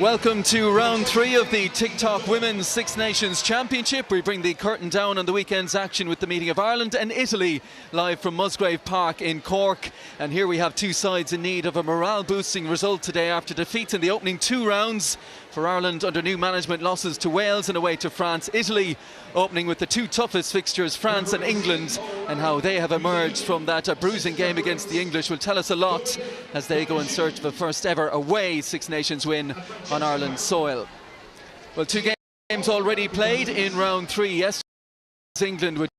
Welcome to round 3 of the TikTok Women's Six Nations Championship. We bring the curtain down on the weekend's action with the meeting of Ireland and Italy live from Musgrave Park in Cork. And here we have two sides in need of a morale-boosting result today after defeats in the opening 2 rounds. For Ireland, under new management, losses to Wales and away to France. Italy opening with the 2 toughest fixtures, France and England, and how they have emerged from that bruising game against the English will tell us a lot as they go in search of a first ever away Six Nations win on Ireland's soil. Well, 2 games already played in round 3. Yesterday, England would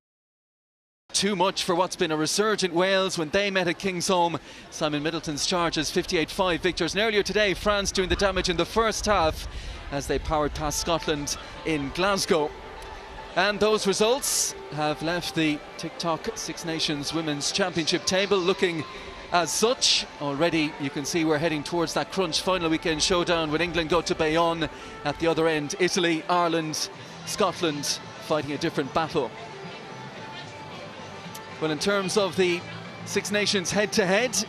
too much for what's been a resurgent Wales when they met at Kingsholm. Simon Middleton's Chargers 58-5 victors. And earlier today, France doing the damage in the first half as they powered past Scotland in Glasgow. And those results have left the TikTok Six Nations Women's Championship table looking as such. Already you can see we're heading towards that crunch final weekend showdown when England go to Bayonne. At the other end, Italy, Ireland, Scotland fighting a different battle. Well, in terms of the Six Nations head-to-head,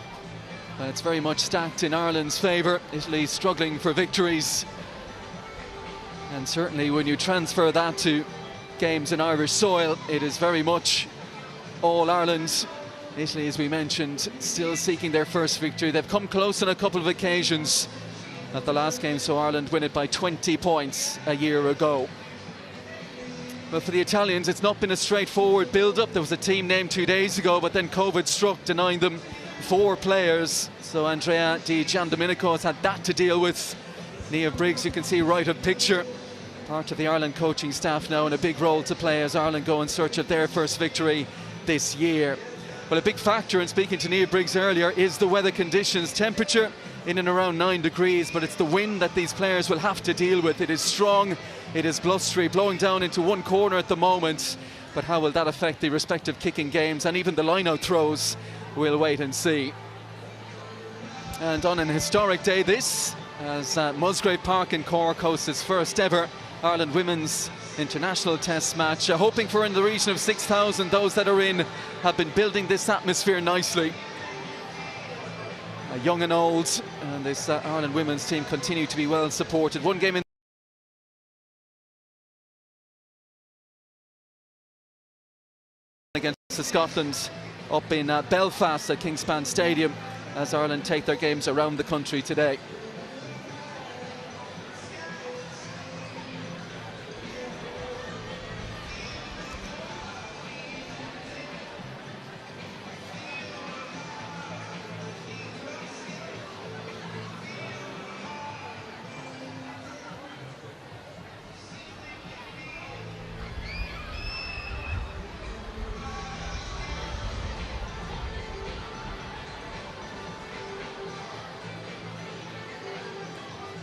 well, it's very much stacked in Ireland's favour. Italy struggling for victories. And certainly when you transfer that to games in Irish soil, it is very much all Ireland. Italy, as we mentioned, still seeking their first victory. They've come close on a couple of occasions at the last game, so Ireland win it by 20 points a year ago. But for the Italians, it's not been a straightforward build-up. There was a team named 2 days ago, but then COVID struck, denying them 4 players. So Andrea Di Giandomenico has had that to deal with. Nia Briggs, you can see right of picture, part of the Ireland coaching staff now, and a big role to play as Ireland go in search of their first victory this year. Well, a big factor in speaking to Nia Briggs earlier is the weather conditions. Temperature in and around 9 degrees, but it's the wind that these players will have to deal with. It is strong, it is blustery, blowing down into one corner at the moment. But how will that affect the respective kicking games and even the line-out throws? We'll wait and see. And on an historic day this, as Musgrave Park in Cork hosts its first ever Ireland Women's International Test match, hoping for in the region of 6,000. Those that are in have been building this atmosphere nicely. Young and old, and this Ireland women's team continue to be well supported. One game in against Scotland up in Belfast at Kingspan Stadium as Ireland take their games around the country today.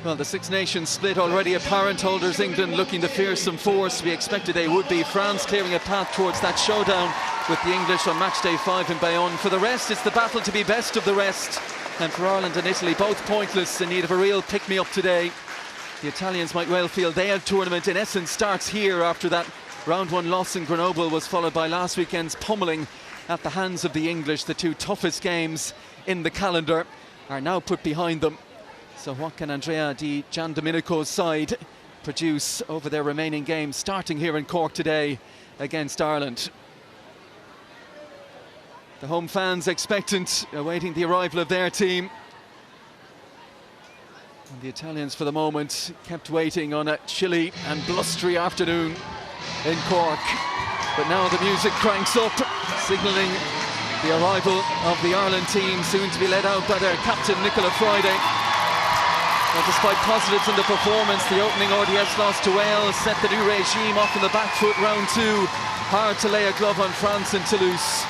Well, the Six Nations split already apparent. Holders England looking the fearsome force we expected they would be. France clearing a path towards that showdown with the English on match day 5 in Bayonne. For the rest, it's the battle to be best of the rest. And for Ireland and Italy, both pointless, in need of a real pick-me-up today. The Italians might well feel their tournament in essence starts here after that round 1 loss in Grenoble was followed by last weekend's pummelling at the hands of the English. The 2 toughest games in the calendar are now put behind them. So what can Andrea Di Giandomenico's side produce over their remaining games, starting here in Cork today against Ireland? The home fans expectant, awaiting the arrival of their team. And the Italians, for the moment, kept waiting on a chilly and blustery afternoon in Cork. But now the music cranks up, signalling the arrival of the Ireland team, soon to be led out by their captain, Nicola Friday. Well, despite positives in the performance, the opening RDS loss to Wales set the new regime off on the back foot. Round 2, hard to lay a glove on France in Toulouse.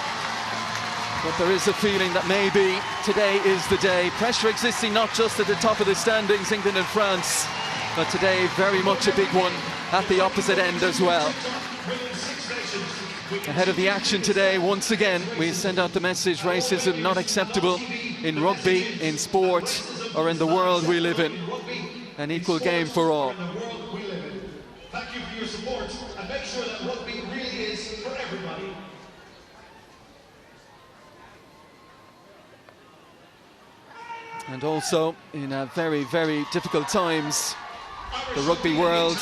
But there is a feeling that maybe today is the day. Pressure existing not just at the top of the standings, England and France, but today very much a big one at the opposite end as well. Ahead of the action today, once again, we send out the message: racism not acceptable in rugby, in sport, or in the world we live in. An equal game for all. Thank you for your support, and make sure that rugby really is for everybody. And also in very, very difficult times, the rugby world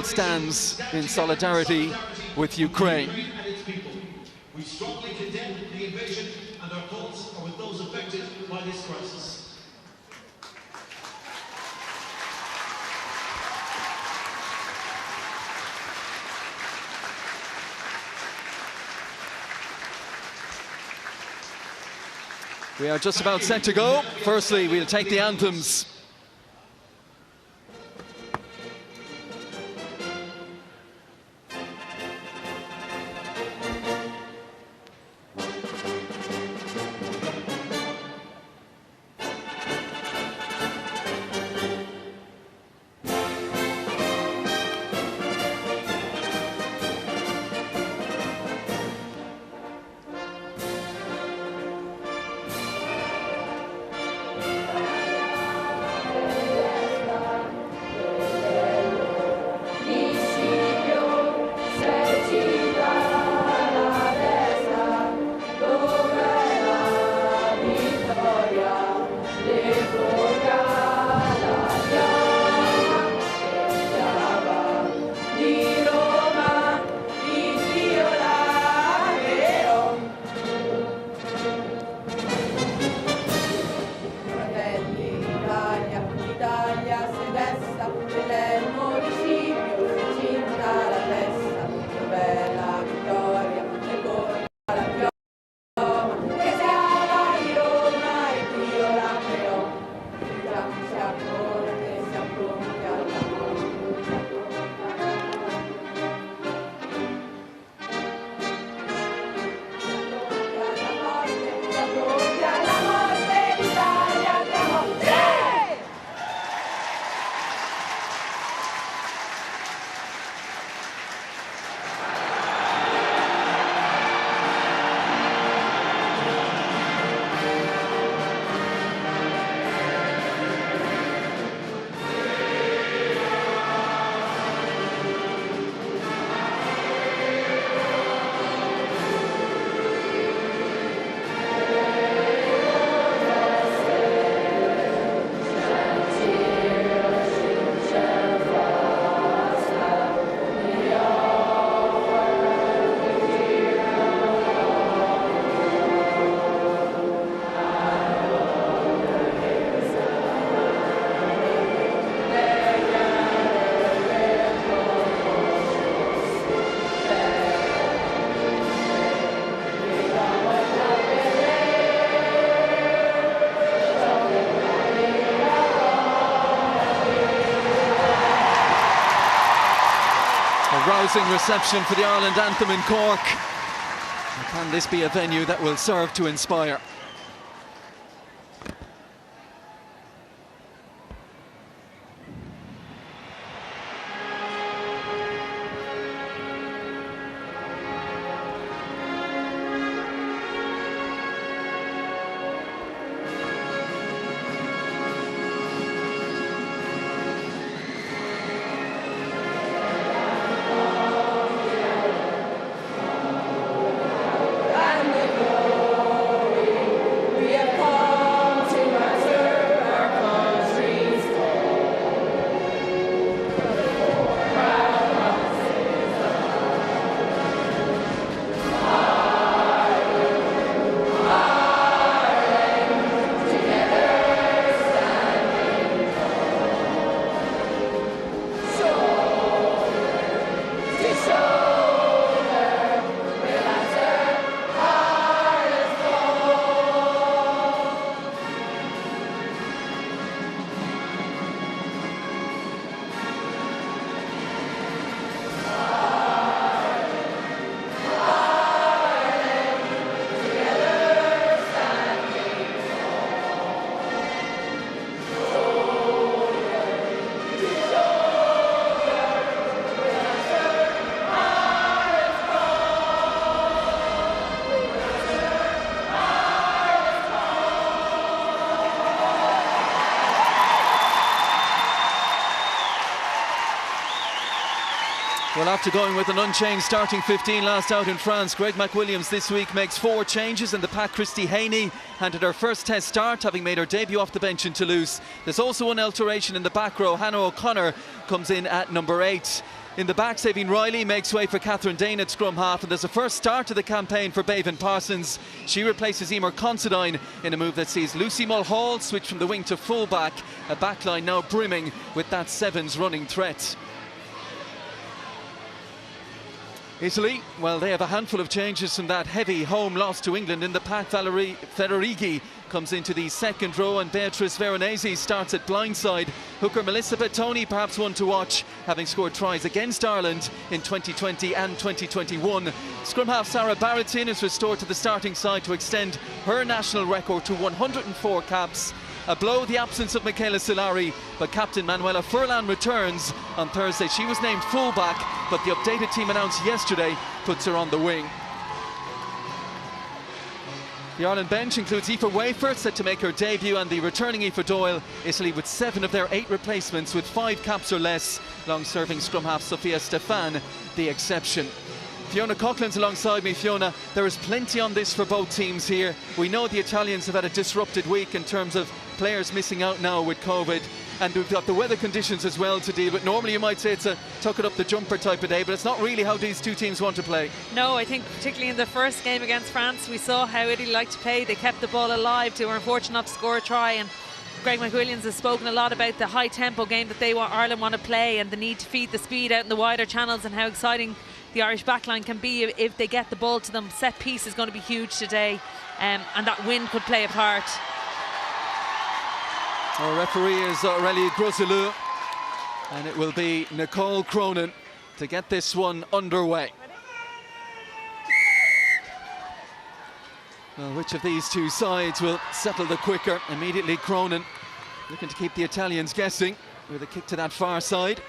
stands in solidarity with Ukraine. We strongly condemn the invasion, and our thoughts are with those affected by this crisis. We are just about set to go. Firstly, we'll take the anthems. Rousing reception for the Ireland anthem in Cork. And can this be a venue that will serve to inspire? Well, after going with an unchanged starting 15 last out in France, Greg McWilliams this week makes 4 changes in the pack. Christy Haney handed her first test start, having made her debut off the bench in Toulouse. There's also one alteration in the back row. Hannah O'Connor comes in at number 8. In the back, Savine Riley makes way for Catherine Dane at scrum half, and there's a first start of the campaign for Bevan Parsons. She replaces Emer Considine in a move that sees Lucy Mulhall switch from the wing to full-back, a backline now brimming with that Sevens running threat. Italy, well, they have a handful of changes from that heavy home loss to England in the pack. Valerie Federighi comes into the second row and Beatrice Veronese starts at blindside. Hooker Melissa Bettoni, perhaps one to watch, having scored tries against Ireland in 2020 and 2021. Scrum half Sarah Barrettin is restored to the starting side to extend her national record to 104 caps. A blow, the absence of Michaela Solari, but captain Manuela Furlan returns on Thursday. She was named fullback, but the updated team announced yesterday puts her on the wing. The Ireland bench includes Aoife Wafer, set to make her debut, and the returning Aoife Doyle. Italy with 7 of their 8 replacements with 5 caps or less. Long-serving scrum half Sofia Stefan, the exception. Fiona Coughlin's alongside me. Fiona, there is plenty on this for both teams here. We know the Italians have had a disrupted week in terms of players missing out now with COVID, and we've got the weather conditions as well to deal with. Normally you might say it's a tuck it up the jumper type of day, but it's not really how these two teams want to play. No, I think particularly in the first game against France, we saw how Italy liked to play. They kept the ball alive. They were unfortunate enough to score a try, and Greg McWilliams has spoken a lot about the high tempo game that Ireland want to play, and the need to feed the speed out in the wider channels, and how exciting the Irish backline can be if they get the ball to them. Set piece is going to be huge today, and that wind could play a part. Our referee is Aurelie Groizeleau, and it will be Nicole Cronin to get this one underway. Well, which of these two sides will settle the quicker? Immediately Cronin looking to keep the Italians guessing with a kick to that far side.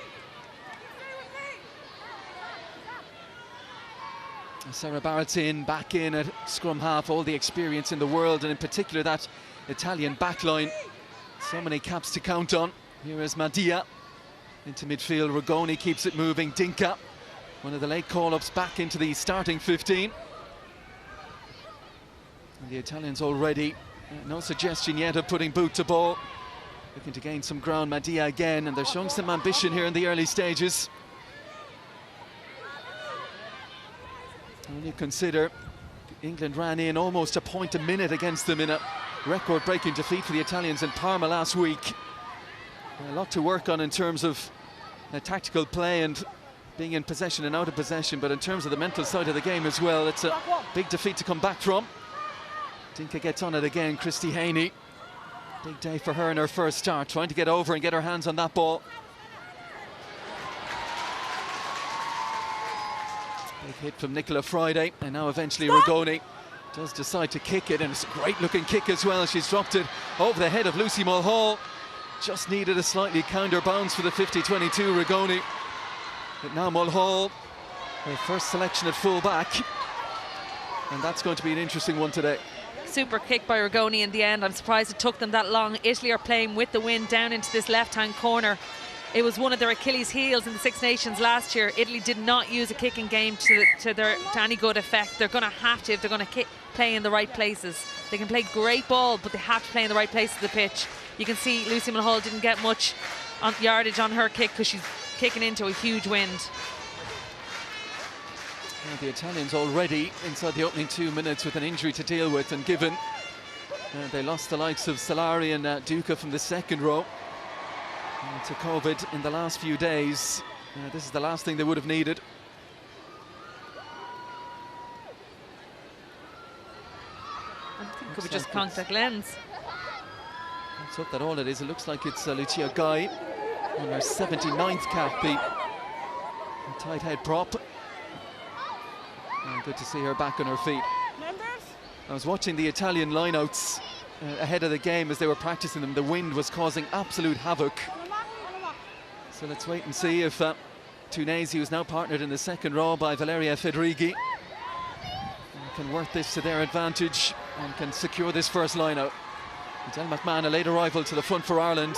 Sarah Barrettin back in at scrum half, all the experience in the world, and in particular that Italian backline. So many caps to count on. Here is Madia into midfield. Rigoni keeps it moving. Dinka, one of the late call-ups, back into the starting 15. And the Italians already, no suggestion yet of putting boot to ball. Looking to gain some ground. Madia again, and they're showing some ambition here in the early stages. When you consider England ran in almost a point a minute against them in a record-breaking defeat for the Italians in Parma last week. A lot to work on in terms of tactical play and being in possession and out of possession, but in terms of the mental side of the game as well, it's a big defeat to come back from. Dinka gets on it again. Christy Haney, big day for her in her first start, trying to get over and get her hands on that ball. Big hit from Nicola Friday, and now eventually Rigoni does decide to kick it, and it's a great looking kick as well. She's dropped it over the head of Lucy Mulhall. Just needed a slightly counter bounce for the 50-22 Rigoni. But now Mulhall, her first selection at full back, and that's going to be an interesting one today. Super kick by Rigoni in the end. I'm surprised it took them that long. Italy are playing with the wind down into this left-hand corner. It was one of their Achilles heels in the Six Nations last year. Italy did not use a kicking game to any good effect. They're going to have to if they're going to play in the right places. They can play great ball, but they have to play in the right places of the pitch. You can see Lucy Mulhall didn't get much on yardage on her kick because she's kicking into a huge wind. Well, the Italians already inside the opening 2 minutes with an injury to deal with, and given they lost the likes of Solari and Duca from the second row to COVID in the last few days. This is the last thing they would have needed. I think it could be just contact lens. Let's hope that all it is. It looks like it's Lucia Guy on her 79th cap, the tight head prop. And good to see her back on her feet. I was watching the Italian lineouts ahead of the game as they were practicing them. The wind was causing absolute havoc. So let's wait and see if Tunisi, who's now partnered in the second row by Valeria Federighi, can work this to their advantage and can secure this first line-out. Del McMahon, a late arrival to the front for Ireland.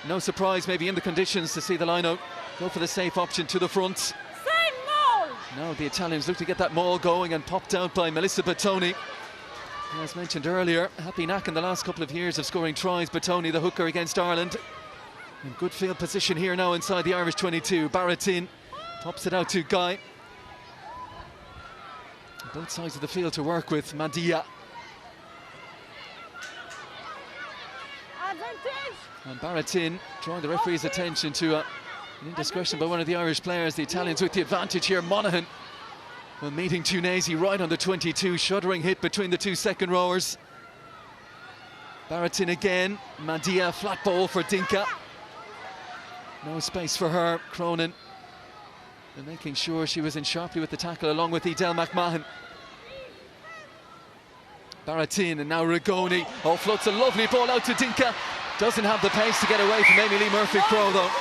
No surprise maybe in the conditions to see the line-out go for the safe option to the front. Now the Italians look to get that maul going, and popped out by Melissa Battoni. As mentioned earlier, happy knack in the last couple of years of scoring tries. Battoni, the hooker against Ireland. In good field position here now inside the Irish 22. Baratin pops it out to Guy. Both sides of the field to work with. Madia. And Baratin drawing the referee's attention to an indiscretion by one of the Irish players. The Italians with the advantage here. Monaghan, well, meeting Tunisi right on the 22. Shuddering hit between the two second rowers. Baratin again. Madia, flat ball for Dinka. No space for her. Cronin, and making sure she was in sharply with the tackle along with Edel McMahon. Baratin, and now Rigoni. Oh, floats a lovely ball out to Dinka. Doesn't have the pace to get away from Amy Lee Murphy-Crowe though.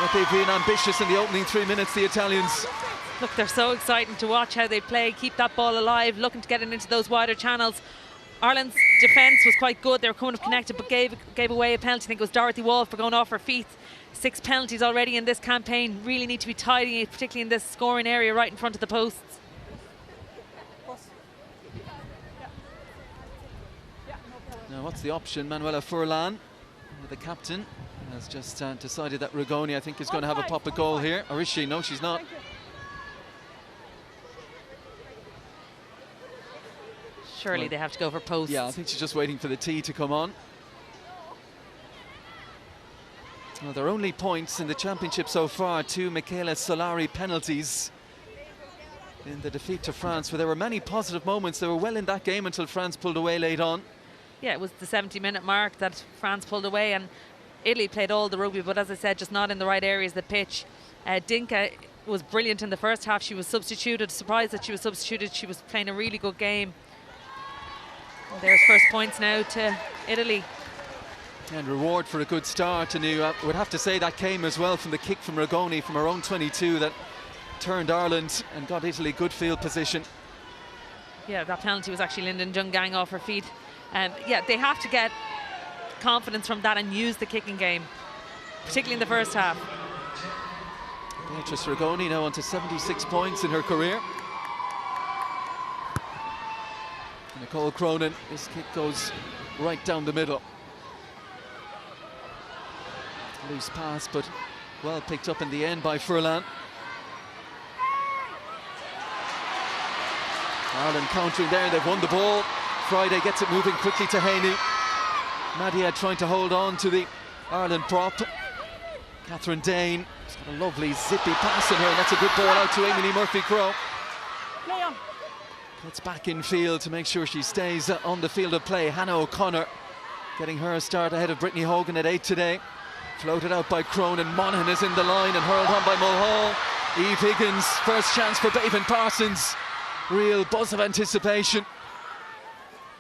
But they've been ambitious in the opening 3 minutes, the Italians. Look, they're so exciting to watch how they play, keep that ball alive, looking to get it into those wider channels. Ireland's defence was quite good. They were kind of connected, but gave away a penalty. I think it was Dorothy Wall for going off her feet. 6 penalties already in this campaign. Really need to be tidying it, particularly in this scoring area right in front of the posts. Now what's the option? Manuela Furlan, the captain, has just decided that Rigoni, I think, is going to have a pop at goal here. Or is she? No, she's not. Surely they have to go for posts. Yeah, I think she's just waiting for the tee to come on. Well, their only points in the championship so far, 2 Michaela Solari penalties in the defeat to France, where there were many positive moments. They were well in that game until France pulled away late on. Yeah, it was the 70-minute mark that France pulled away, and Italy played all the rugby, but as I said, just not in the right areas of the pitch. Dinka was brilliant in the first half. She was substituted, surprised that she was substituted. She was playing a really good game. Well, there's first points now to Italy. And reward for a good start, and you would have to say that came as well from the kick from Rigoni from her own 22 that turned Ireland and got Italy good field position. Yeah, that penalty was actually Lyndon Jungang off her feet. Yeah, they have to get confidence from that and use the kicking game, particularly in the first half. Beatrice Rigoni now on to 76 points in her career. Nicole Cronin, this kick goes right down the middle. Loose pass, but well picked up in the end by Furlan. Ireland countering there, they've won the ball. Friday gets it moving quickly to Haney. Madia trying to hold on to the Ireland prop. Catherine Dane, she's got a lovely zippy pass in her, and that's a good ball out to Amy Lee Murphy-Crowe. Cuts back in field to make sure she stays on the field of play. Hannah O'Connor getting her start ahead of Brittany Hogan at 8 today. Floated out by Cronin. Monaghan is in the line and hurled on by Mulhall. Eve Higgins, first chance for Bevan Parsons. Real buzz of anticipation.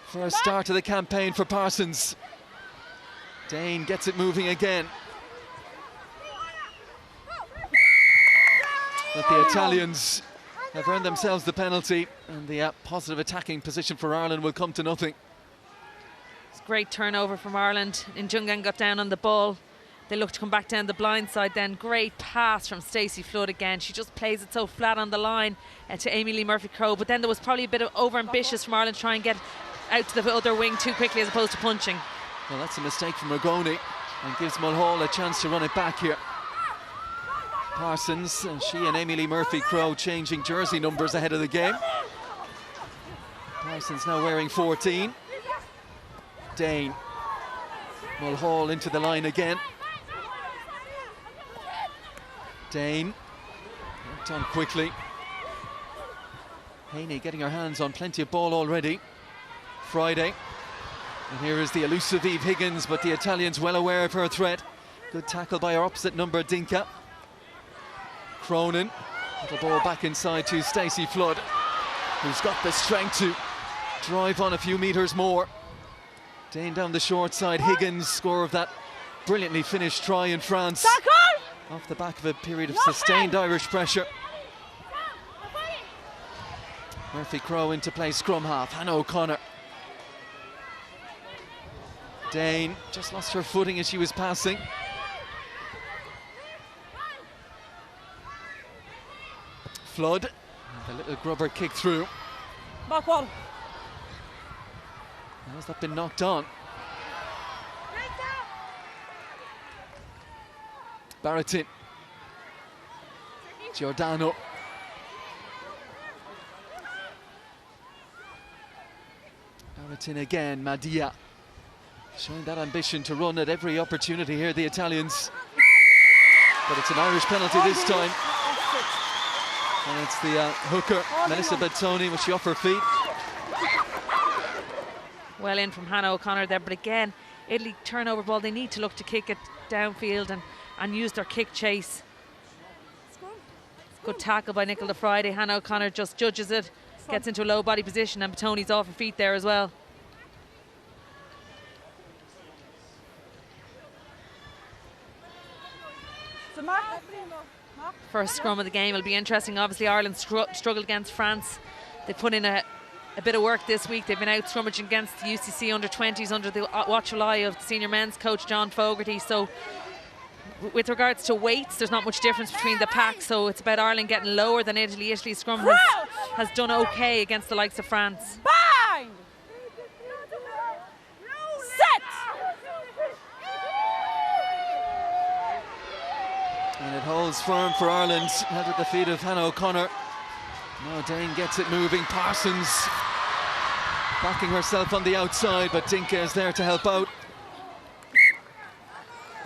First start of the campaign for Parsons. Dane gets it moving again. But the Italians have earned themselves the penalty, and the positive attacking position for Ireland will come to nothing. It's a great turnover from Ireland. Njungan got down on the ball. They look to come back down the blind side then. Great pass from Stacey Flood again. She just plays it so flat on the line to Amy Lee Murphy-Crowe. But then there was probably a bit of over-ambitious from Ireland to try and get out to the other wing too quickly as opposed to punching. Well, that's a mistake from Rigoni and gives Mulhall a chance to run it back here. Parsons, she and Amy Lee Murphy-Crowe changing jersey numbers ahead of the game. Parsons now wearing 14. Dane. Mulhall into the line again. Dane, worked on quickly. Haney getting her hands on plenty of ball already. Friday, and here is the elusive Eve Higgins, but the Italians well aware of her threat. Good tackle by her opposite number, Dinka. Cronin, the ball back inside to Stacey Flood, who's got the strength to drive on a few metres more. Dane down the short side. Higgins, score of that brilliantly finished try in France. Off the back of a period of sustained Irish pressure. Murphy-Crowe into play scrum half. Hannah O'Connor. Dane just lost her footing as she was passing. Flood A little grubber kick through. Back one. How's that been knocked on? Barrettin. Giordano. Barrettin again, Madia. Showing that ambition to run at every opportunity here, the Italians. But it's an Irish penalty this time. And it's the hooker, Melissa Bettoni, with she off her feet. Well in from Hannah O'Connor there, but again, Italy turnover ball. They need to look to kick it downfield and use their kick chase. Good tackle by Nicola Friday. Hannah O'Connor just judges it, gets into a low body position, and Bettoni's off her feet there as well. First scrum of the game will be interesting. Obviously Ireland struggled against France. They put in a bit of work this week. They've been out scrummaging against the UCC under-20s under the watchful eye of the senior men's coach John Fogarty. So with regards to weights, there's not much difference between the packs, so it's about Ireland getting lower than Italy. Italy's scrum has done okay against the likes of France. Bang! Set! And it holds firm for Ireland, held at the feet of Hannah O'Connor. Now Dane gets it moving. Parsons backing herself on the outside, but Dinka is there to help out.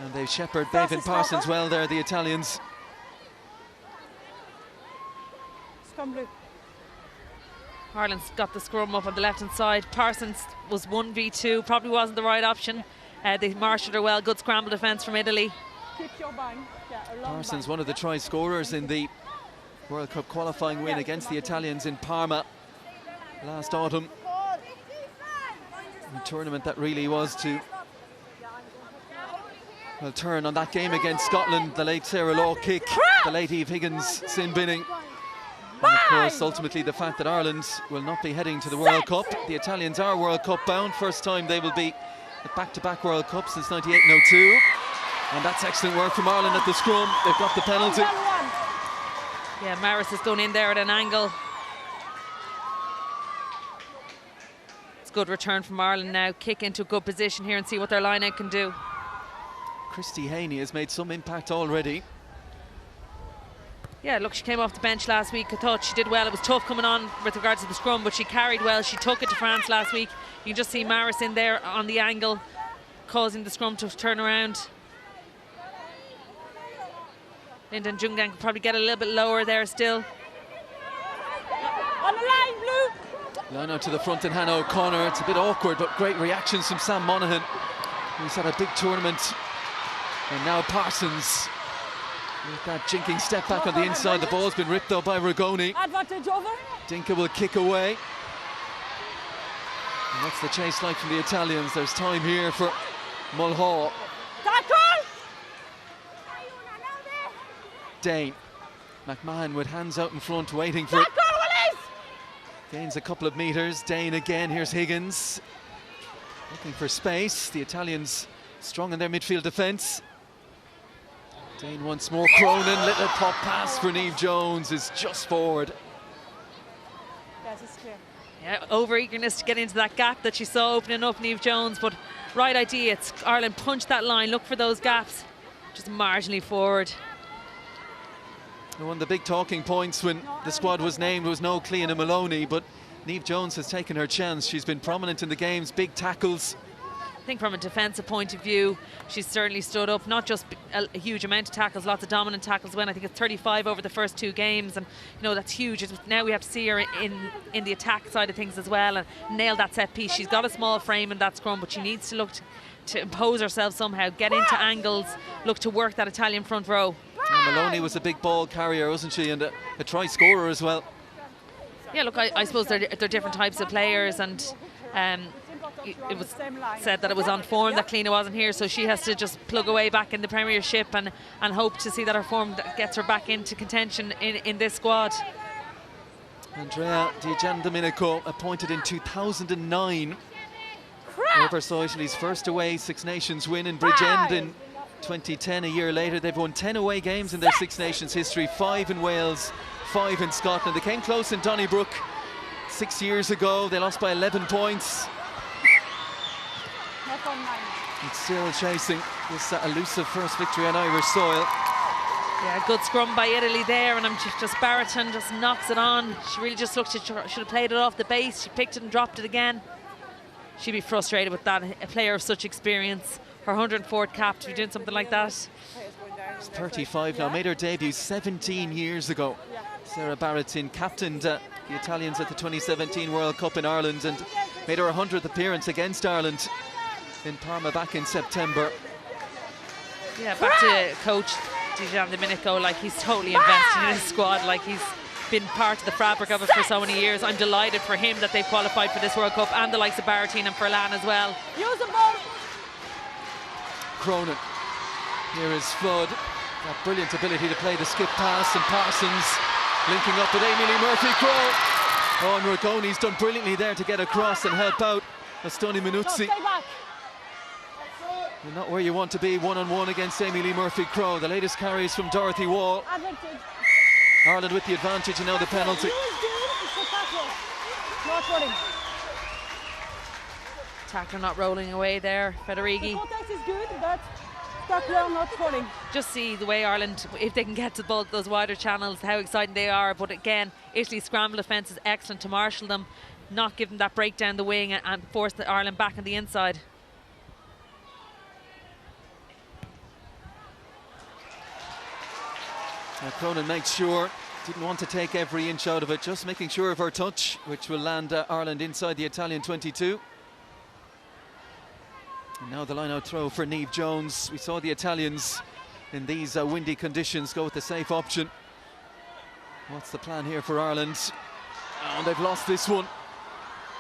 And they shepherd Bevan Parsons well there, the Italians. Ireland's got the scrum up on the left-hand side. Parsons was 1v2, probably wasn't the right option. They marshalled her well, good scramble defence from Italy. Parsons, one of the try scorers in the World Cup qualifying win against the Italians in Parma last autumn. A tournament that really was to turn on that game against Scotland, the late Sarah Law kick, the late Eve Higgins sin binning. And of course, ultimately the fact that Ireland will not be heading to the World Cup. The Italians are World Cup bound. First time they will be at back-to-back World Cups since 98 and 02. And that's excellent work from Ireland at the scrum. They've got the penalty. Yeah, Maris is going in there at an angle. It's a good return from Ireland now. Kick into a good position here and see what their line-out can do. Christy Haney has made some impact already. Yeah, look, she came off the bench last week. I thought she did well. It was tough coming on with regards to the scrum, but she carried well. She took it to France last week. You can just see Maris in there on the angle, causing the scrum to turn around. Lyndon Jungang could probably get a little bit lower there still. On the line, Blue! Line out to the front and Hannah O'Connor. It's a bit awkward, but great reactions from Sam Monaghan, who's had a big tournament. And now Parsons with that jinking step back on the inside. The ball's been ripped though by Rigoni. Advantage over. Dinka will kick away. And what's the chase like from the Italians? There's time here for Mulhall. Tackle! Dane. McMahon with hands out in front, waiting for it. Gains a couple of metres. Dane again. Here's Higgins. Looking for space. The Italians strong in their midfield defence. Dane once more. Cronin. Little pop pass for Niamh Jones is just forward. Yes, it's clear. Yeah, over eagerness to get into that gap that she saw opening up Niamh Jones, but right idea. It's Ireland punch that line, look for those gaps, just marginally forward. One of the big talking points when the squad was named was no Cleona Maloney, but Niamh Jones has taken her chance. She's been prominent in the games, big tackles. I think from a defensive point of view, she's certainly stood up, not just a huge amount of tackles, lots of dominant tackles when I think it's 35 over the first two games, and you know that's huge. Now we have to see her in the attack side of things as well and nail that set piece. She's got a small frame in that scrum, but she needs to look to impose herself somehow, get into angles, look to work that Italian front row. And Maloney was a big ball carrier, wasn't she, and a try scorer as well. Yeah, look, I suppose they're different types of players, and it was said that it was on form that Cleona wasn't here, so she has to just plug away back in the Premiership and hope to see that her form gets her back into contention in this squad. Andrea Di Giandomenico, appointed in 2009, oversaw Italy's first away Six Nations win in Bridgend in 2010, a year later. They've won 10 away games in their Six Nations history, 5 in Wales, 5 in Scotland. They came close in Donnybrook 6 years ago. They lost by 11 points. It's still chasing this elusive first victory on Irish soil. Yeah, good scrum by Italy there, and just Barrington just knocks it on. She really just looked, she should have played it off the base. She picked it and dropped it again. She'd be frustrated with that, a player of such experience. Her 104th cap to be doing something like that. She's 35 now, made her debut 17 years ago. Sarah Barrington captained the Italians at the 2017 World Cup in Ireland and made her 100th appearance against Ireland in Parma back in September. Yeah, back to coach Dijan Domenico, like he's totally invested in his squad, like he's been part of the fabric of it for so many years. I'm delighted for him that they've qualified for this World Cup, and the likes of Barretine and Furlan as well. Use the ball. Cronin. Here is Flood. That brilliant ability to play the skip pass, and Parsons linking up with Amelie Murphy-Crowe. Oh, and Rugoni's done brilliantly there to get across and help out Astoni Minuzzi. Stay back. You're not where you want to be one-on-one against Amelie Murphy-Crowe. The latest carries from Dorothy Wall. Advantage. Ireland with the advantage, and now the penalty. Not running. Tackler not rolling away there, Federighi. The contact is good, but tackler not running. Just see the way Ireland, if they can get to both those wider channels, how exciting they are. But again, Italy's scramble defence is excellent to marshal them, not give them that break down the wing and force Ireland back on the inside. Now Cronin makes sure, didn't want to take every inch out of it, just making sure of her touch, which will land Ireland inside the Italian 22. And now the line-out throw for Niamh Jones. We saw the Italians in these windy conditions go with the safe option. What's the plan here for Ireland? And they've lost this one.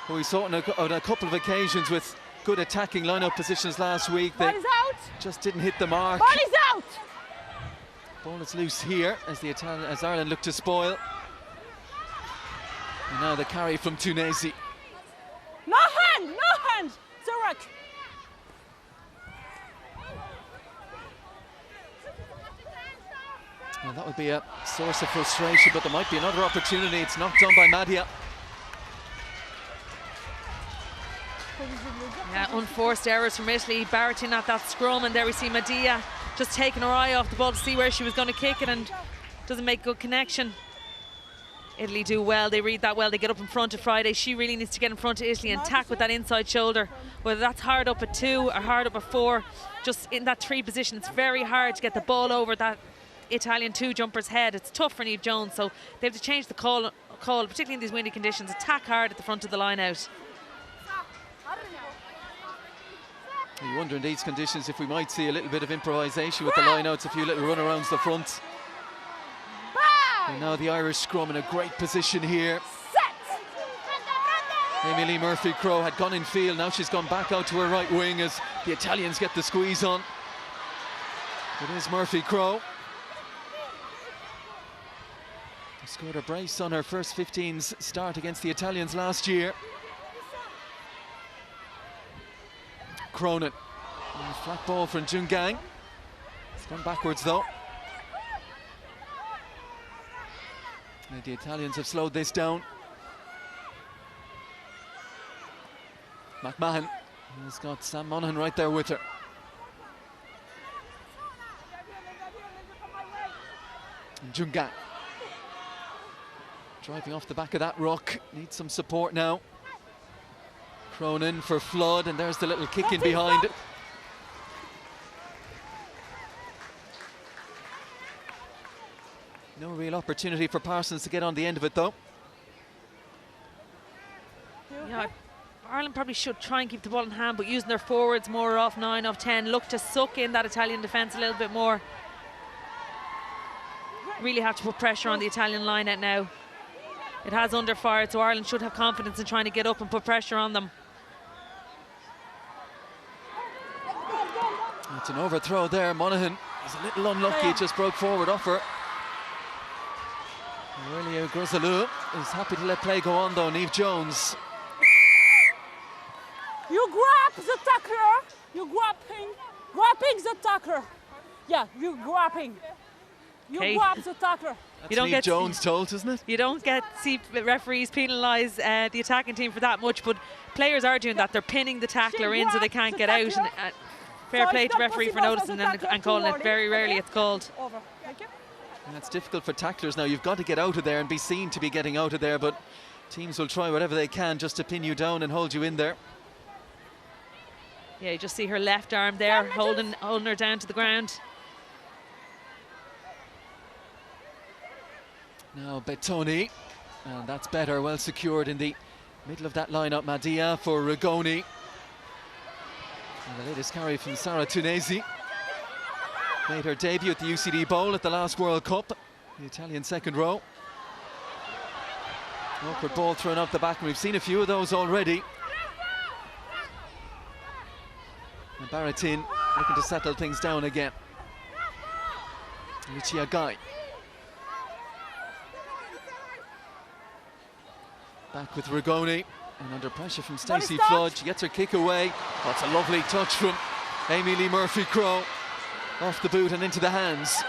We saw it on a couple of occasions with good attacking line-out positions last week. They Ball is out. just didn't hit the mark. Ball is out. Ball is loose here as Ireland look to spoil. And now the carry from Tunezi. No hand, no hand. Zorak. Well, that would be a source of frustration, but there might be another opportunity. It's knocked on by Madia. Yeah, unforced errors from Italy. Barretine at that scrum, and there we see Madia just taking her eye off the ball to see where she was going to kick it, and doesn't make good connection. Italy do well, they read that well, they get up in front of Friday. She really needs to get in front of Italy and tack with that inside shoulder. Whether that's hard up at 2 or hard up at 4, just in that 3 position, it's very hard to get the ball over that Italian 2 jumper's head. It's tough for Niamh Jones, so they have to change the call, particularly in these windy conditions. Attack hard at the front of the line out. You wonder in these conditions if we might see a little bit of improvisation with the line-outs, a few little run-arounds the front. And now the Irish scrum in a great position here. Amelie Murphy-Crowe had gone in field, now she's gone back out to her right wing as the Italians get the squeeze on. It is Murphy-Crowe. Scored a brace on her first 15's start against the Italians last year. Cronin. Flat ball from Jungang. It's gone backwards though. And the Italians have slowed this down. McMahon has got Sam Monaghan right there with her. And Jungang. Driving off the back of that ruck. Needs some support now. Cronin for Flood, and there's the little kick in behind it. No real opportunity for Parsons to get on the end of it though. Yeah, Ireland probably should try and keep the ball in hand, but using their forwards more off 9, off 10, look to suck in that Italian defence a little bit more. Really have to put pressure on the Italian line out now. It has underfired, so Ireland should have confidence in trying to get up and put pressure on them. It's an overthrow there. Monaghan is a little unlucky, it just broke forward off her. Aurelie Groizeleau is happy to let play go on though. Niamh Jones. You grab the tackler. You grabbing the tackler. Yeah, you're grabbing. You Okay. grab the tackler. That's You don't Niamh get- Jones told, isn't it? You don't get see referees penalise the attacking team for that much, but players are doing that. They're pinning the tackler in so they can't get out. And, fair So play it's to not referee for possible noticing for the tackler and calling to it. Very warning, rarely okay? it's called. Over. Thank you. And that's difficult for tacklers now. You've got to get out of there and be seen to be getting out of there, but teams will try whatever they can just to pin you down and hold you in there. Yeah, you just see her left arm there holding her down to the ground. Now Bettoni, and that's better, well secured in the middle of that lineup. Madia for Rigoni. And the latest carry from Sarah Tunesi. Made her debut at the UCD Bowl at the last World Cup. The Italian second row. Awkward ball thrown up the back, and we've seen a few of those already. And Baratin looking to settle things down again. Lucia Guy. Back with Rigoni, and under pressure from Stacey stopped. Flood. She gets her kick away. Oh, it's a lovely touch from Amy Lee Murphy-Crowe. Off the boot and into the hands.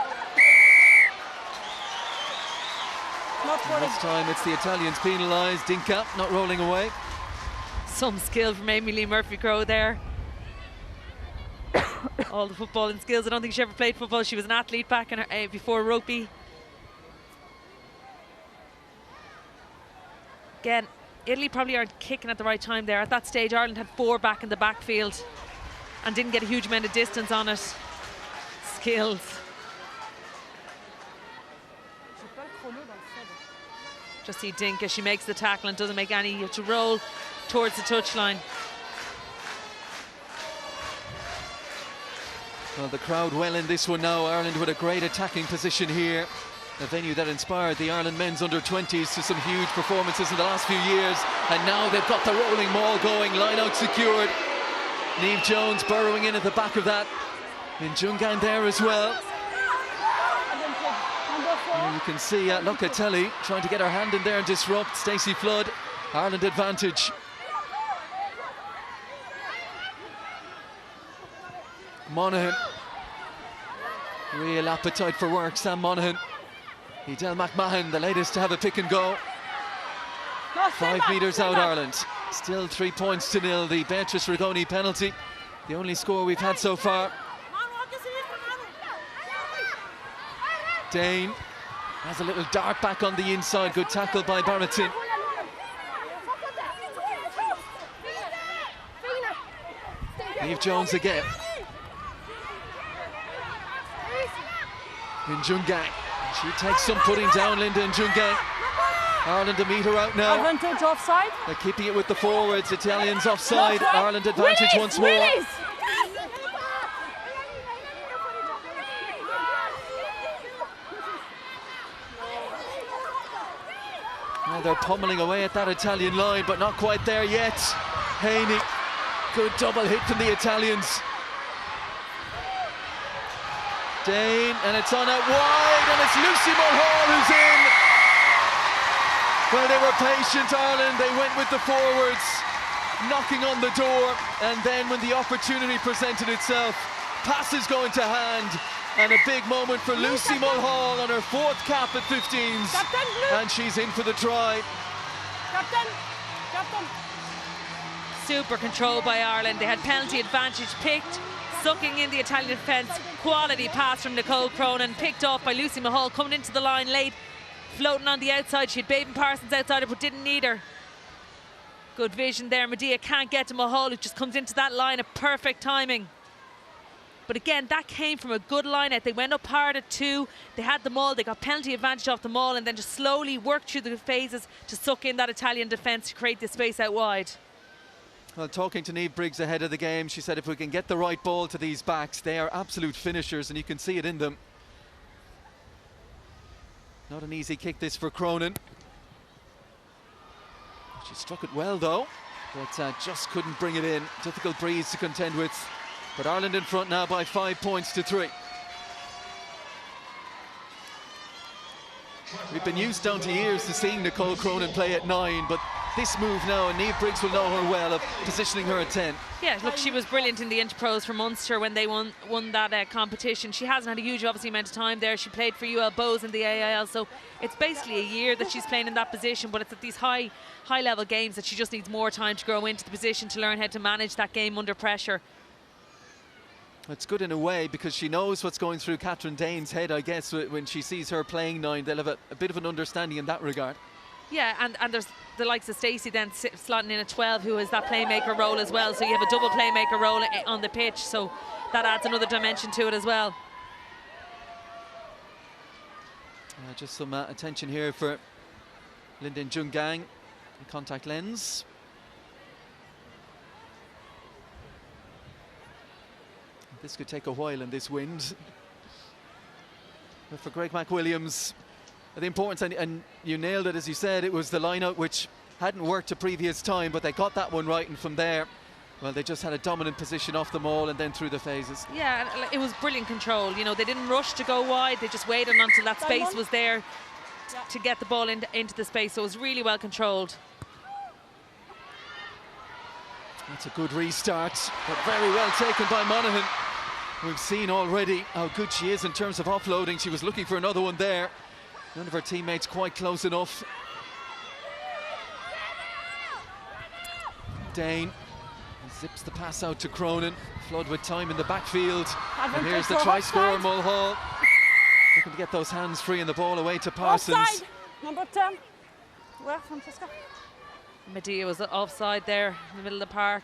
Not for And this time it's the Italians penalised. Dinka not rolling away. Some skill from Amy Lee Murphy-Crowe there. All the footballing skills. I don't think she ever played football. She was an athlete back in her, before rugby. Again, Italy probably aren't kicking at the right time there. At that stage, Ireland had 4 back in the backfield and didn't get a huge amount of distance on it. Skills. Just see Dinka, she makes the tackle and doesn't make any. You have to roll towards the touchline. Well, the crowd well in this one now. Ireland with a great attacking position here. A venue that inspired the Ireland men's under-20s to some huge performances in the last few years. And now they've got the rolling maul going, line out secured. Niamh Jones burrowing in at the back of that. And Jungan there as well. And you can see Locatelli trying to get her hand in there and disrupt. Stacey Flood, Ireland advantage. Monaghan. Real appetite for work, Sam Monaghan. Edel McMahon, the latest to have a pick and go. 5 metres out, Ireland. Still 3 points to nil. The Beatrice Rigoni penalty, the only score we've had so far. Dane has a little dart back on the inside. Good tackle by Baratin. Niamh Jones again. Njungang. She takes some putting down, Linda Njungang. Ireland to meet her out now. Advantage offside. They're keeping it with the forwards. Italians offside. Ireland advantage once more. Release. Well, they're pummeling away at that Italian line, but not quite there yet. Haney, good double hit from the Italians. Dane, and it's on out wide, and it's Lucy Mulhall who's in. Well, they were patient, Ireland. They went with the forwards, knocking on the door, and then when the opportunity presented itself, passes go into hand, and a big moment for Lucy Mulhall on her 4th cap at 15s, and she's in for the try. Captain. Super control by Ireland. They had penalty advantage picked, sucking in the Italian defence. Quality pass from Nicole Cronin, picked off by Lucy Mulhall, coming into the line late, floating on the outside. She had Baden Parsons outside her, but didn't need her. Good vision there. Medea can't get to Mulhall, who just comes into that line of perfect timing. But again, that came from a good line out. They went up hard at 2. They had the maul. They got penalty advantage off the maul, and then just slowly worked through the phases to suck in that Italian defence to create the space out wide. Well, talking to Niamh Briggs ahead of the game, she said if we can get the right ball to these backs, they are absolute finishers, and you can see it in them. Not an easy kick this for Cronin. She struck it well though, but just couldn't bring it in. Difficult breeze to contend with. But Ireland in front now by 5 points to 3. We've been used down to years to seeing Nicole Cronin play at 9, but this move now, and Niamh Briggs will know her well, of positioning her at 10. Yeah, look, she was brilliant in the Interpros for Munster when they won that competition. She hasn't had a huge, obviously, amount of time there. She played for UL Bows in the AIL, so it's basically a year that she's playing in that position, but it's at these high-level games that she just needs more time to grow into the position, to learn how to manage that game under pressure. It's good in a way because she knows what's going through Catherine Dane's head, I guess, when she sees her playing 9. They'll have a bit of an understanding in that regard. Yeah, and there's the likes of Stacey then slotting in at 12, who has that playmaker role as well. So you have a double playmaker role on the pitch, so that adds another dimension to it as well. Just some attention here for Lyndon Jungang, contact lens. This could take a while in this wind. But for Greg McWilliams, the importance, and you nailed it as you said, it was the line-out which hadn't worked a previous time, but they got that one right, and from there, well, they just had a dominant position off the maul and then through the phases. Yeah, and it was brilliant control. You know, they didn't rush to go wide, they just waited until that space was there to get the ball into the space, so it was really well controlled. That's a good restart, but very well taken by Monaghan. We've seen already how good she is in terms of offloading. She was looking for another one there. None of her teammates quite close enough. Dane zips the pass out to Cronin. Flood with time in the backfield. And here's the try scorer, Mulhall. Looking to get those hands free and the ball away to Parsons. Offside. Number 10. Where, Francesca? Medea was offside there in the middle of the park.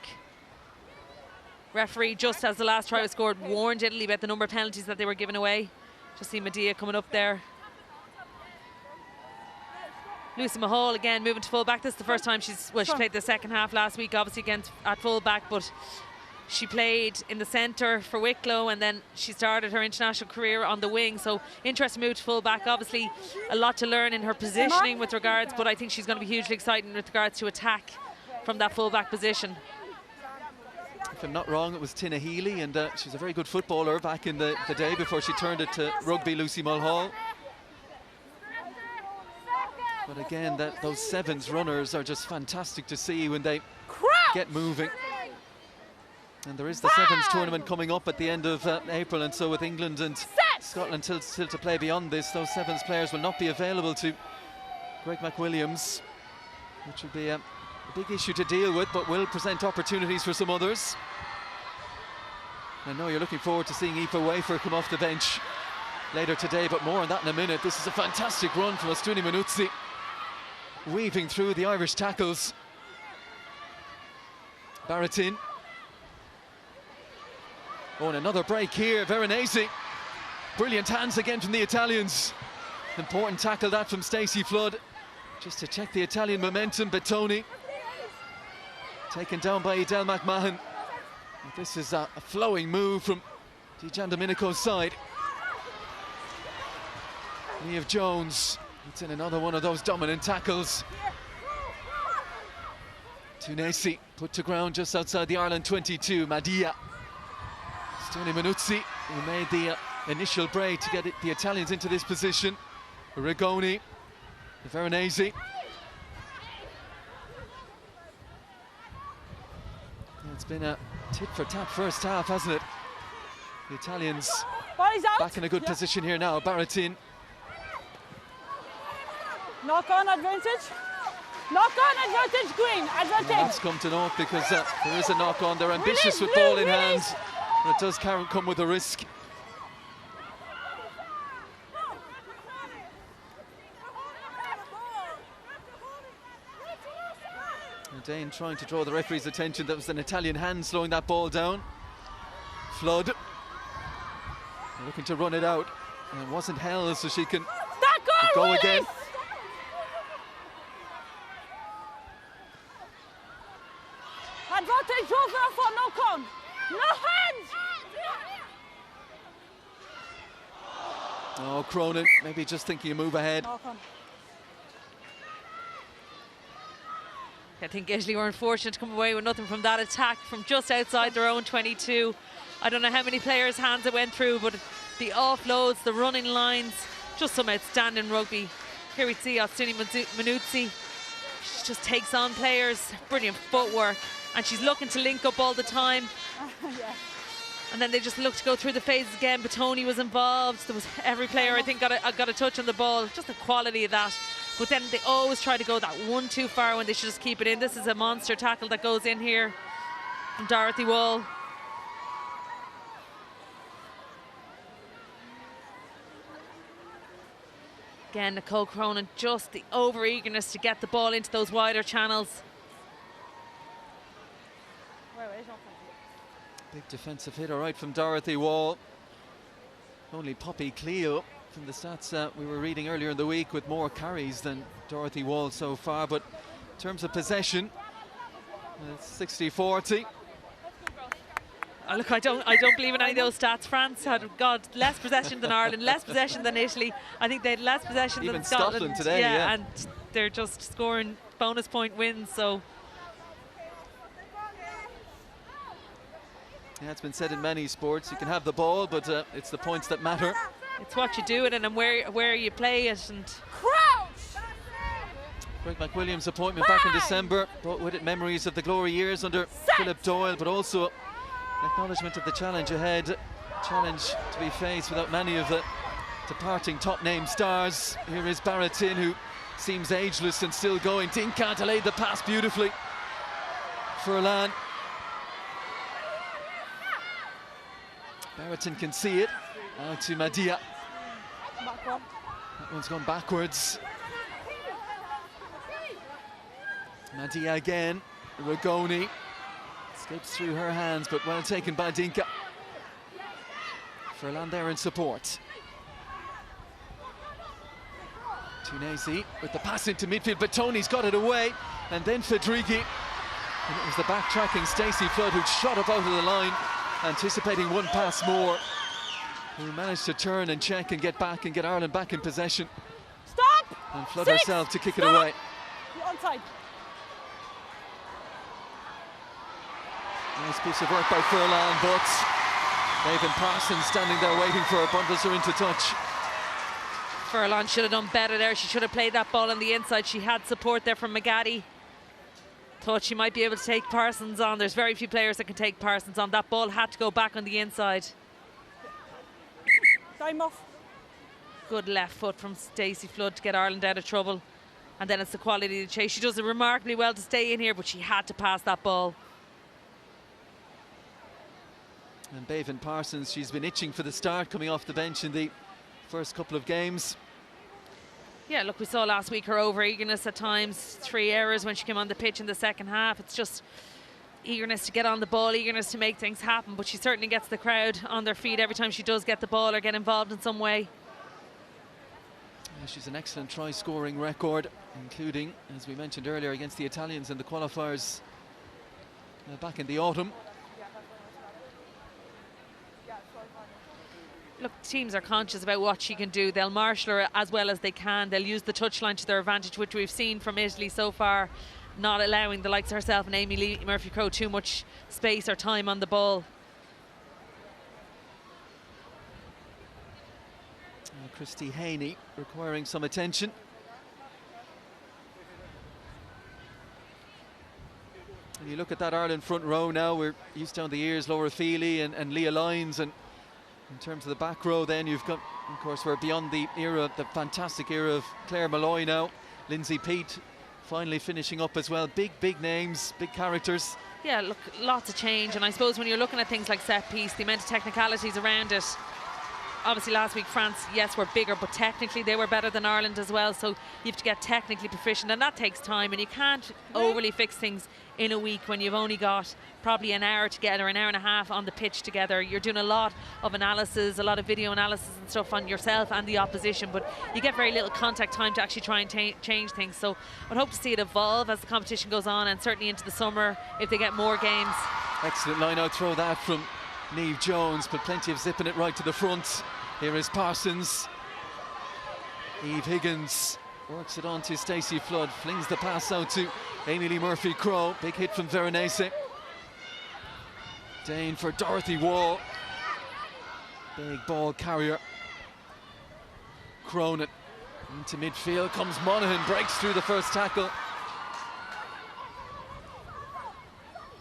Referee, just as the last try was scored, warned Italy about the number of penalties that they were giving away. Just see Medea coming up there. Lucy Mahal again moving to full back. This is the first time she played the second half last week, obviously at full back, but she played in the centre for Wicklow, and then she started her international career on the wing. So interesting move to full back. Obviously a lot to learn in her positioning with regards, but I think she's going to be hugely exciting with regards to attack from that full back position. If I'm not wrong, it was Tina Healy, and she's a very good footballer back in the day before she turned it to rugby, Lucy Mulhall. But again, those sevens runners are just fantastic to see when they get moving. And there is the sevens tournament coming up at the end of April, and so with England and Scotland still to play beyond this, those sevens players will not be available to Greg McWilliams, which will be a big issue to deal with, but will present opportunities for some others. I know you're looking forward to seeing Aoife Wafer come off the bench later today, but more on that in a minute. This is a fantastic run from Astuni Manuzzi, weaving through the Irish tackles. Baratin. Oh, and another break here, Veronese. Brilliant hands again from the Italians. Important tackle that from Stacey Flood, just to check the Italian momentum. Bettoni taken down by Edel McMahon. This is a flowing move from Dijan Domenico's side. Niamh Jones, it's in another one of those dominant tackles. Tunesi put to ground just outside the Ireland 22. Madia. Astuni Manuzzi, who made the initial break to get the Italians into this position. Rigoni, Veronese. It's been a tit-for-tat first half, hasn't it? The Italians back in a good position here now. Baratin. Knock-on advantage. Knock-on advantage, Green. Advantage. Well, that's come to naught because there is a knock-on. They're ambitious with ball in hand, but it does come with a risk. Dane trying to draw the referee's attention. That was an Italian hand slowing that ball down. Flood looking to run it out, and it wasn't held, so she can go again. Advantage over for knock-on. No hands. Oh, Cronin maybe just thinking a move ahead. I think Italy were unfortunate to come away with nothing from that attack from just outside their own 22. I don't know how many players' hands it went through, but the offloads, the running lines, just some outstanding rugby. Here we see Astuni Manuzzi She just takes on players, brilliant footwork, and she's looking to link up all the time. Yeah. And then they just look to go through the phases again. But Tony was involved. There was every player, I think, got a touch on the ball. Just the quality of that. But then they always try to go that one too far when they should just keep it in. This is a monster tackle that goes in here from Dorothy Wall. Again, Nicole Cronin, just the over-eagerness to get the ball into those wider channels. Big defensive hit, all right, from Dorothy Wall. Only Poppy Cleo, from the stats we were reading earlier in the week, with more carries than Dorothy Wall so far. But in terms of possession, it's 60-40. Oh, look, I don't believe in any of those stats. France had less possession than Ireland, less possession than Italy. I think they had less possession even than Scotland today. Yeah, and they're just scoring bonus point wins. So. Yeah, it's been said in many sports, you can have the ball, but it's the points that matter. It's what you do with it and where you play it. And Greg McWilliams' appointment back in December brought with it memories of the glory years under Philip Doyle, but also acknowledgement of the challenge ahead. Challenge to be faced without many of the departing top name stars. Here is Baratin, who seems ageless and still going. Dinka delayed the pass beautifully. Furlan. Baratin can see it. Now to Madia. That one's gone backwards. Madia again. Ragoni. Escapes through her hands, but well taken by Dinka. Furlan there in support. Tunisi with the pass into midfield, but Tony's got it away. And then Fedrighi. And it was the backtracking Stacey Flood who shot up out of the line, anticipating one pass more, who managed to turn and check and get back and get Ireland back in possession. Stop! And Flood herself to kick it away. You're onside. Nice piece of work by Furlan, but David Parsons standing there waiting for her, bundles her into touch. Furlan should have done better there. She should have played that ball on the inside. She had support there from McGaddy. Thought she might be able to take Parsons on. There's very few players that can take Parsons on. That ball had to go back on the inside. Time off. Good left foot from Stacey Flood to get Ireland out of trouble. And then it's the quality of the chase. She does it remarkably well to stay in here, but she had to pass that ball. And Bevan Parsons, she's been itching for the start, coming off the bench in the first couple of games. Yeah, look, we saw last week her over-eagerness at times. 3 errors when she came on the pitch in the second half. It's just eagerness to get on the ball, eagerness to make things happen, but she certainly gets the crowd on their feet every time she does get the ball or get involved in some way. Yeah, she's an excellent try-scoring record, including, as we mentioned earlier, against the Italians in the qualifiers back in the autumn. Look, teams are conscious about what she can do. They'll marshal her as well as they can. They'll use the touchline to their advantage, which we've seen from Italy so far, not allowing the likes of herself and Amy Lee Murphy-Crowe too much space or time on the ball. Christy Haney requiring some attention. And you look at that Ireland front row now, we're used down the years, Laura Feely and Leah Lyons, and in terms of the back row then you've got, of course, we're beyond the era, the fantastic era of Claire Malloy now, Lindsay Peat finally finishing up as well. Big names, big characters. Yeah, look, lots of change, and I suppose when you're looking at things like set piece, the amount of technicalities around it, obviously last week France, yes, were bigger, but technically they were better than Ireland as well, so you have to get technically proficient, and that takes time, and you can't overly fix things in a week when you've only got probably an hour together, an hour and a half on the pitch together. You're doing a lot of analysis, a lot of video analysis and stuff on yourself and the opposition, but you get very little contact time to actually try and change things. So I'd hope to see it evolve as the competition goes on, and certainly into the summer if they get more games. Excellent line-out throw that from Niamh Jones, but plenty of zipping it right to the front. Here is Parsons. Eve Higgins works it on to Stacey Flood, flings the pass out to Amy Lee Murphy-Crowe. Big hit from Veronese. Dane for Dorothy Wall. Big ball carrier. Cronin into midfield comes Monaghan, breaks through the first tackle.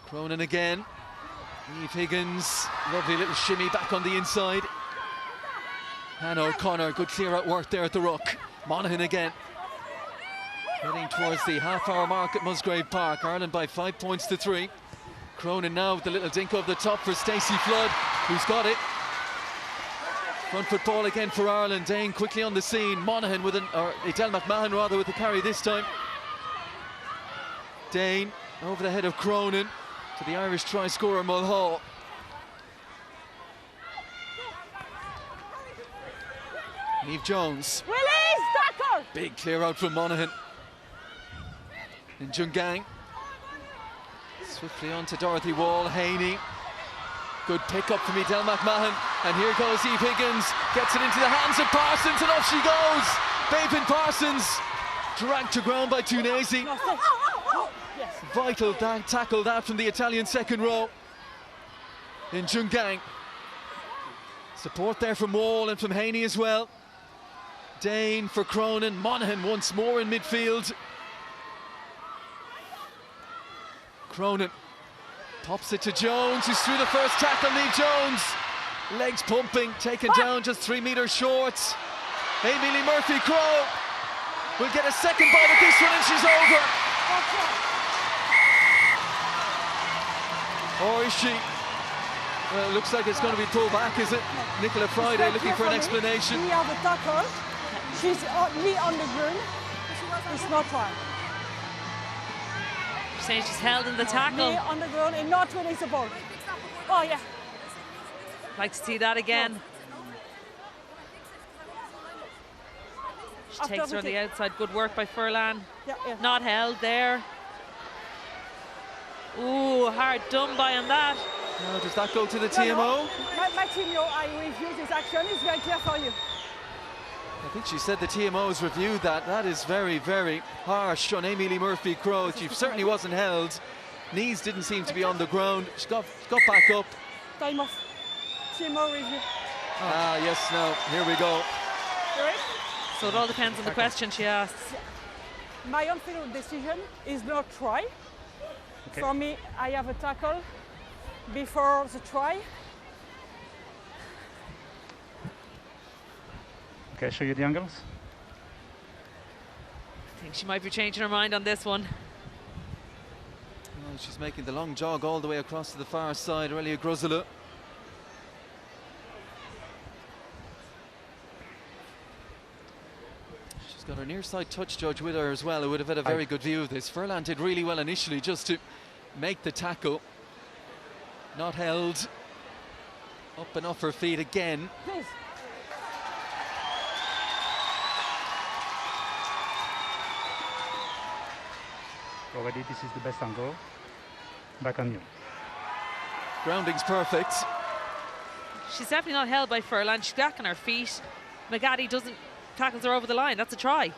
Cronin again. Eve Higgins, lovely little shimmy back on the inside. Hannah O'Connor, good clear out work there at the ruck. Monaghan again. Heading towards the half-hour mark at Musgrave Park. Ireland by 5 points to 3. Cronin now with the little dink over the top for Stacey Flood, who's got it. Front foot ball again for Ireland. Dane quickly on the scene. Monaghan with or Edel McMahon rather with the carry this time. Dane over the head of Cronin to the Irish try scorer Mulhall. Eve Jones. Release, tackle! Big clear out from Monaghan. And Jungang. Swiftly on to Dorothy Wall. Haney. Good pick up from Edel McMahon. And here goes Eve Higgins. Gets it into the hands of Parsons and off she goes. Babin Parsons dragged to ground by Tunasi. Yes. Vital tackle that from the Italian second row. In Jungang. Support there from Wall and from Haney as well. Dane for Cronin. Monaghan once more in midfield. Cronin pops it to Jones, who's through the first tackle. Eve Jones, legs pumping, taken down just 3 metres short. Amelie Murphy-Crowe will get a second bite at this one and she's over. Or is she? Well, it looks like it's going to be pulled back, is it? Nicola Friday looking for an explanation. We have a tackle. She's me on the ground. It's not right. Saying she's held in the tackle. Me on the ground and not release the ball. Oh yeah. Like to see that again. She After takes her on the outside. Good work by Furlan. Yeah, yeah. Not held there. Ooh, hard done by on that. Now, does that go to the No, TMO? no. My team, I review this action. It's very clear for you. I think she said the TMO has reviewed that. That is very, very harsh on Amelie Murphy-Crowe. She certainly wasn't held. Knees didn't seem to be on the ground. She got back up. Time off. TMO review. Ah, yes, now, here we go. Correct? So it all depends on the question she asks. My on-field decision is not try. Okay. For me, I have a tackle before the try. Okay, show you the angles. I think she might be changing her mind on this one. Oh, she's making the long jog all the way across to the far side. Aurelie Groizeleau. She's got her near side touch judge with her as well, who would have had a very good view of this. Furlan did really well initially just to make the tackle. Not held. Up and off her feet again. Please. Already, this is the best angle. Back on you. Grounding's perfect. She's definitely not held by Furlan. She's back on her feet. McGaddy tackles her over the line. That's a try.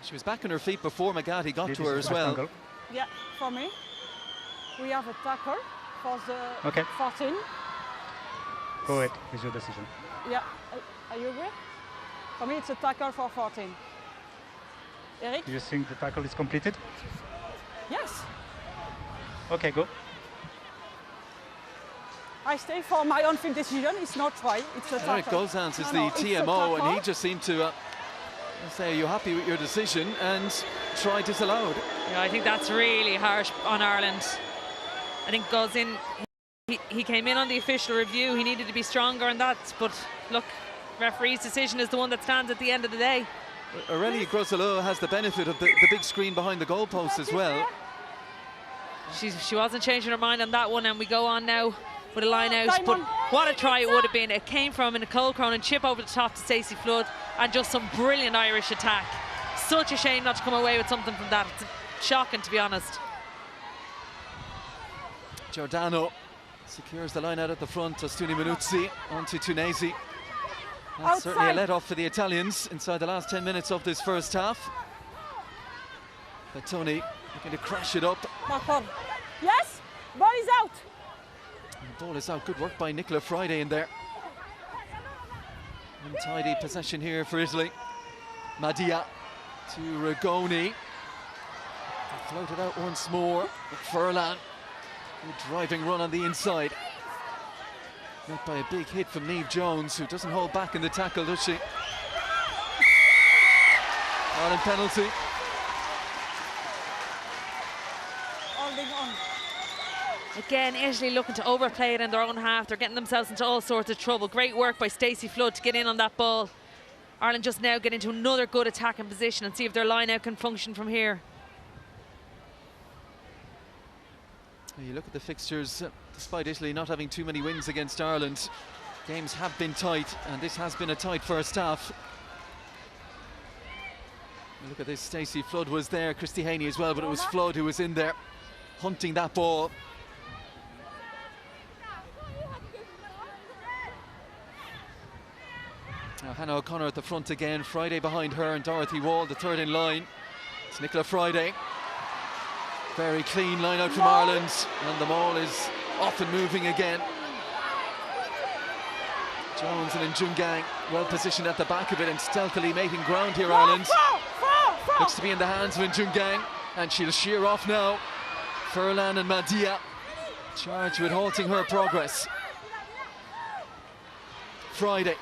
She was back on her feet before McGaddy got This to is her the as best well. angle. Yeah, for me. We have a tackle for the Okay. 14. Go ahead with your decision. Yeah, are you agree? For me, it's a tackle for 14. Eric? Do you think the tackle is completed? Yes. Okay, go. I stay for my on-field decision. It's not try. It's a Eric tackle. Gozans is No, the it's a TMO, and he tackle. just seemed to say, "Are you happy with your decision?" and try disallowed. Yeah, I think that's really harsh on Ireland. I think goes in. He came in on the official review. He needed to be stronger on that. But look, referee's decision is the one that stands at the end of the day. Aurelie Groizeleau has the benefit of the big screen behind the goalpost as well. She wasn't changing her mind on that one, and we go on now with a line out. Time But on. what a try it would have been. It came from a Nicole Cronin chip over the top to Stacey Flood, and just some brilliant Irish attack. Such a shame not to come away with something from that. It's shocking, to be honest. Giordano secures the line out at the front. Tostuni Minuzzi onto Tunasi. That's certainly a Outside. let-off for the Italians inside the last 10 minutes of this first half. But Tony looking to crash it up. Back on. Yes, ball is out. And the ball is out. Good work by Nicola Friday in there. Untidy possession here for Italy. Madia to Rigoni. They float it out once more. Furlan Good driving run on the inside. Met by a big hit from Niamh Jones, who doesn't hold back in the tackle, does she? Ireland penalty. Holding on. Again, Italy looking to overplay it in their own half. They're getting themselves into all sorts of trouble. Great work by Stacey Flood to get in on that ball. Ireland just now get into another good attacking position and see if their line-out can function from here. You look at the fixtures, despite Italy not having too many wins against Ireland, games have been tight, and this has been a tight first half. Look at this, Stacey Flood was there, Christy Haney as well, but it was Flood who was in there hunting that ball. Now Hannah O'Connor at the front again, Friday behind her and Dorothy Wall, the third in line. It's Nicola Friday. Very clean line out from Ireland, and the ball is off and moving again. Jones and Njungang well positioned at the back of it and stealthily making ground here, Ireland. Looks to be in the hands of Njungang, and she'll sheer off now. Furlan and Madia charged with halting her progress. Friday.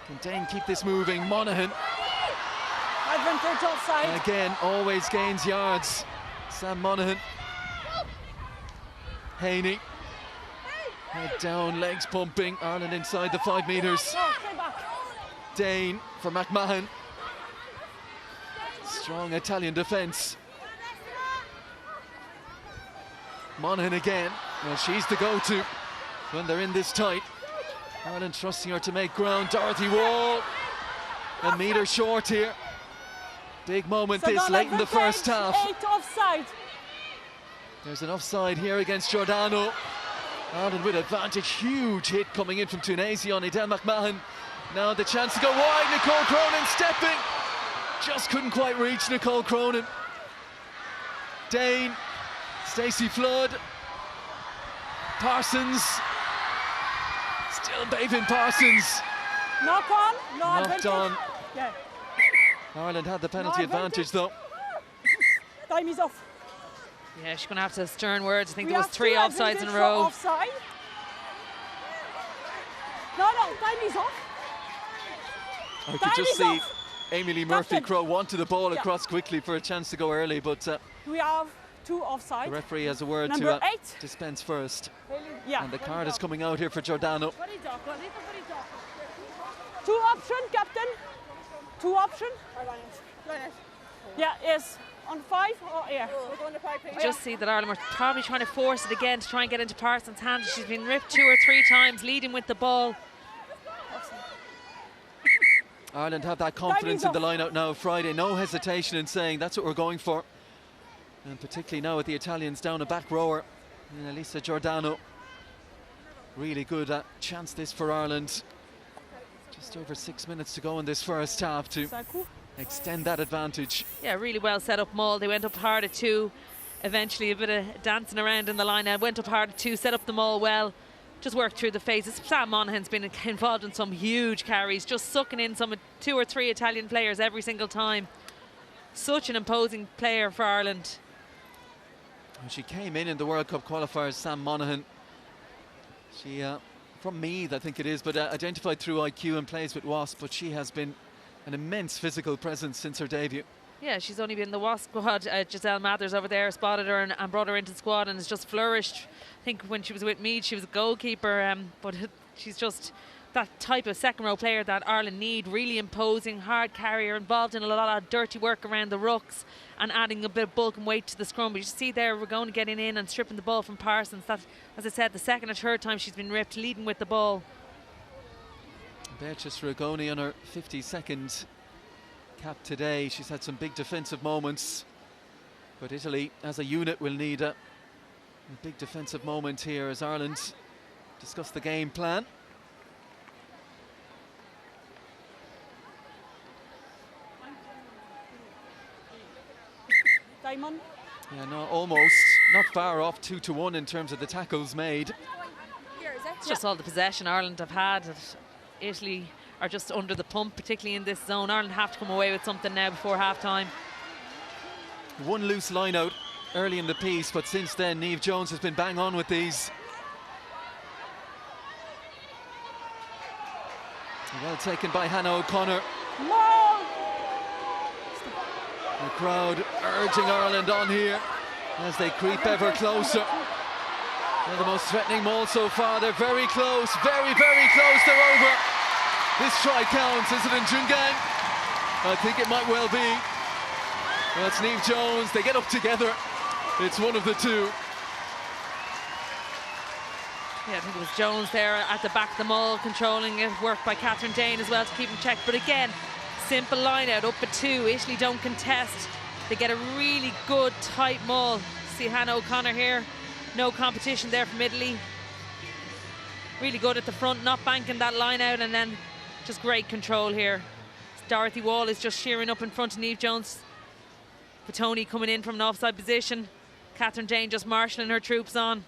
Can Dane keep this moving? Monaghan. Advantage offside. Again, always gains yards. Sam Monaghan. Haney. Head down, legs pumping. Ireland inside the 5 metres. Stay back. Dane for McMahon. Strong Italian defence. Monaghan again. Well, she's the go-to when they're in this tight. Ireland trusting her to make ground. Dorothy Wall. A metre short here. Big moment So this late in the first half. 8 offside. There's an offside here against Giordano. Ireland with advantage. Huge hit coming in from Tunisia on Edel McMahon. Now the chance to go wide. Nicole Cronin stepping. Just couldn't quite reach Nicole Cronin. Dane. Stacey Flood. Parsons. Still Bavin Parsons. Knock on. No Knocked advantage. on. Yeah. Ireland had the penalty advantage though. Time is off. Yeah, she's going to have to stern words. I think We there was have 3 two offsides advantage in a for row. Offside. No, time is off. I could Time just is see off. Amy Lee Murphy Captain. Crow wanted the ball Yeah. across quickly for a chance to go early, but We have 2 the offside. referee has a word Number to 8. dispense first. Yeah. And the card is coming out here for Giordano. 2 option, captain. 2 option. Yeah, yes. On 5 or here? We're going to 5. You just see that Ireland were probably trying to force it again to try and get into Parsons' hands. She's been ripped 2 or 3 times, leading with the ball. Ireland have that confidence in the line-out now Friday. No hesitation in saying that's what we're going for. And particularly now with the Italians down a back rower. And Elisa Giordano. Really good chance this for Ireland. Just over 6 minutes to go in this first half to extend that advantage. Yeah, really well set up maul. They went up hard at 2. Eventually a bit of dancing around in the line out. Went up hard at 2, set up the maul well. Just worked through the phases. Sam Monaghan's been involved in some huge carries, just sucking in some 2 or 3 Italian players every single time. Such an imposing player for Ireland. When she came in the World Cup qualifiers, Sam Monaghan, she from Meath I think it is, but identified through IQ and plays with Wasp, but she has been an immense physical presence since her debut. Yeah, she's only been in the Wasp squad. Giselle Mathers over there spotted her and brought her into the squad and has just flourished. I think when she was with Meath, she was a goalkeeper, but she's just that type of second row player that Ireland need. Really imposing, hard carrier, involved in a lot of dirty work around the rucks and adding a bit of bulk and weight to the scrum. But you see there, we're going to get in and stripping the ball from Parsons. That, as I said, the second or third time she's been ripped, leading with the ball. Beatrice Rigoni on her 52nd cap today. She's had some big defensive moments, but Italy as a unit will need a big defensive moment here as Ireland discuss the game plan. Diamond. Yeah, no, almost not far off 2-1 in terms of the tackles made. It's just all the possession Ireland have had. Italy are just under the pump, particularly in this zone. Ireland have to come away with something now before half time. One loose line out early in the piece, but since then Niamh Jones has been bang on with these. Well taken by Hannah O'Connor. The crowd urging Ireland on here as they creep ever closer. They're the most threatening maul so far. They're very close, very, very close. They're over. This try counts. Is it in Jungang? I think it might well be. Well, it's Niamh Jones. They get up together. It's one of the two. Yeah, I think it was Jones there at the back of the maul, controlling it. Worked by Catherine Dane as well to keep him checked. But again, simple line out, up at 2. Italy don't contest. They get a really good tight maul. See Hannah O'Connor here. No competition there from Italy. Really good at the front, not banking that line out, and then just great control here. Dorothy Wall is just shearing up in front of Niamh Jones. Petone coming in from an offside position. Catherine Dane just marshalling her troops on.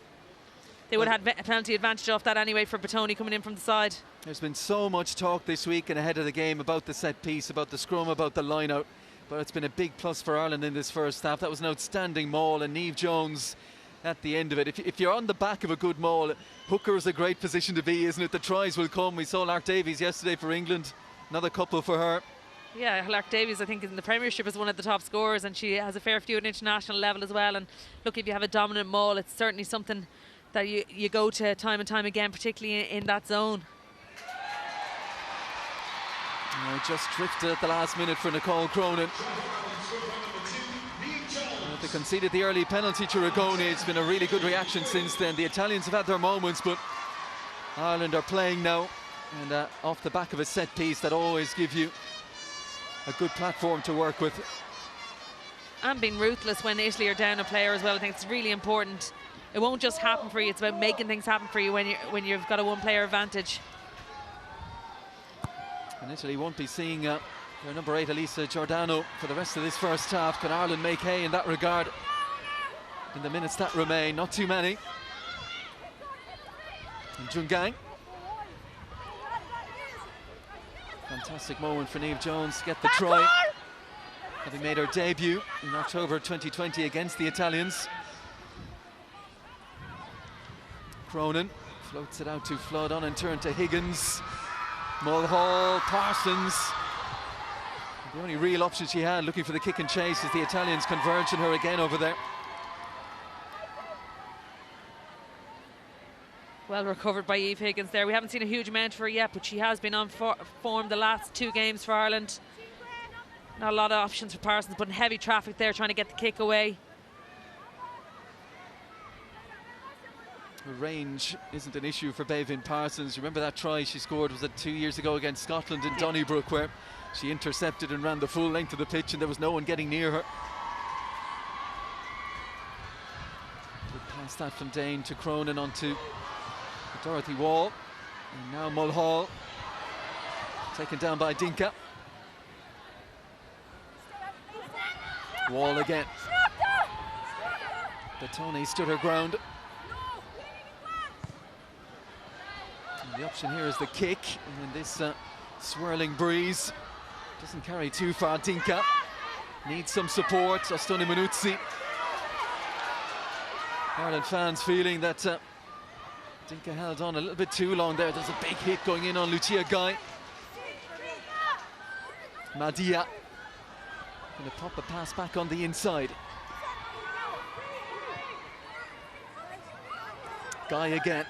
They would have had a penalty advantage off that anyway for Petone coming in from the side. There's been so much talk this week and ahead of the game about the set piece, about the scrum, about the line out, but it's been a big plus for Ireland in this first half. That was an outstanding maul, and Niamh Jones at the end of it. If you're on the back of a good maul, hooker is a great position to be, isn't it? The tries will come. We saw Lark Davies yesterday for England, another couple for her. Yeah, Lark Davies, I think, in the Premiership is one of the top scorers, and she has a fair few at international level as well. And look, if you have a dominant maul, it's certainly something that you go to time and time again, particularly in that zone. Just drifted at the last minute for Nicole Cronin. They conceded the early penalty to Rigoni. It's been a really good reaction since then. The Italians have had their moments, but Ireland are playing now, and off the back of a set piece, that always gives you a good platform to work with. And being ruthless when Italy are down a player as well. I think it's really important. It won't just happen for you, it's about making things happen for you when you've got a one-player advantage. And Italy won't be seeing their number 8, Elisa Giordano, for the rest of this first half. Can Ireland make hay in that regard in the minutes that remain? Not too many. And Jungang. Fantastic moment for Niamh Jones to get the try, having made her debut in October 2020 against the Italians. Cronin floats it out to Flood, on and turn to Higgins. Mulhall, Parsons. The only real option she had, looking for the kick and chase, is the Italians converging her again over there. Well recovered by Eve Higgins there. We haven't seen a huge amount for her yet, but she has been on form the last 2 games for Ireland. Not a lot of options for Parsons, but in heavy traffic there, trying to get the kick away. The range isn't an issue for Beivin Parsons. Remember that try she scored, was it 2 years ago against Scotland in Donnybrook, where she intercepted and ran the full length of the pitch and there was no one getting near her. Good pass that from Dane to Cronin onto Dorothy Wall. And now Mulhall taken down by Dinka. Wall again. Petone stood her ground. And the option here is the kick, and this swirling breeze doesn't carry too far. Dinka needs some support. Ostoni Manuzzi. Ireland fans feeling that Dinka held on a little bit too long there. There's a big hit going in on Lucia Guy. Madia going to pop a pass back on the inside. Guy again.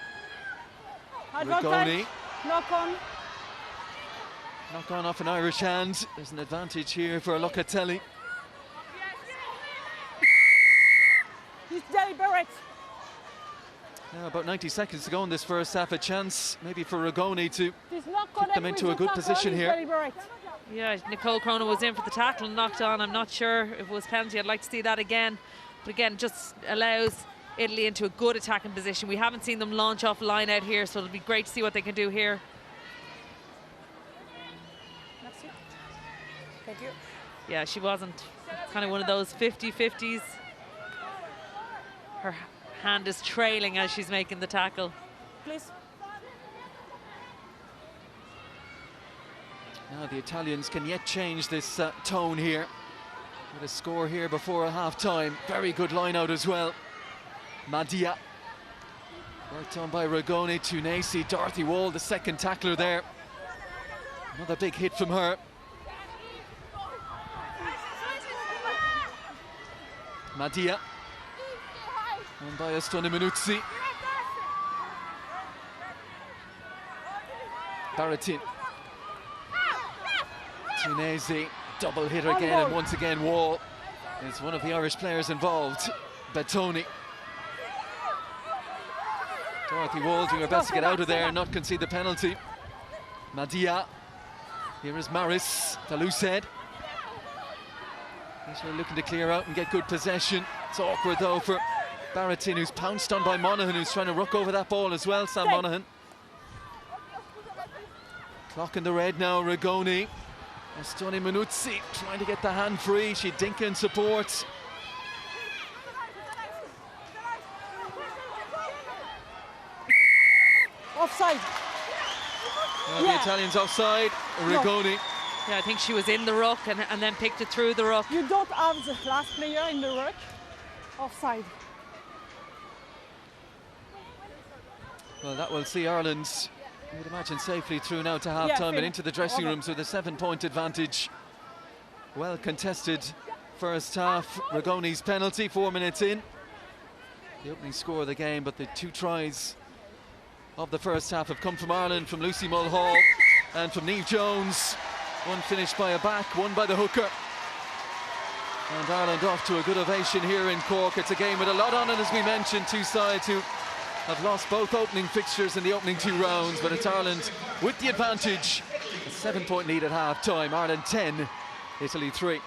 Rigoni. Knock on. Knock on off an Irish hand. There's an advantage here for Locatelli. He's deliberate. Now about 90 seconds to go in this first half. A chance maybe for Rigoni to put them into a good position here. Deliberate. Yeah, Nicole Cronin was in for the tackle and knocked on. I'm not sure if it was penalty. I'd like to see that again. But again, just allows Italy into a good attacking position. We haven't seen them launch off line out here, so it'll be great to see what they can do here. Merci. Thank you. Yeah, she wasn't. Kind of one of those 50-50s. Her hand is trailing as she's making the tackle. Please. Now the Italians can yet change this tone here. With a score here before a half-time. Very good line out as well. Madia. Worked on by Ragone, Tunasi, Dorothy Wall, the second tackler there. Another big hit from her. Madia. And by Astone Minuzzi. Baratin. Tunasi, double hit again, and once again Wall is one of the Irish players involved. Bettoni. Dorothy Wall doing her best to get out of there and not concede the penalty. Madia. Here is Maris, the loose head. He's really looking to clear out and get good possession. It's awkward though for Baratin, who's pounced on by Monaghan, who's trying to ruck over that ball as well, Sam Monaghan. Clock in the red now, Ragone. Astone Minuzzi trying to get the hand free. She Dinka in support. Offside. The Italians offside. Ragone. Yeah, I think she was in the ruck and then picked it through the ruck. You don't have the last player in the ruck. Offside. Well, that will see Ireland, I would imagine, safely through now to half-time and into the dressing rooms with a 7-point advantage. Well contested first half. Ragone's penalty 4 minutes in. The opening score of the game, but the 2 tries of the first half have come from Ireland, from Lucy Mulhall and from Niamh Jones. One finished by a back, one by the hooker. And Ireland off to a good ovation here in Cork. It's a game with a lot on it, as we mentioned. 2 sides who have lost both opening fixtures in the opening 2 rounds, but it's Ireland with the advantage. A 7-point lead at half-time. Ireland 10, Italy 3.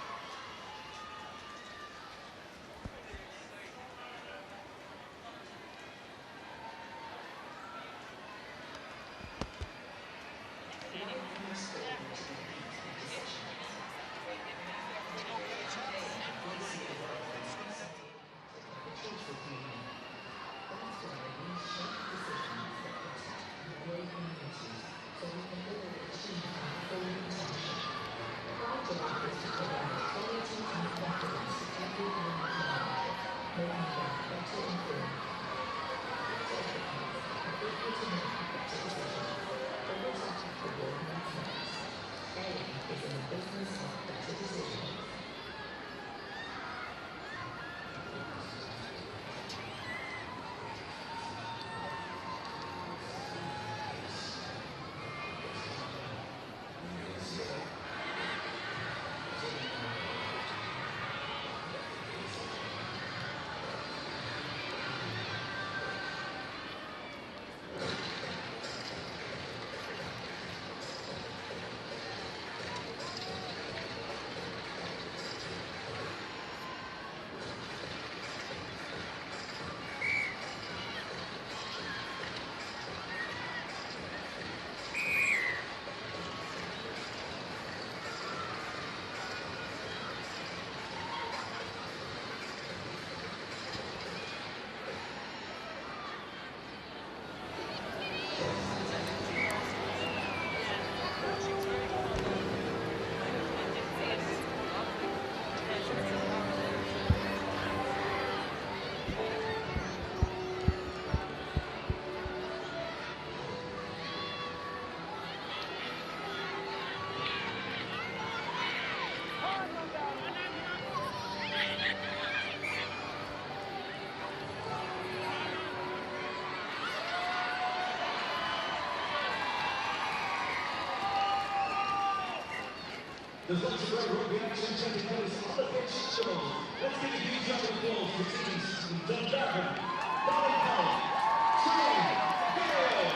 There's lots of great rugby action taking place on the pitch. So let's give a huge round of applause for teams from Dungarvan, Ballyconnell, Tyrone, Gale.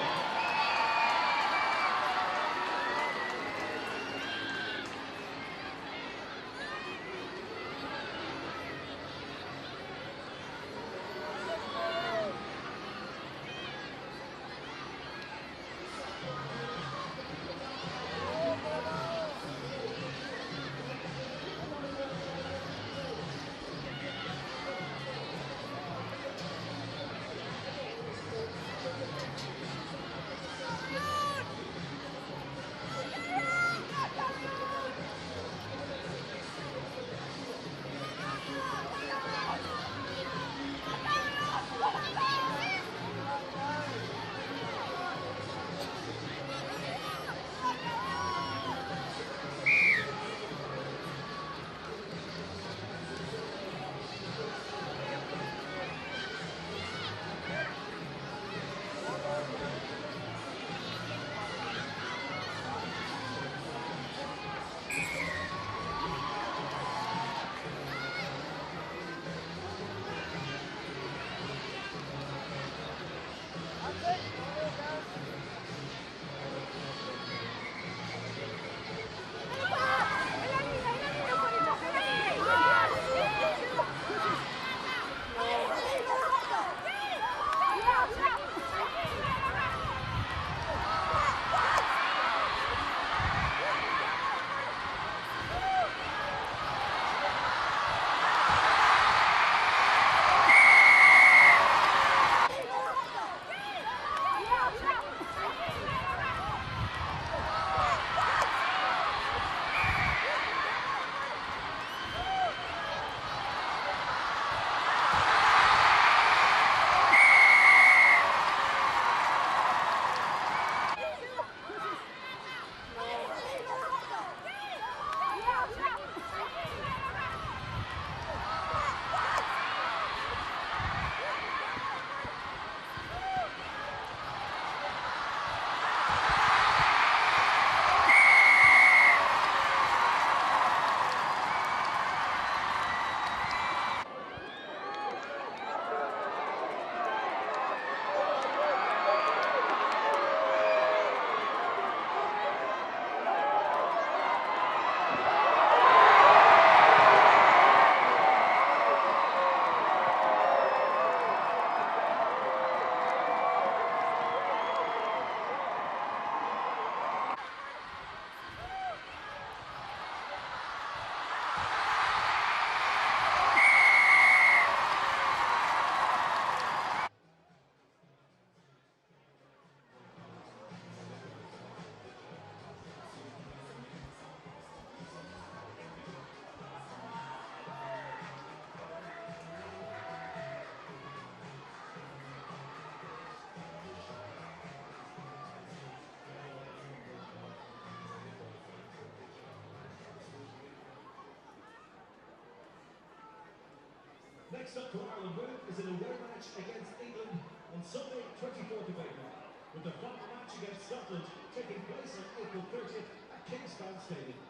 Next up for Ireland women is an away match against England on Sunday, 24th of April, with the final match against Scotland taking place on April 30th at Kingspan Stadium.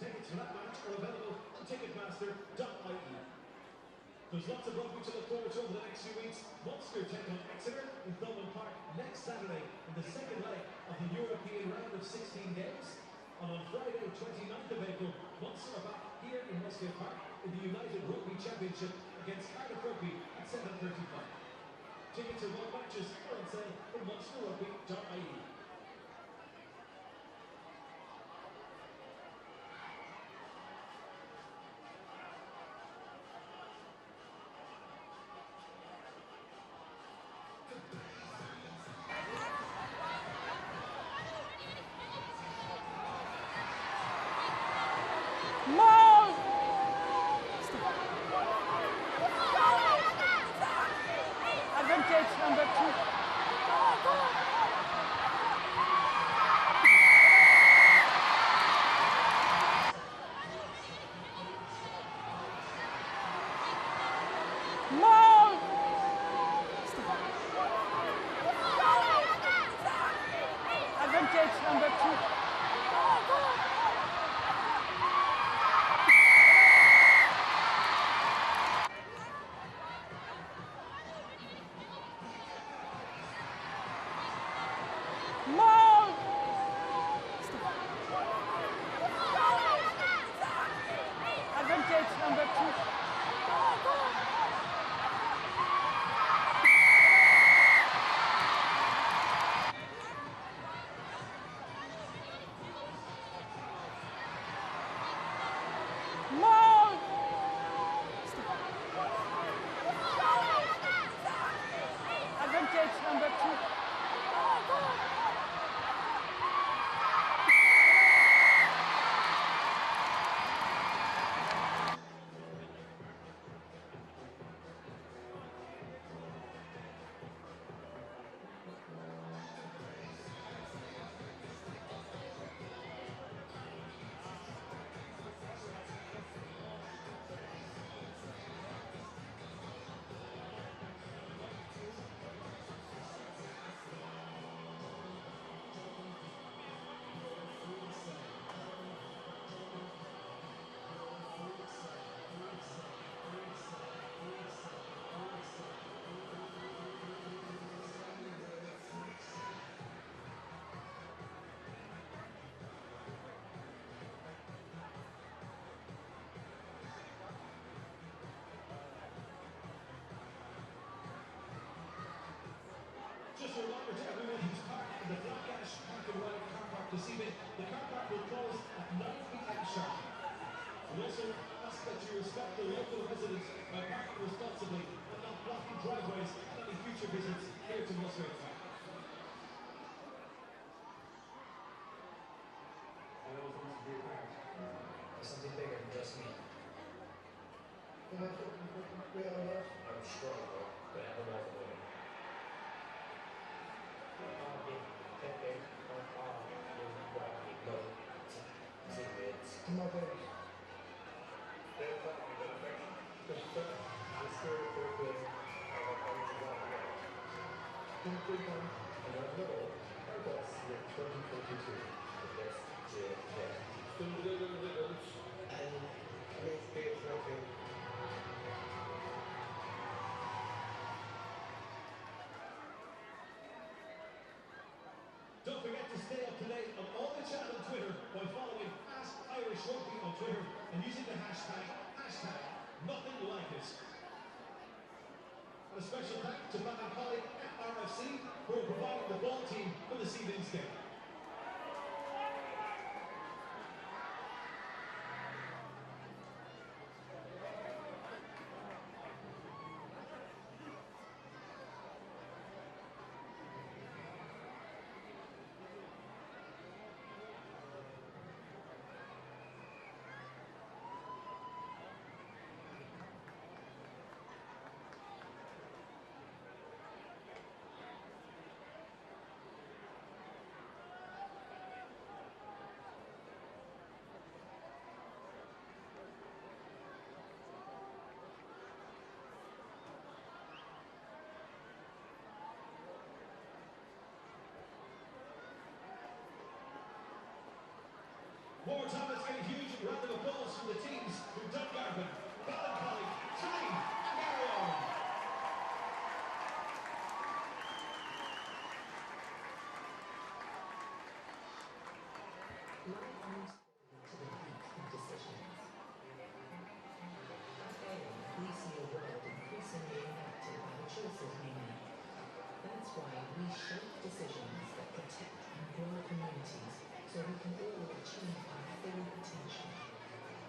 Tickets for that match are available on ticketmaster.ie. There's lots of rugby to look forward to over the next few weeks. Munster take on Exeter in Musgrave Park next Saturday in the second leg of the European round of 16 games. And on Friday, 29th of April, Munster are back here in Musgrave Park in the United Rugby Championship against Cardiff Rugby at 7:35. Tickets to both matches are on sale from munsterrugby.ie. More! Advantage number 2. More! Advantage number 2. More! Advantage number 2. More! Advantage number 2. Just a reminder to everyone who's parked in the Black Ash Park and Ride car park this evening, the car park will close at 9 p.m. sharp. We also ask that you respect the local residents by parking responsibly and not blocking driveways on any future visits here to Musgrave Park. Hello from Musgrave Park. There's something bigger than just me. I'm strong, but I have a lot of money. Don't forget to stay up to date on all the chat on Twitter by following @IrishRugby on One more time, let's get a huge round of applause from the teams from Dungarvan, Ballincollig, Tralee, and Garryowen. We see a world increasingly impacted by the choices we make. That's why we shape decisions that protect and grow communities so we can all achieve our full potential.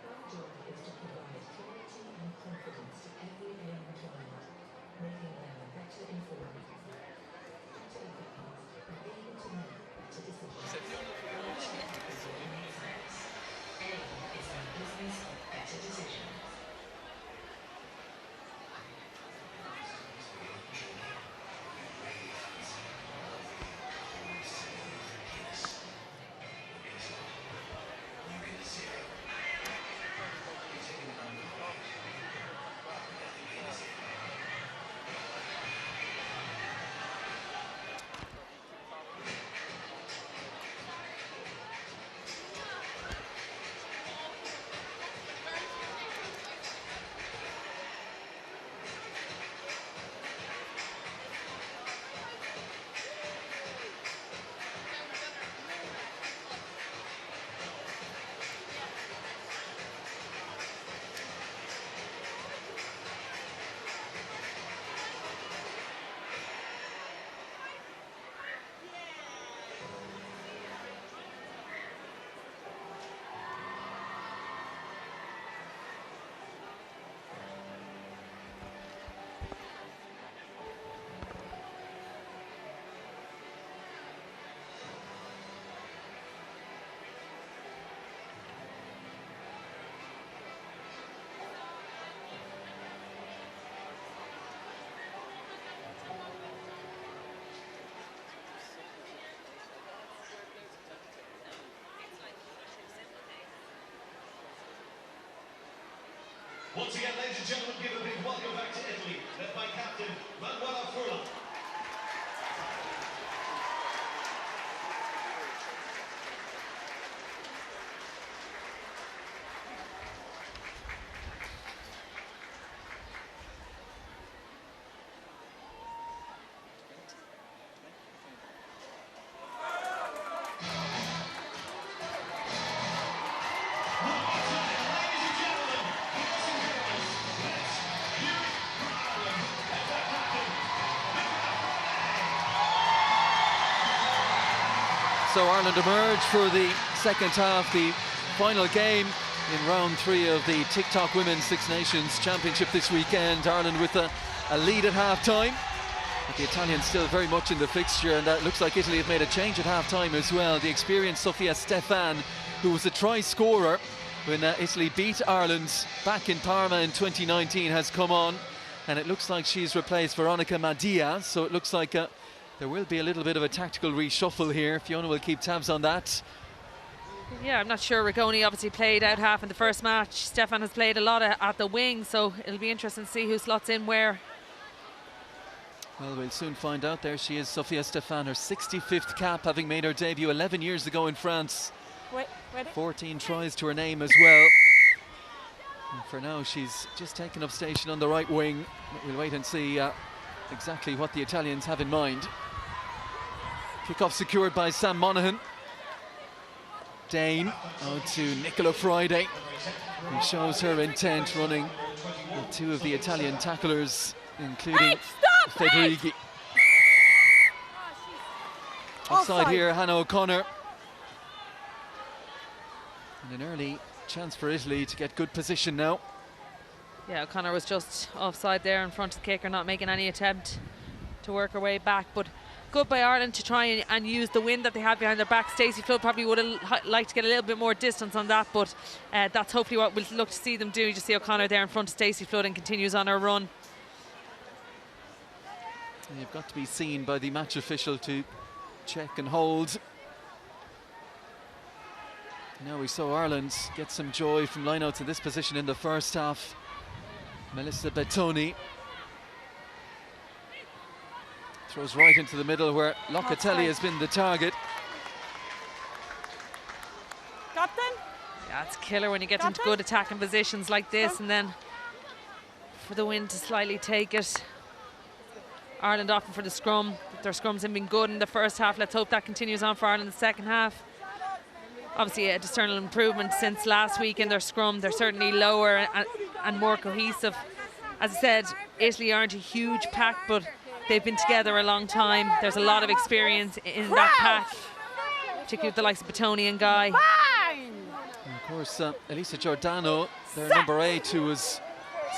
Our job is to provide clarity and confidence to every young client, making them better informed, better equipped, and able to make better decisions. AIM is our business of better decisions. Once again, ladies and gentlemen, give a big welcome back to Italy, led by Captain Manuela Furlan. So Ireland emerge for the second half, the final game in round 3 of the TikTok Women's Six Nations Championship this weekend. Ireland with a lead at half-time, but the Italians still very much in the fixture, and it looks like Italy have made a change at half-time as well. The experienced Sofia Stefan, who was a try scorer when Italy beat Ireland back in Parma in 2019, has come on, and it looks like she's replaced Veronica Madia, so it looks like there will be a little bit of a tactical reshuffle here. Fiona will keep tabs on that. Yeah, I'm not sure. Rigoni obviously played out half in the first match. Stefan has played a lot at the wing, so it'll be interesting to see who slots in where. Well, we'll soon find out. There she is, Sofia Stefan, her 65th cap, having made her debut 11 years ago in France. Ready? 14 tries to her name as well. And for now, she's just taken up station on the right wing. But we'll wait and see exactly what the Italians have in mind. Kick-off secured by Sam Monaghan. Dane out to Nicola Friday, who shows her intent, running with 2 of the Italian tacklers, including Federighi. Offside here, Hannah O'Connor. And an early chance for Italy to get good position now. Yeah, O'Connor was just offside there in front of the kicker, not making any attempt to work her way back, but good by Ireland to try and use the wind that they have behind their back. Stacey Flood probably would have liked to get a little bit more distance on that, but that's hopefully what we'll look to see them do. You just see O'Connor there in front of Stacey Flood and continues on her run. You've got to be seen by the match official to check and hold. Now we saw Ireland get some joy from lineouts in this position in the first half. Melissa Bettoni throws right into the middle where Locatelli has been the target. Captain? Yeah, it's killer when you get into good attacking positions like this, and then for the win to slightly take it. Ireland opting for the scrum. Their scrums have been good in the first half. Let's hope that continues on for Ireland in the second half. Obviously a discernible improvement since last week in their scrum. They're certainly lower and more cohesive. As I said, Italy aren't a huge pack, but they've been together a long time. There's a lot of experience in that pack, particularly with the likes of Batoni and Guy. And of course, Elisa Giordano, their number 8, who was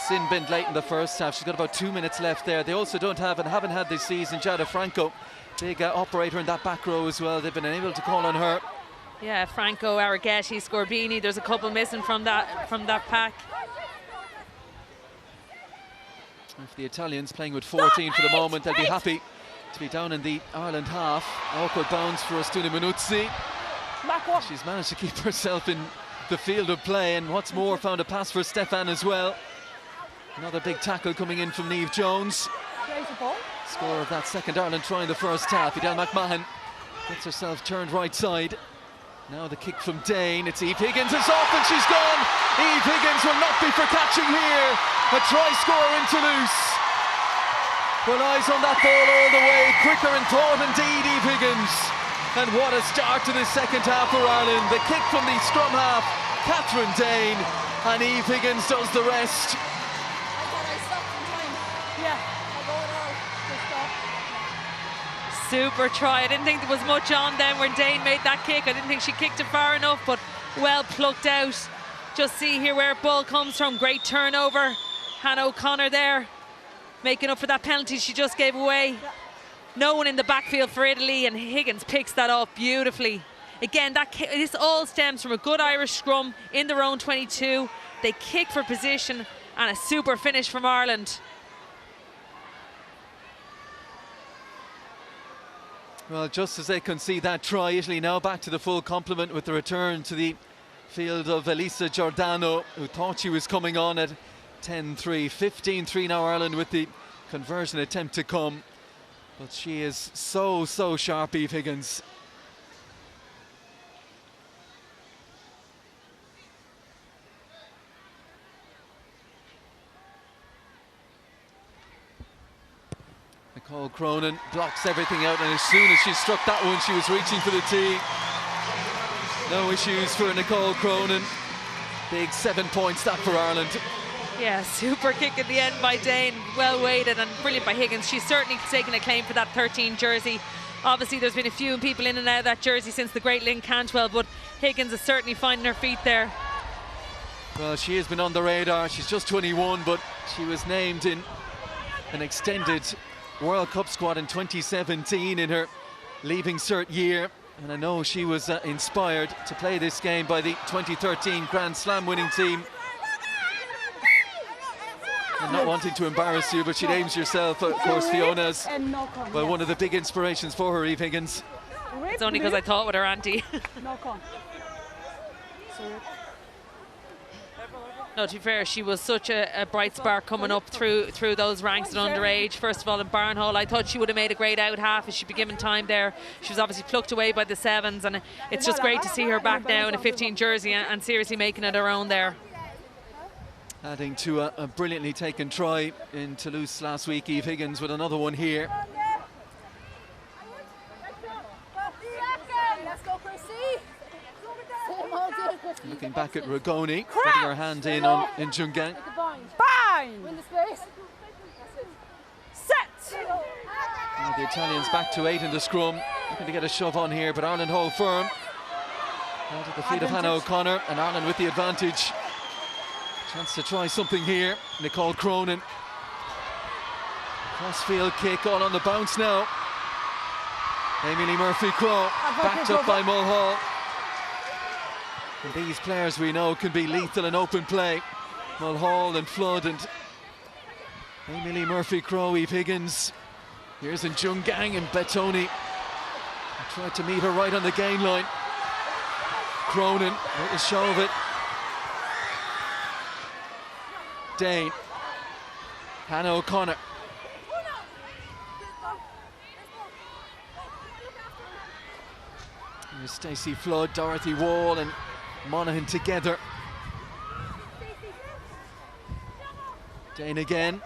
sin-binned late in the first half. She's got about 2 minutes left there. They also don't have and haven't had this season Giada Franco, big operator in that back row as well. They've been unable to call on her. Yeah, Franco, Araghetti, Scorbini. There's a couple missing from that pack. If the Italians playing with 14 for the moment, they'll be happy to be down in the Ireland half. Awkward bounce for Ostuna Minuzzi. She's managed to keep herself in the field of play, and what's more, found a pass for Stefan as well. Another big tackle coming in from Niamh Jones. Score of that second Ireland try in the first half. Idel McMahon gets herself turned right side. Now the kick from Dane. It's Eve Higgins. It's off and she's gone. Eve Higgins will not be for catching here. A try score in Toulouse. Well, eyes on that ball all the way. Quicker in thought indeed, Eve Higgins. And what a start to the second half for Ireland. The kick from the scrum half, Catherine Dane. And Eve Higgins does the rest. Super try. I didn't think there was much on then when Dane made that kick. I didn't think she kicked it far enough, but well plucked out. Just see here where ball comes from. Great turnover. Hannah O'Connor there making up for that penalty she just gave away. No one in the backfield for Italy, and Higgins picks that up beautifully. Again, this all stems from a good Irish scrum in their own 22. They kick for position, and a super finish from Ireland. Well, just as they concede that try, Italy now back to the full complement with the return to the field of Elisa Giordano, who thought she was coming on at 10-3. 15-3 now Ireland with the conversion attempt to come. But she is so sharp, Eve Higgins. Nicole Cronin blocks everything out, and as soon as she struck that one, she was reaching for the tee. No issues for Nicole Cronin. Big 7 points that for Ireland. Yeah, super kick at the end by Dane. Well weighted and brilliant by Higgins. She's certainly taken a claim for that 13 jersey. Obviously, there's been a few people in and out of that jersey since the great Lynn Cantwell, but Higgins is certainly finding her feet there. Well, she has been on the radar. She's just 21, but she was named in an extended World Cup squad in 2017 in her leaving cert year. And I know she was inspired to play this game by the 2013 Grand Slam winning team. And not wanting to embarrass you, but she names herself, of course, Fiona, as well, one of the big inspirations for her, Eve Higgins. It's only because I thought with her auntie. No, to be fair, she was such a bright spark coming up through those ranks at underage. First of all, in Barnhole, I thought she would have made a great out half if she'd be given time there. She was obviously plucked away by the sevens, and it's just great to see her back now in a 15 jersey and seriously making it her own there. Adding to a brilliantly taken try in Toulouse last week, Eve Higgins with another one here. Looking back at Rugoni, putting her hand in on Njungang. Now the Italians back to 8 in the scrum, looking to get a shove on here, but Ireland hold firm. Out at the feet of Hannah O'Connor, and Ireland with the advantage. Chance to try something here. Nicole Cronin. Crossfield kick, all on the bounce now. Amelie Murphy-Crowe, backed up by Mulhall. And these players we know can be lethal in open play. Mulhall and Flood and Amelie Murphy-Crowe, Eve Higgins. Here's Njungang and Batoni. Tried to meet her right on the gain line. Cronin, a show of it. Dane. Hannah O'Connor. Here's Stacey Flood, Dorothy Wall, and Monaghan together. Dane again.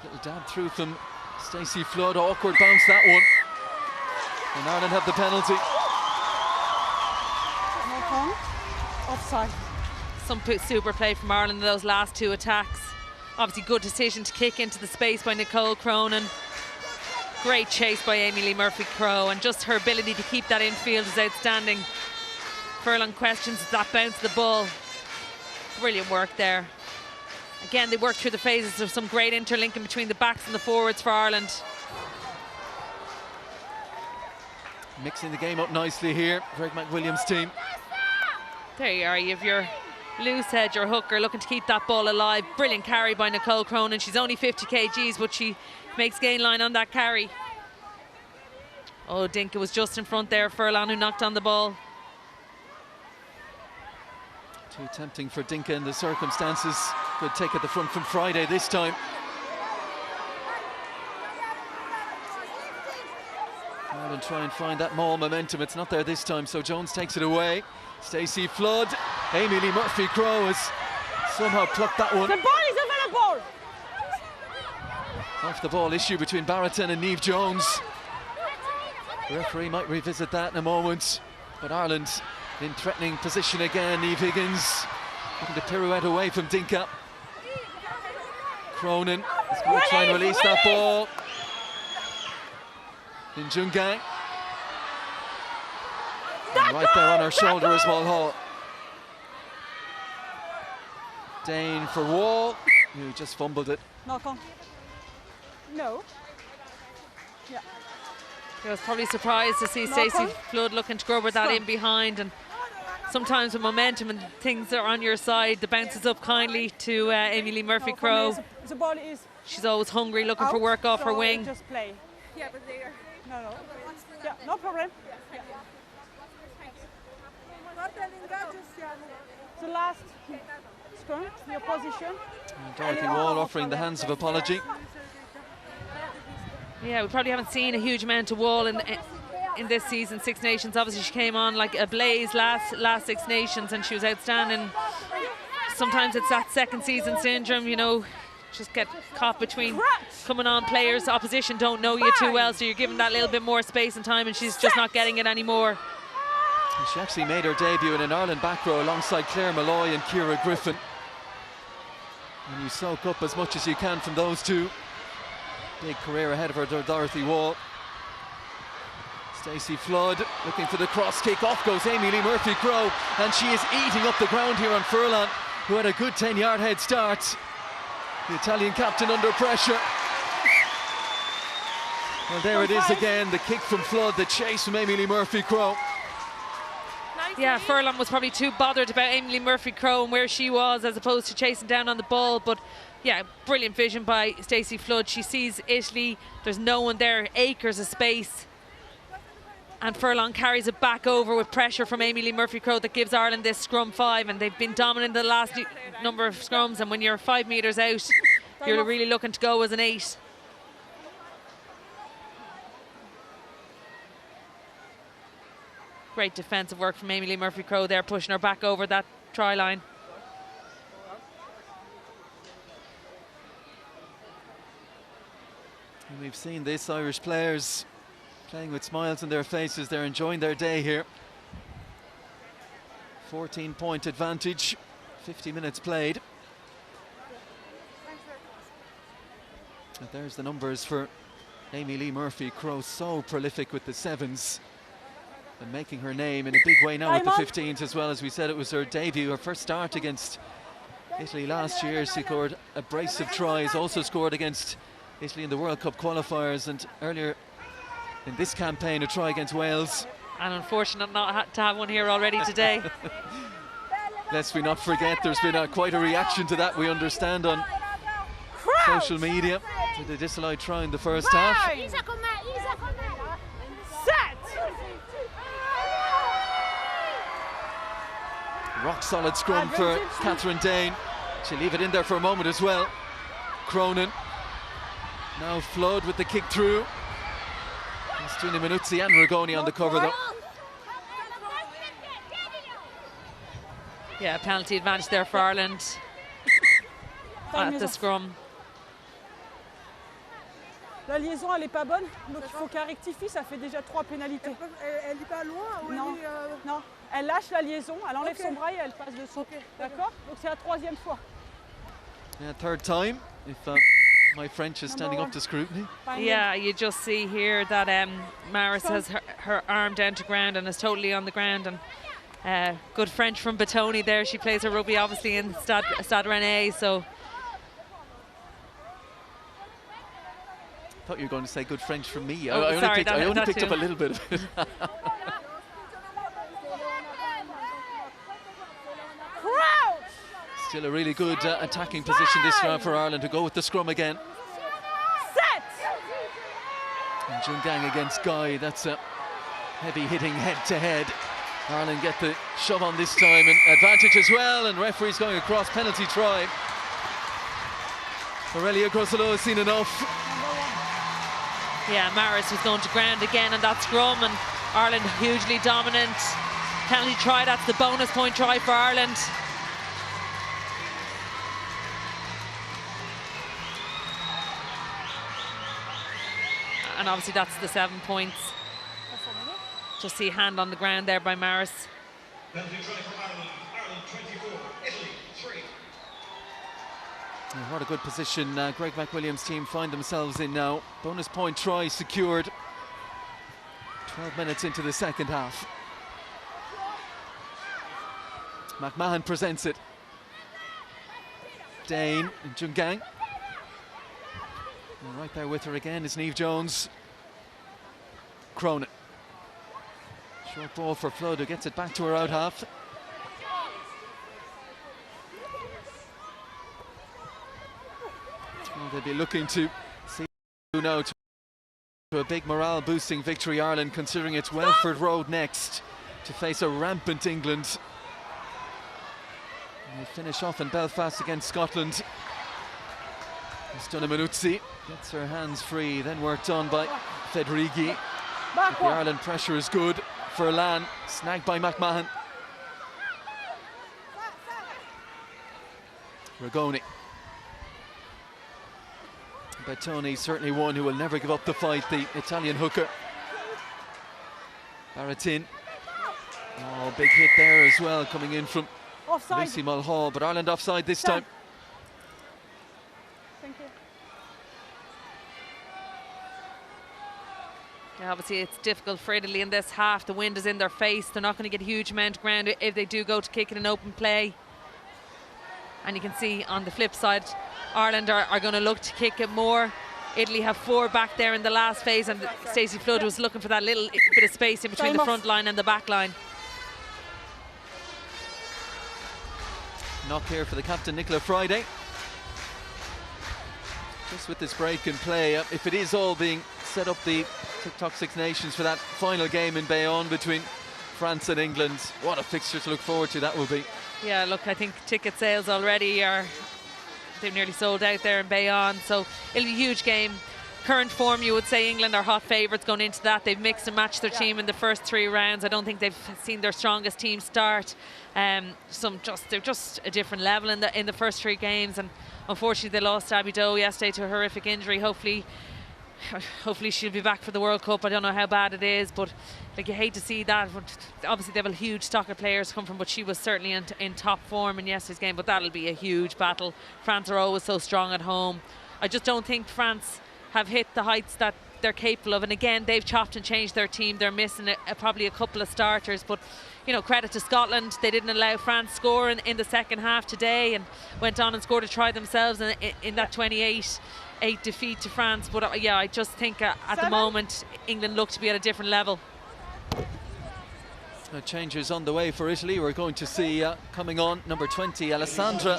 Little dab through from Stacey Flood. Awkward bounce, that one. And Ireland have the penalty. No count. Offside. Some super play from Ireland in those last two attacks. Obviously good decision to kick into the space by Nicole Cronin. Great chase by Amy Lee Murphy-Crowe, and just her ability to keep that infield is outstanding. Furlong questions that bounce of the ball. Brilliant work there. Again, they work through the phases of some great interlinking between the backs and the forwards for Ireland. Mixing the game up nicely here, Greg McWilliams' team. There you are, you have your loose head, your hooker looking to keep that ball alive. Brilliant carry by Nicole Cronin. She's only 50 kgs, but she makes gain line on that carry. Oh, Dinka was just in front there. Furlong who knocked on the ball. Too tempting for Dinka in the circumstances. Good take at the front from Friday this time. Ireland try and find that maul momentum. It's not there this time, so Jones takes it away. Stacey Flood. Amy Lee Murphy-Crowe has somehow plucked that one. The ball is available. Off the ball issue between Barrington and Niamh Jones. The referee might revisit that in a moment. But Ireland in threatening position again. Niamh Higgins looking to pirouette away from Dinka. Cronin is going to try and release that ball. Njungang. And right there on her shoulder is Mulhall. Dane for Wall, who just fumbled it. No count. No. Yeah. I was probably surprised to see No Stacey count. Flood looking to grubber that in behind, and sometimes with momentum and things are on your side, the bounces up kindly to Amy Lee Murphy-Crowe. No, the ball is She's always hungry, looking out, for work off her so wing. Just play. Yeah, but they are. No. Yeah, no problem. Yeah. The last scrum, your position. And Dorothy Wall offering the hands of apology. Yeah, we probably haven't seen a huge amount of Wall in this season, Six Nations. Obviously she came on like a blaze last Six Nations and she was outstanding. Sometimes it's that second season syndrome, you know, just get caught between coming on players. Opposition don't know you too well, so you're giving that little bit more space and time, and she's just not getting it anymore. And she actually made her debut in an Ireland back row alongside Claire Malloy and Ciara Griffin. And you soak up as much as you can from those two. Big career ahead of her, Dorothy Wall. Stacey Flood looking for the cross kick. Off goes Amy Lee Murphy-Crowe, and she is eating up the ground here on Furlong, who had a good 10-yard head start. The Italian captain under pressure. Well, there it is again, the kick from Flood, the chase from Amy Lee Murphy-Crowe. Yeah, Furlong was probably too bothered about Amy Lee Murphy-Crowe and where she was as opposed to chasing down on the ball. But yeah, brilliant vision by Stacey Flood. She sees Italy, there's no one there, acres of space. And Furlong carries it back over with pressure from Amy Lee Murphy-Crowe that gives Ireland this scrum 5, and they've been dominant the last number of scrums, and when you're 5 metres out, you're really looking to go as an 8. Great defensive work from Amy Lee Murphy-Crowe there, pushing her back over that try line. And we've seen this, Irish players playing with smiles on their faces. They're enjoying their day here. 14-point advantage, 50 minutes played. And there's the numbers for Amy Lee Murphy-Crowe, so prolific with the 7s and making her name in a big way now with the 15s as well. As we said, it was her debut, her first start against Italy last year. She scored a brace of tries, also scored against Italy in the World Cup qualifiers, and earlier in this campaign a try against Wales. And unfortunate not to have one here already today. Lest we not forget, there's been quite a reaction to that, we understand, on social media to the disallowed try in the first half. Rock solid scrum for Catherine Dane. She'll leave it in there for a moment as well. Cronin. Now Flood with the kick through. Stuni Minuzzi and Rigoni on the cover though. Yeah, penalty advantage there for Ireland at the scrum. La liaison, elle n'est pas bonne, donc il faut qu'elle rectifie, ça fait déjà 3 pénalités. Elle n'est pas loin ou Non, elle est, non, elle lâche la liaison, elle enlève Ok. son bras et elle passe dessous. D'accord? Donc c'est la 3e fois. Yeah, third time, if my French is standing up to scrutiny. Yeah, you just see here that Maris has her arm down to ground and is totally on the ground. And good French from Batoni there. She plays her rugby obviously in Stade Rennais, so. I thought you were going to say good French from me. Oh, I only sorry, picked, I only that picked too. up a little bit of it. Still a really good attacking position this round for Ireland to go with the scrum again. Set! And Jungang against Guy, that's a heavy hitting head to head. Ireland get the shove on this time and advantage as well, and referee's going across, penalty try. Aurelie Groizeleau has seen enough. Yeah, Maris was going to ground again on that scrum, and Ireland hugely dominant. Penalty try, that's the bonus point try for Ireland. And obviously that's the 7 points. Just see a hand on the ground there by Maris. Penalty try for Ireland. Ireland 24, Italy 3. What a good position Greg McWilliams' team find themselves in now. Bonus point try secured. 12 minutes into the second half. McMahon presents it. Dane and Jungang. And right there with her again is Niamh Jones. Cronin. Short ball for Flood, who gets it back to her out half. Well, they'll be looking to see now to a big morale boosting victory, Ireland, considering it's Welford Road next to face a rampant England. And they finish off in Belfast against Scotland. Stunna Manuzzi gets her hands free, then worked on by Federighi. But the Ireland pressure is good for Lan, snagged by McMahon. Ragoni. Batoni certainly one who will never give up the fight, the Italian hooker. Baratin. Oh, big hit there as well, coming in from Offside. Lucy Mulhall, but Ireland offside this time. Thank you. Yeah, obviously it's difficult for Italy in this half. The wind is in their face. They're not going to get a huge amount of ground if they do go to kick it in open play. And you can see on the flip side, Ireland are going to look to kick it more. Italy have 4 back there in the last phase, and Stacey Flood was looking for that little bit of space in between the front line and the back line. Knock here for the captain, Nicola Friday. Just with this break in play, if it is all being set up, the TikTok Six Nations for that final game in Bayonne between France and England, what a fixture to look forward to that will be. Yeah, look, I think ticket sales already they're nearly sold out there in Bayonne, so it'll be a huge game. Current form, you would say England are hot favourites going into that. They've mixed and matched their team in the first 3 rounds. I don't think they've seen their strongest team start. They're just a different level in the first 3 games, and unfortunately they lost Abby Doe yesterday to a horrific injury. Hopefully she'll be back for the World Cup. I don't know how bad it is, but like, you hate to see that. Obviously they have a huge stock of players come from, but she was certainly in top form in yesterday's game. But that'll be a huge battle. France are always so strong at home. I just don't think France have hit the heights that they're capable of, and again they've chopped and changed their team. They're missing probably a couple of starters, but you know, credit to Scotland, they didn't allow France score in the second half today, and went on and scored a try themselves in that 28-8 defeat to France. But yeah, I just think at the moment England look to be at a different level. Changes on the way for Italy. We're going to see coming on number 20, Alessandra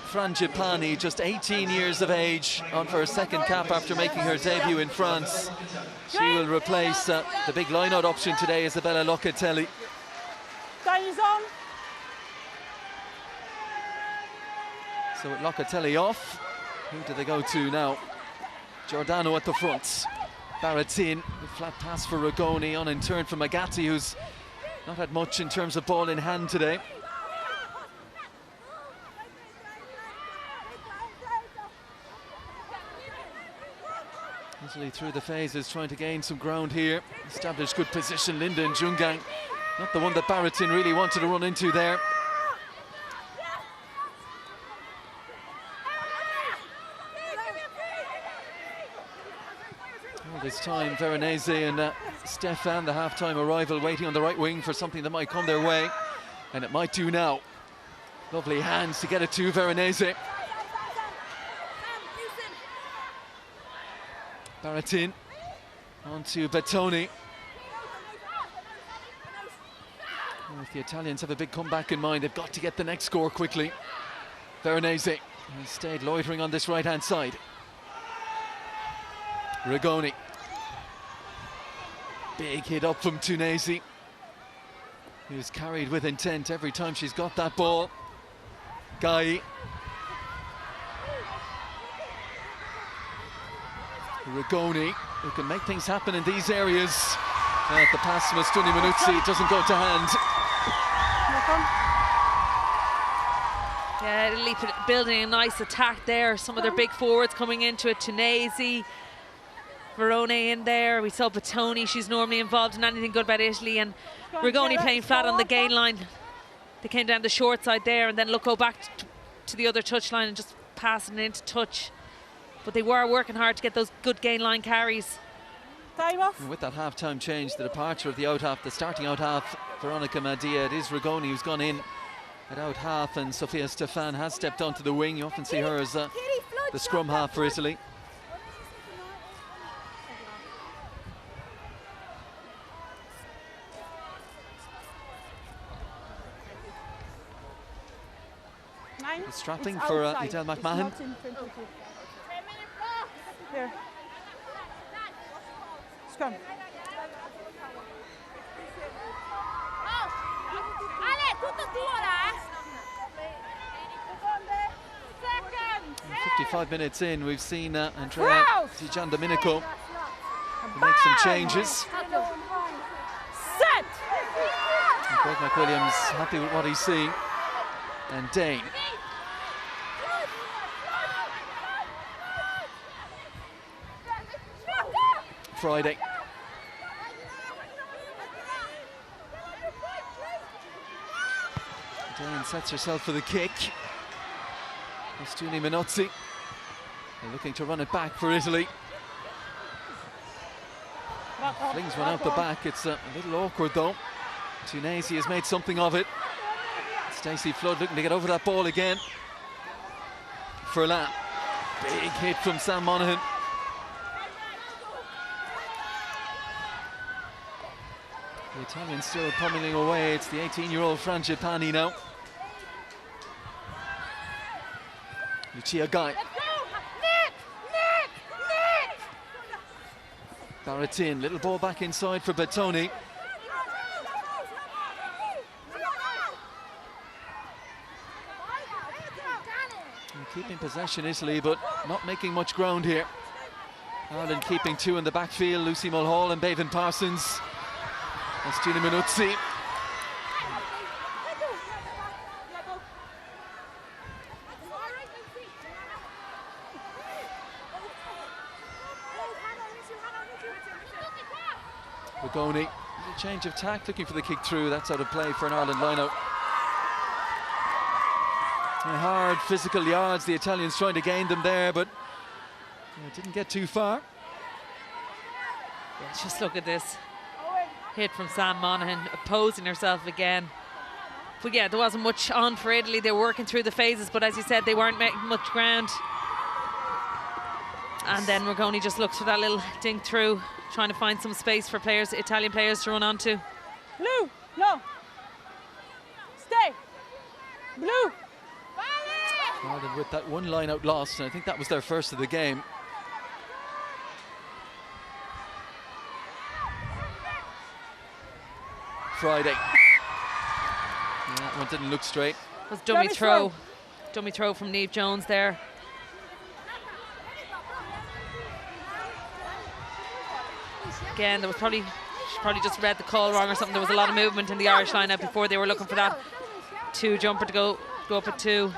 Frangipani, just 18 years of age, on for her second cap after making her debut in France. She will replace the big line-out option today, Isabella Locatelli. Time is on. So with Locatelli off, who do they go to now? Giordano at the front. Baratin, the flat pass for Ragoni, on in turn from Agati, who's not had much in terms of ball in hand today. Easily through the phases, trying to gain some ground here. Established good position, Linda and Jungang. Not the one that Barrettin really wanted to run into there. Well, this time Veronese and Stefan, the half-time arrival, waiting on the right wing for something that might come their way. And it might do now. Lovely hands to get it to Veronese. Barrettin on to Bettoni. Well, if the Italians have a big comeback in mind, they've got to get the next score quickly. Veronese has stayed loitering on this right-hand side. Rigoni. Big hit up from Tunisi, who's carried with intent every time she's got that ball. Gai. Rigoni, who can make things happen in these areas. The pass from Stuni Manuzzi doesn't go to hand. Yeah, Italy building a nice attack there. Some of their big forwards coming into it. Tunisi, Verone in there. We saw Bettoni, she's normally involved in anything good about Italy, and Rigoni playing flat on the gain line. They came down the short side there and then go back to the other touchline and just passing it into touch. But they were working hard to get those good gain line carries. Time off. And with that half-time change, the departure of the out half, the starting out half, Veronica Madia, it is Rigoni who's gone in at out half, and Sofia Stefan has stepped onto the wing. You often see her as the scrum half for Italy. The strapping for Edel McMahon. Here. Scrum. tutto tuo là. 55 minutes in, we've seen Andrea Di Giandomenico make some changes. Set. And Greg McWilliams happy with what he's seeing. And Dane. Friday. Dane sets herself for the kick. Stuni Minozzi. They're looking to run it back for Italy. Flings one out the back. It's a little awkward though. Tunisia has made something of it. Stacey Flood looking to get over that ball again. Furlan. Big hit from Sam Monaghan. The Italians still pummeling away. It's the 18-year-old Frangipani now. Lucia Guy. Barrettin, little ball back inside for Bettoni. Keeping possession, Italy, but not making much ground here. Ireland keeping two in the backfield, Lucy Mulhall and Bevan Parsons. Stuni Minuzzi. Rigoni, a change of tack, looking for the kick through. That's out of play for an Ireland line-out. Hard physical yards, the Italians trying to gain them there, but didn't get too far. Yeah, just look at this hit from Sam Monaghan, opposing herself again. But yeah, there wasn't much on for Italy. They were working through the phases, but as you said, they weren't making much ground. And then Rigoni just looks for that little dink through, trying to find some space for players, Italian players, to run onto. Blue, no. Stay. Blue. Ireland with that one line-out loss, and I think that was their first of the game. Friday. Yeah, that one didn't look straight. It was dummy throw. Dummy throw from Niamh Jones there. Again, there was she probably just read the call wrong or something. There was a lot of movement in the Irish line-out before they were looking for that two-jumper to go up at two.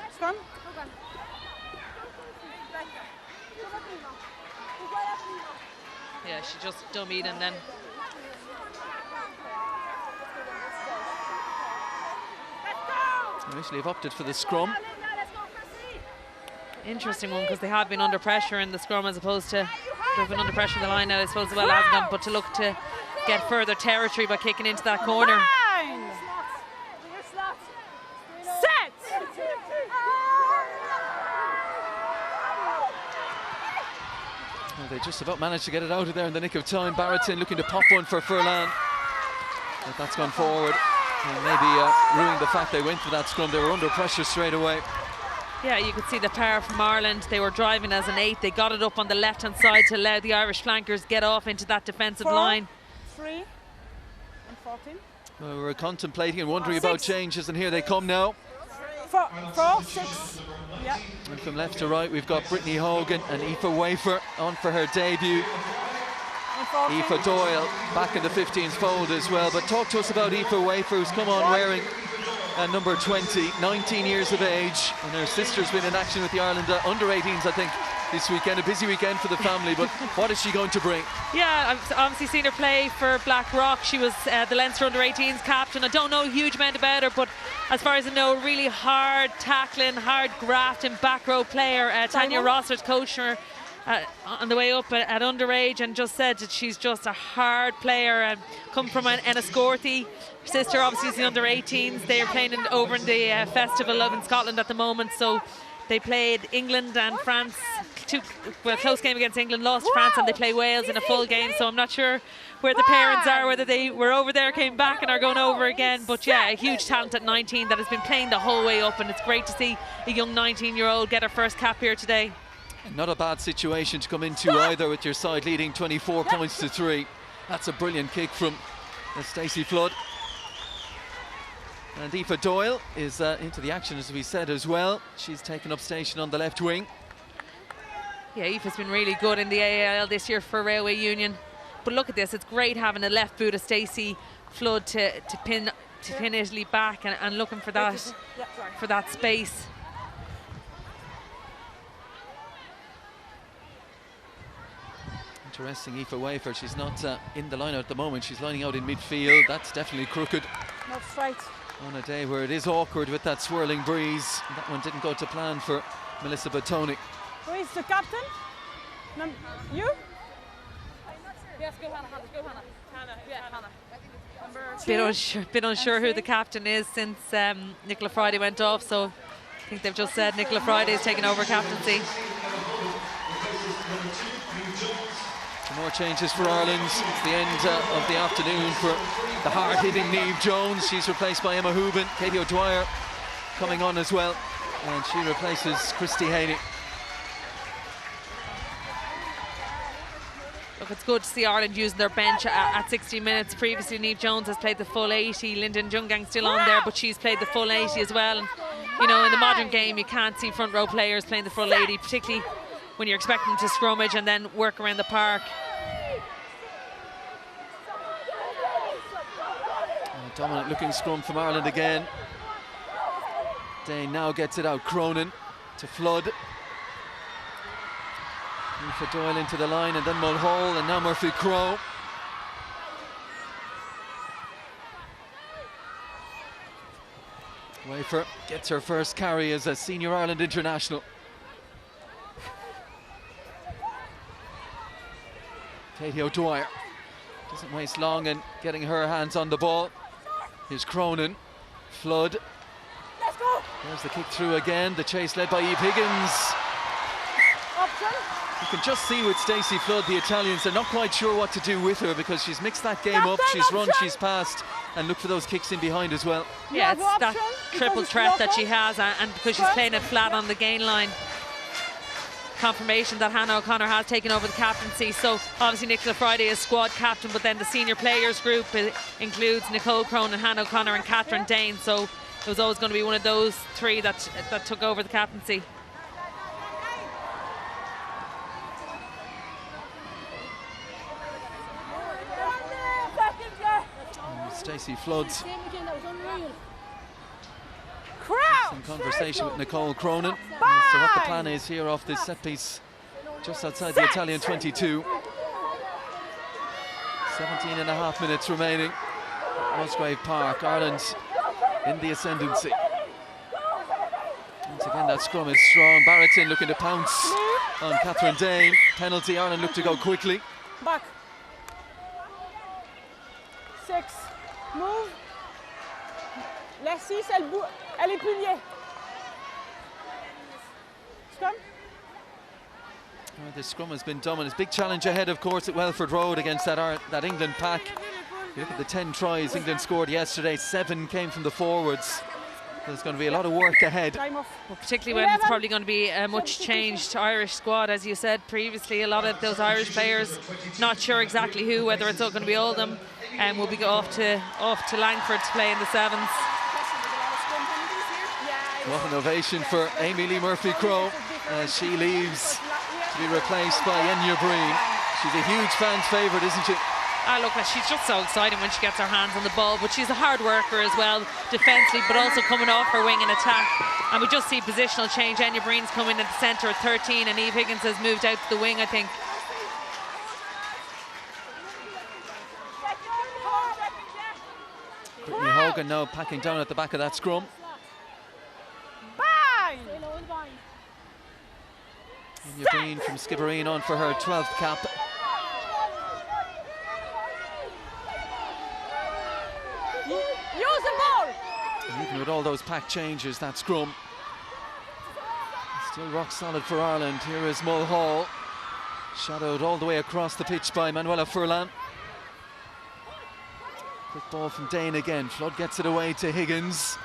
Yeah, she just dummied and then Initially have opted for the scrum. interesting one because they have been under pressure in the scrum as opposed to they've been under pressure in the line now. I suppose as well hasn't gone, but to look to get further territory by kicking into that corner. Set! Well, they just about managed to get it out of there in the nick of time. Barretton looking to pop one for Furlan. But that's gone forward. And maybe ruining the fact they went for that scrum. They were under pressure straight away. Yeah, you could see the power from Ireland. They were driving as an 8. They got it up on the left-hand side to allow the Irish flankers get off into that defensive 4, line. 3 and 14. Well, we were contemplating and wondering about changes, and here they come now. 4, 6. Yeah. And from left to right, we've got Brittany Hogan and Aoife Wafer on for her debut. And 14. Aoife Doyle back in the 15th fold as well. But talk to us about Aoife Wafer, who's come on wearing number 20, 19 years of age, and her sister's been in action with the Ireland under-18s, I think, this weekend. A busy weekend for the family, but what is she going to bring? Yeah, I've obviously seen her play for Blackrock. She was the Leinster under-18s captain. I don't know a huge amount about her, but as far as I know, really hard tackling, hard grafting back row player. Tanya Rossert coached her on the way up at underage and just said that she's just a hard player and come from Enniscorthy. Her sister obviously is the under-18s. They are playing over in the Festival of in Scotland at the moment, so they played England and France, close game against England, lost to France, and they play Wales in a full game, so I'm not sure where the parents are, whether they were over there, came back and are going over again. But yeah, a huge talent at 19 that has been playing the whole way up, and it's great to see a young 19-year-old get her first cap here today. Not a bad situation to come into either, with your side leading 24 points to 3. That's a brilliant kick from Stacey Flood. And Aoife Doyle is into the action, as we said, as well. She's taken up station on the left wing. Yeah, Aoife's been really good in the AIL this year for Railway Union. But look at this, it's great having a left boot of Stacey Flood to pin Italy back and looking for that space. Interesting, Aoife Wafer, she's not in the line at the moment. She's lining out in midfield. That's definitely crooked. Not straight. On a day where it is awkward with that swirling breeze. That one didn't go to plan for Melissa Batoni. Who is the captain? You? Yes, go Hannah. Go Hannah. Hannah. Yeah, Hannah. Bit unsure who the captain is since Nicola Friday went off, so I think they've just said Nicola Friday is taking over captaincy. Some more changes for Ireland. It's the end of the afternoon for the hard-hitting Niamh Jones. She's replaced by Emma Hooban. Katie O'Dwyer coming on as well, and she replaces Christy Haley. Look, it's good to see Ireland using their bench at 60 minutes. Previously, Niamh Jones has played the full 80. Lyndon Jungang's still on there, but she's played the full 80 as well. And, you know, in the modern game, you can't see front row players playing the full 80, particularly when you're expecting them to scrummage and then work around the park. Dominant looking scrum from Ireland again. Dane now gets it out. Cronin to Flood. Aoife Doyle into the line, and then Mulhall, and now Murphy Crowe. Wafer gets her first carry as a senior Ireland international. Katie O'Dwyer doesn't waste long in getting her hands on the ball. Here's Cronin. Flood. There's the kick through again. The chase led by Eve Higgins. You can just see with Stacey Flood, the Italians, they're not quite sure what to do with her, because she's mixed that game up. She's run, she's passed, and look for those kicks in behind as well. Yeah, it's that triple threat that she has, and because she's playing it flat on the gain line. Confirmation that Hannah O'Connor has taken over the captaincy. So obviously Nicola Friday is squad captain, but then the senior players group includes Nicole Cronin, Hannah O'Connor and Catherine Dane. So it was always going to be one of those three that took over the captaincy. Stacey Flood's in conversation with Nicole Cronin as to what the plan is here off this set piece just outside the Italian 22. 17.5 minutes remaining. Musgrave Park, Ireland in the ascendancy. Once again, that scrum is strong. Barretton looking to pounce on Catherine Dane. Penalty, Ireland look to go quickly. Back. 6. Move. La 6, elle est pliée. Scrum. The scrum has been dominant. Big challenge ahead, of course, at Welford Road against that England pack. You look at the 10 tries England scored yesterday, 7 came from the forwards. There's going to be a lot of work ahead. Well, particularly when it's probably going to be a much changed Irish squad, as you said previously. A lot of those Irish players, not sure exactly who, whether it's all going to be Oldham, and will be off to Langford to play in the sevens. What an ovation for Amy Lee Murphy-Crowe as she leaves to be replaced by Enya Breen. She's a huge fan's favourite, isn't she? Look, she's just so exciting when she gets her hands on the ball, but she's a hard worker as well, defensively, but also coming off her wing in attack. And we just see positional change. Enya Breen's coming in the centre at 13, and Eve Higgins has moved out to the wing, I think. Brittany Hogan now packing down at the back of that scrum. Enya Breen from Skibbereen on for her 12th cap. Use the ball. And even with all those pack changes, that scrum is still rock solid for Ireland. Here is Mulhall, shadowed all the way across the pitch by Manuela Furlan. Quick ball from Dane again. Flood gets it away to Higgins.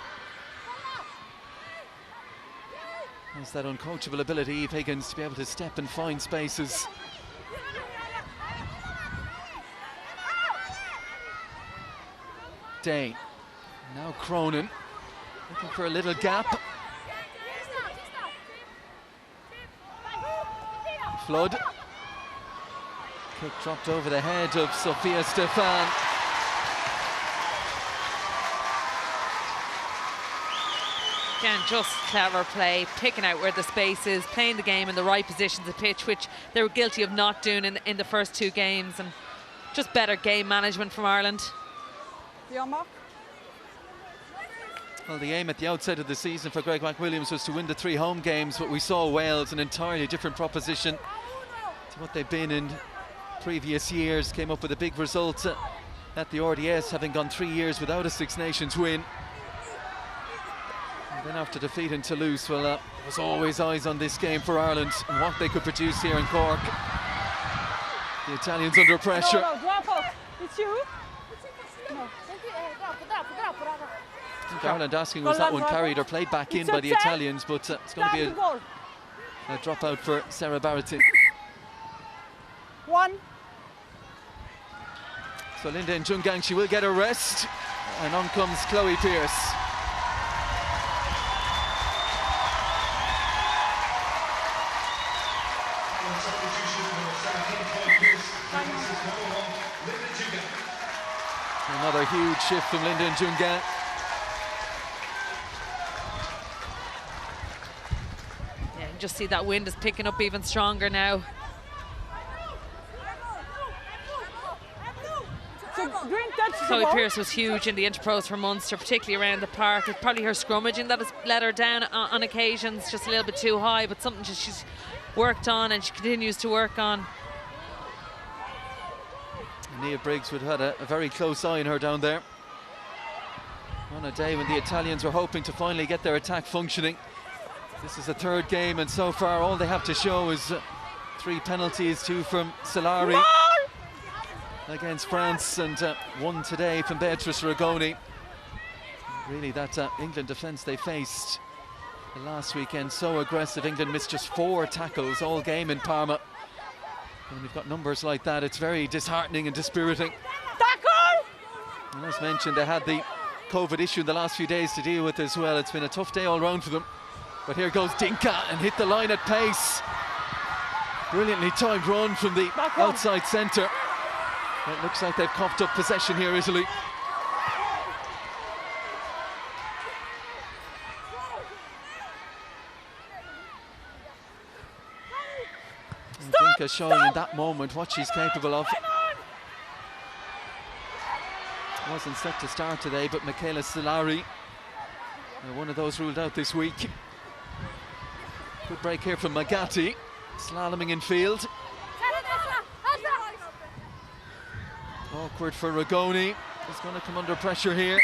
Has that uncoachable ability, Eve Higgins, to be able to step and find spaces. Dane. Now Cronin, looking for a little gap. Flood. Kick dropped over the head of Sophia Stefan. Again, just clever play, picking out where the space is, playing the game in the right positions of pitch, which they were guilty of not doing in the first 2 games, and just better game management from Ireland. Your mark. Well, the aim at the outset of the season for Greg McWilliams was to win the 3 home games, but we saw Wales, an entirely different proposition to what they've been in previous years. Came up with a big result at the RDS, having gone 3 years without a Six Nations win. And then after defeat in Toulouse, well, there was always eyes on this game for Ireland and what they could produce here in Cork. The Italians under pressure. No, drop off. It's you. No. I think Ireland asking, was that one carried or played back in by the Italians, but it's going to be a dropout for Sarah Barretton. 1. So Linda Njungang, she will get a rest, and on comes Chloe Pearce. Another huge shift from Linda Njungang. Yeah, you can just see that wind is picking up even stronger now. Chloe Pearce was huge in the interpros for Munster, particularly around the park. It's probably her scrummaging that has let her down on occasions, just a little bit too high, but something she's worked on and she continues to work on. Nia Briggs would have had a very close eye on her down there. On a day when the Italians were hoping to finally get their attack functioning. This is the 3rd game, and so far all they have to show is 3 penalties, 2 from Solari against France, and 1 today from Beatrice Rigoni. Really, that England defence they faced last weekend, so aggressive. England missed just 4 tackles all game in Parma. When you've got numbers like that, it's very disheartening and dispiriting. And as mentioned, they had the COVID issue in the last few days to deal with as well. It's been a tough day all round for them. But here goes Dinka, and hit the line at pace. Brilliantly timed run from the outside centre. It looks like they've coughed up possession here, Italy. Dinka showing in that moment what she's capable of. Wasn't set to start today, but Michaela Solari, one of those ruled out this week. Good break here from Magatti, slaloming in field. Awkward for Rigoni. He's going to come under pressure here.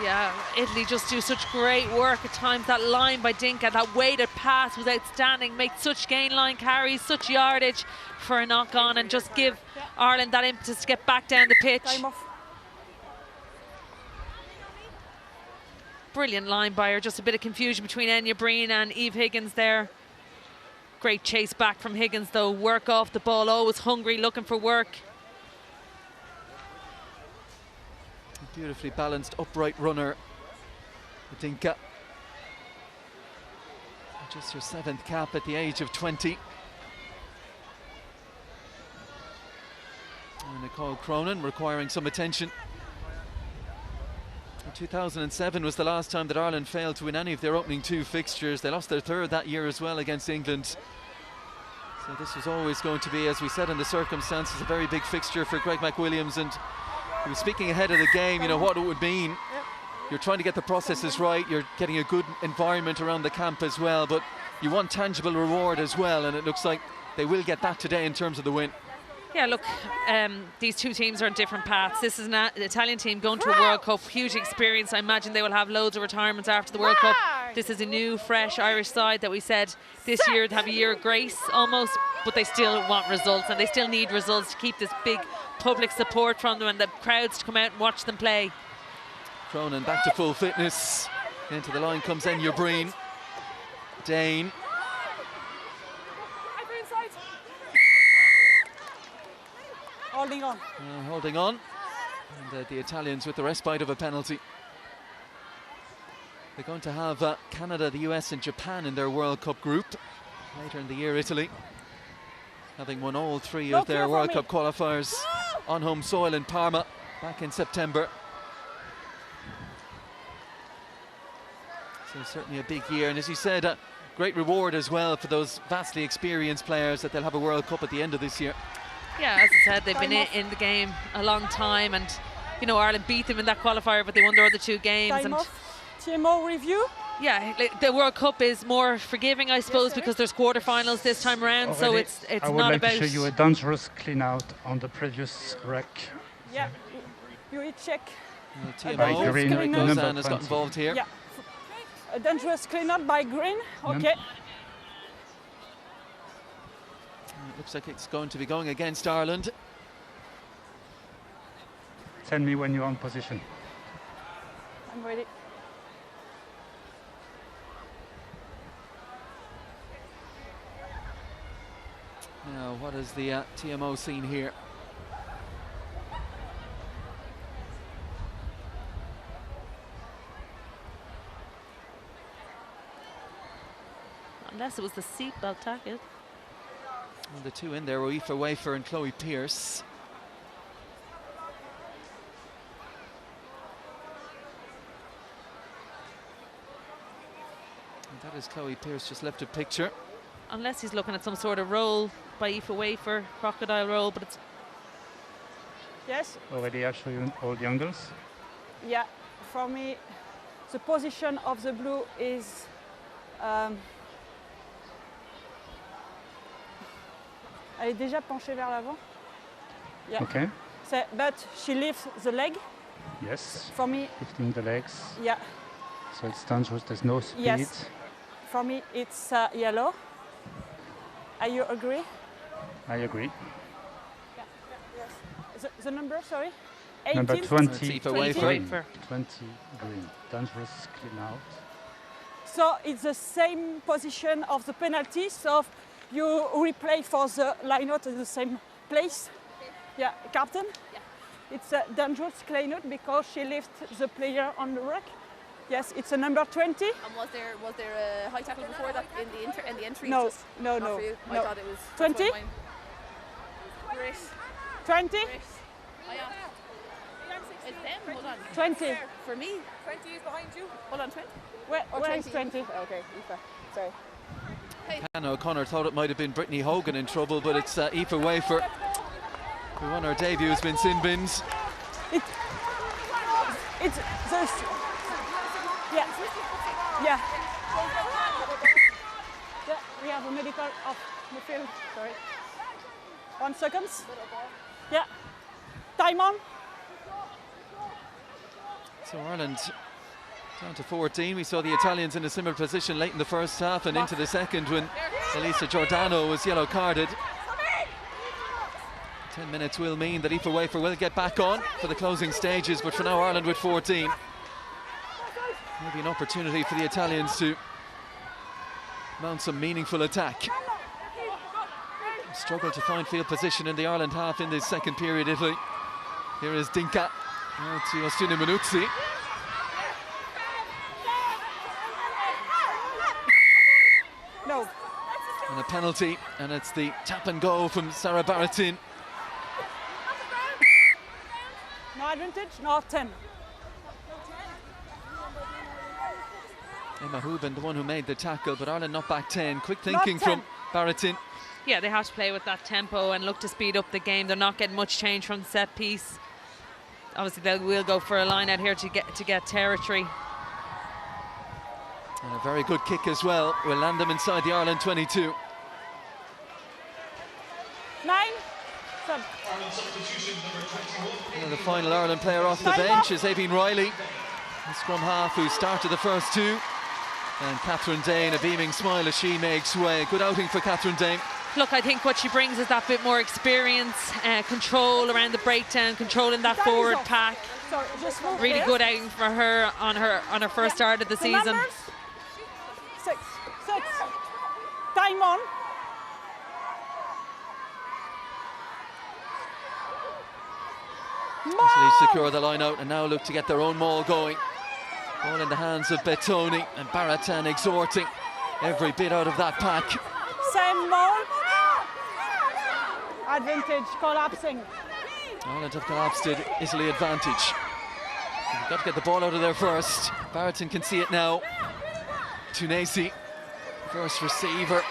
Yeah, Italy just do such great work at times. That line by Dinka, that weighted pass was outstanding. Make such gain line carries, such yardage for a knock on, and just give Ireland that impetus to get back down the pitch. Time off. Brilliant line by her. Just a bit of confusion between Enya Breen and Eve Higgins there. Great chase back from Higgins though. Work off the ball, always hungry, looking for work. A beautifully balanced, upright runner, Dinka. Just her 7th cap at the age of 20. And Nicole Cronin requiring some attention. 2007 was the last time that Ireland failed to win any of their opening 2 fixtures. They lost their 3rd that year as well against England. So this was always going to be, as we said in the circumstances, a very big fixture for Greg McWilliams, and he was speaking ahead of the game, you know, what it would mean. You're trying to get the processes right, you're getting a good environment around the camp as well, but you want tangible reward as well, and it looks like they will get that today in terms of the win. Yeah, look, these 2 teams are on different paths. This is an Italian team going to a World Cup, huge experience. I imagine they will have loads of retirements after the World Cup. This is a new, fresh Irish side that we said this year they have a year of grace almost, but they still want results, and they still need results to keep this big public support from them and the crowds to come out and watch them play. Cronin back to full fitness. Into the line comes Enya Breen. Dane. Holding on. Holding on. And the Italians with the respite of a penalty. They're going to have Canada, the US and Japan in their World Cup group. Later in the year, Italy, having won all 3 of their World Cup qualifiers on home soil in Parma back in September. So certainly a big year, and as you said, great reward as well for those vastly experienced players that they'll have a World Cup at the end of this year. Yeah, as I said, they've been in the game a long time, and you know, Ireland beat them in that qualifier, but they won their other 2 games. Time and off. TMO review. Yeah, the World Cup is more forgiving, I suppose, because there's quarterfinals this time around. Aurelie, so it's I would not like about. to show you a dangerous clean out on the previous wreck. Yeah, you check. TMO, Green, Eric number Gozan has got 20. involved here. Yeah, a dangerous clean out by Green. Okay. It looks like it's going to be going against Ireland. Tell me when you're on position. I'm ready. Now, what is the TMO scene here? Unless it was the seatbelt tackle. And the 2 in there were Aoife Wafer and Chloe Pierce. And that is Chloe Pierce just left a picture. Unless he's looking at some sort of roll by Aoife Wafer, crocodile roll, but it's. Yes. Already I'll show you all the angles. Yeah, for me, the position of the blue is elle est déjà penchée vers l'avant. Yeah. Okay. So, but she lifts the leg. Yes. For me, Lifting the legs. yeah. So it's dangerous. There's no speed. Yes. For me, it's yellow. Are you agree? I agree. Yes. The number, sorry? 18? Number 20. Aoife Wafer. Green. 20 green. Dangerous clean out. So it's the same position of the penalty. So you replay for the line out in the same place. Yeah, captain. Yeah. It's a dangerous clean out because she lifts the player on the rack. Yes, it's a number 20. And was there a high tackle before that in the entry? No, Just no, not no, for you? I no. thought it was 20? Great. 20? Great. I asked. It's them. Hold on. 20. For me. 20 is behind you. Hold on. 20. Where Or is 20? 20? Okay. Aoife. Sorry. Hannah O'Connor thought it might have been Brittany Hogan in trouble, but it's Aoife Wafer, who on her debut has been sin bins. It's there's yeah. Yeah. Yeah, we have a medical of the field. Sorry. 1 second. Yeah. Time on. So Ireland down to 14. We saw the Italians in a similar position late in the first half and into the second when Elisa Giordano was yellow carded. 10 minutes will mean that Aoife Wafer will get back on for the closing stages, but for now Ireland with 14. Maybe an opportunity for the Italians to mount some meaningful attack. Struggle to find field position in the Ireland half in this second period, Italy. Here is Dinka to Ostina Manuzzi. No. And a penalty, and it's the tap and go from Sarah Baratin. No advantage, no 10. Emma Hooben, the one who made the tackle, but Ireland not back 10. Quick thinking from Baratin. Yeah, they have to play with that tempo and look to speed up the game. They're not getting much change from the set piece. Obviously, they will go for a line out here to get territory. And a very good kick as well. Will land them inside the Ireland 22. 9. 7. And the final Ireland player off the bench is Aoibhinn Riley, the scrum half who started the first two. And Catherine Dane, a beaming smile as she makes way. Good outing for Catherine Dane. Look, I think what she brings is that bit more experience, control around the breakdown, controlling that forward pack. Sorry, just move Really there. good outing for her on her first start of the season. Numbers. 6. Time on. Italy secure the line out and now look to get their own maul going. Ball in the hands of Bettoni, and Baratin exhorting every bit out of that pack. Same ball. Advantage, collapsing. Ireland have collapsed it, Italy advantage. They've got to get the ball out of there first. Baratin can see it now. Tunasi, first receiver.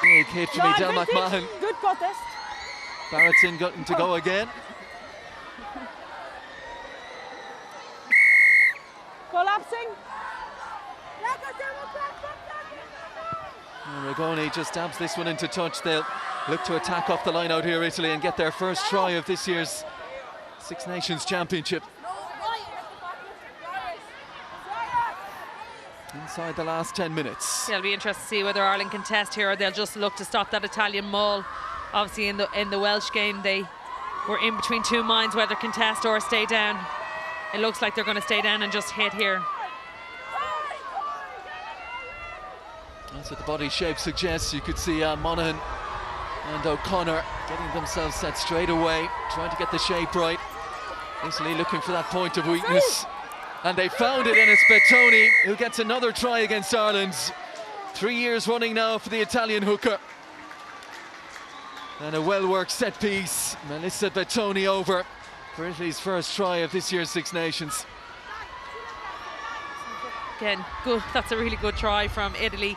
Big hit from Edel advantage. McMahon. Good contest. Baratin got to go again. Collapsing. And Rigoni just dabs this one into touch. They'll look to attack off the line out here, Italy, and get their first try of this year's Six Nations Championship. Inside the last 10 minutes. Yeah, it'll be interesting to see whether Ireland can test here or they'll just look to stop that Italian maul. Obviously in the Welsh game they were in between two minds whether contest or stay down. It looks like they're going to stay down and just hit here. That's what the body shape suggests. You could see Monaghan and O'Connor getting themselves set straight away, trying to get the shape right. Italy looking for that point of weakness. And they found it, and it's Bettoni who gets another try against Ireland. 3 years running now for the Italian hooker. And a well-worked set piece. Melissa Bettoni over for Italy's first try of this year's Six Nations. Again, good. That's a really good try from Italy.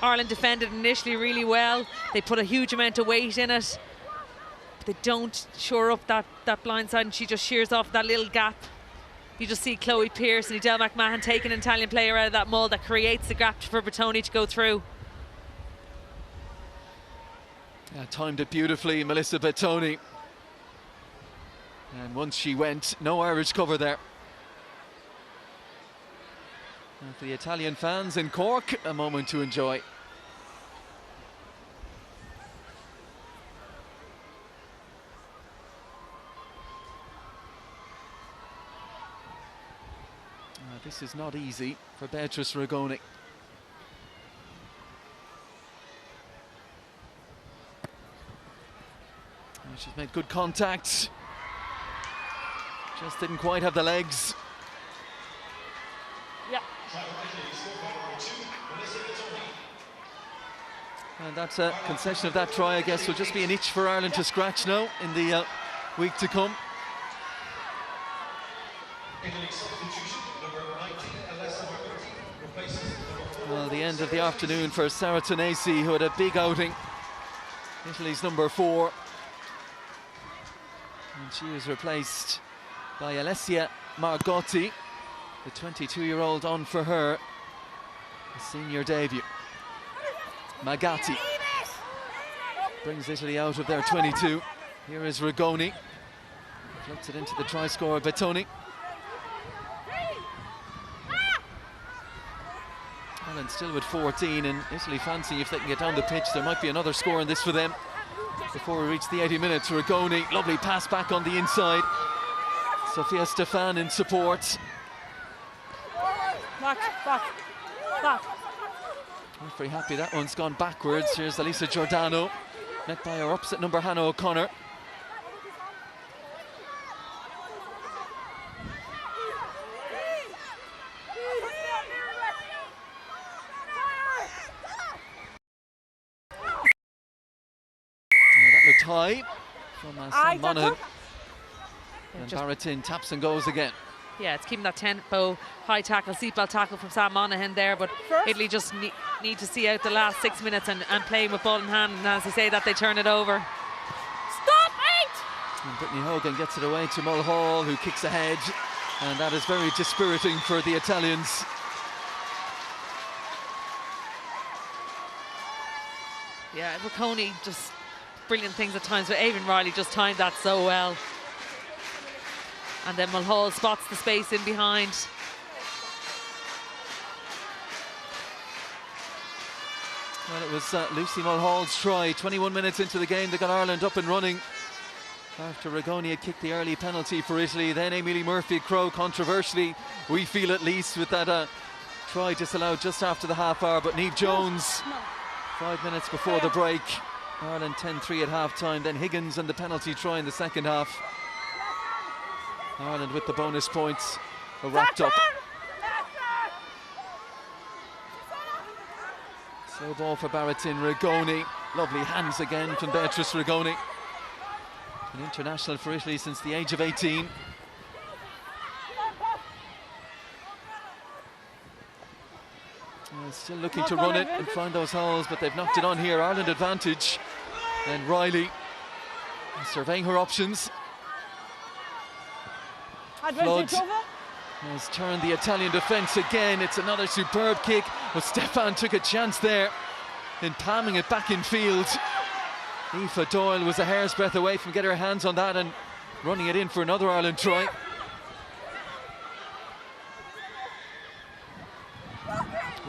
Ireland defended initially really well. They put a huge amount of weight in it. But they don't shore up that blind side, and she just shears off that little gap. You just see Chloe Pearce and Edel McMahon taking an Italian player out of that mould that creates the gap for Bettoni to go through. Yeah, timed it beautifully, Melissa Bettoni. And once she went, no Irish cover there. And for the Italian fans in Cork, a moment to enjoy. This is not easy for Beatrice Rigoni. She's made good contact. Just didn't quite have the legs. Yeah. And that's a concession of that try, I guess, will just be an itch for Ireland to scratch now in the week to come. Well, the end of the afternoon for Sara Tonesi, who had a big outing. Italy's number 4. And she was replaced by Alessia Margotti, the 22-year-old on for her senior debut. Magatti brings Italy out of their 22. Here is Rigoni. Flips it into the try scorer, Bettoni. Ireland still with 14, and Italy fancying if they can get down the pitch, there might be another score in this for them before we reach the 80 minutes. Rigoni, lovely pass back on the inside. Sofia Stefan in support. Back. Not very happy that one's gone backwards. Here's Elisa Giordano, met by her opposite number Hannah O'Connor. That looked high from Sam Monaghan. And Baratin taps and goes again. Yeah, it's keeping that tempo, high tackle, seatbelt tackle from Sam Monaghan there, but Italy just need to see out the last 6 minutes and playing with ball in hand, and as they say that, they turn it over. Stop it! And Brittany Hogan gets it away to Mulhall, who kicks ahead, and that is very dispiriting for the Italians. Yeah, Ricconi just brilliant things at times, but Avon Riley just timed that so well. And then Mulhall spots the space in behind. Well, it was Lucy Mulhall's try. 21 minutes into the game, they got Ireland up and running after Rigoni had kicked the early penalty for Italy. Then Amelie Murphy-Crowe, controversially, we feel at least, with that try disallowed just after the half hour. But Niamh Jones, 5 minutes before the break. Ireland 10-3 at half-time. Then Higgins and the penalty try in the second half. Ireland with the bonus points wrapped up. Slow ball for Baratin. Rigoni, lovely hands again from Beatrice Rigoni. An international for Italy since the age of 18. Still looking to run it and find those holes, but they've knocked it on here. Ireland advantage. And Riley surveying her options. Flood has turned the Italian defence again. It's another superb kick, but Stefan took a chance there in palming it back in field. Aoife Doyle was a hair's breadth away from getting her hands on that and running it in for another Ireland try.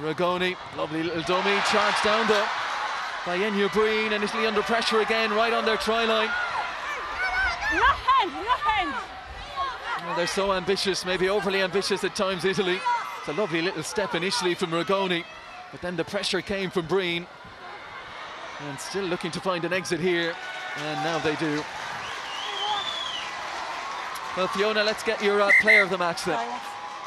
Rigoni, lovely little dummy, charged down though by Enya Breen, and Italy under pressure again right on their try line. No hand. Well, they're so ambitious, maybe overly ambitious at times, Italy. It's a lovely little step initially from Rigoni, but then the pressure came from Breen. And still looking to find an exit here, and now they do. Well, Fiona, let's get your player of the match then.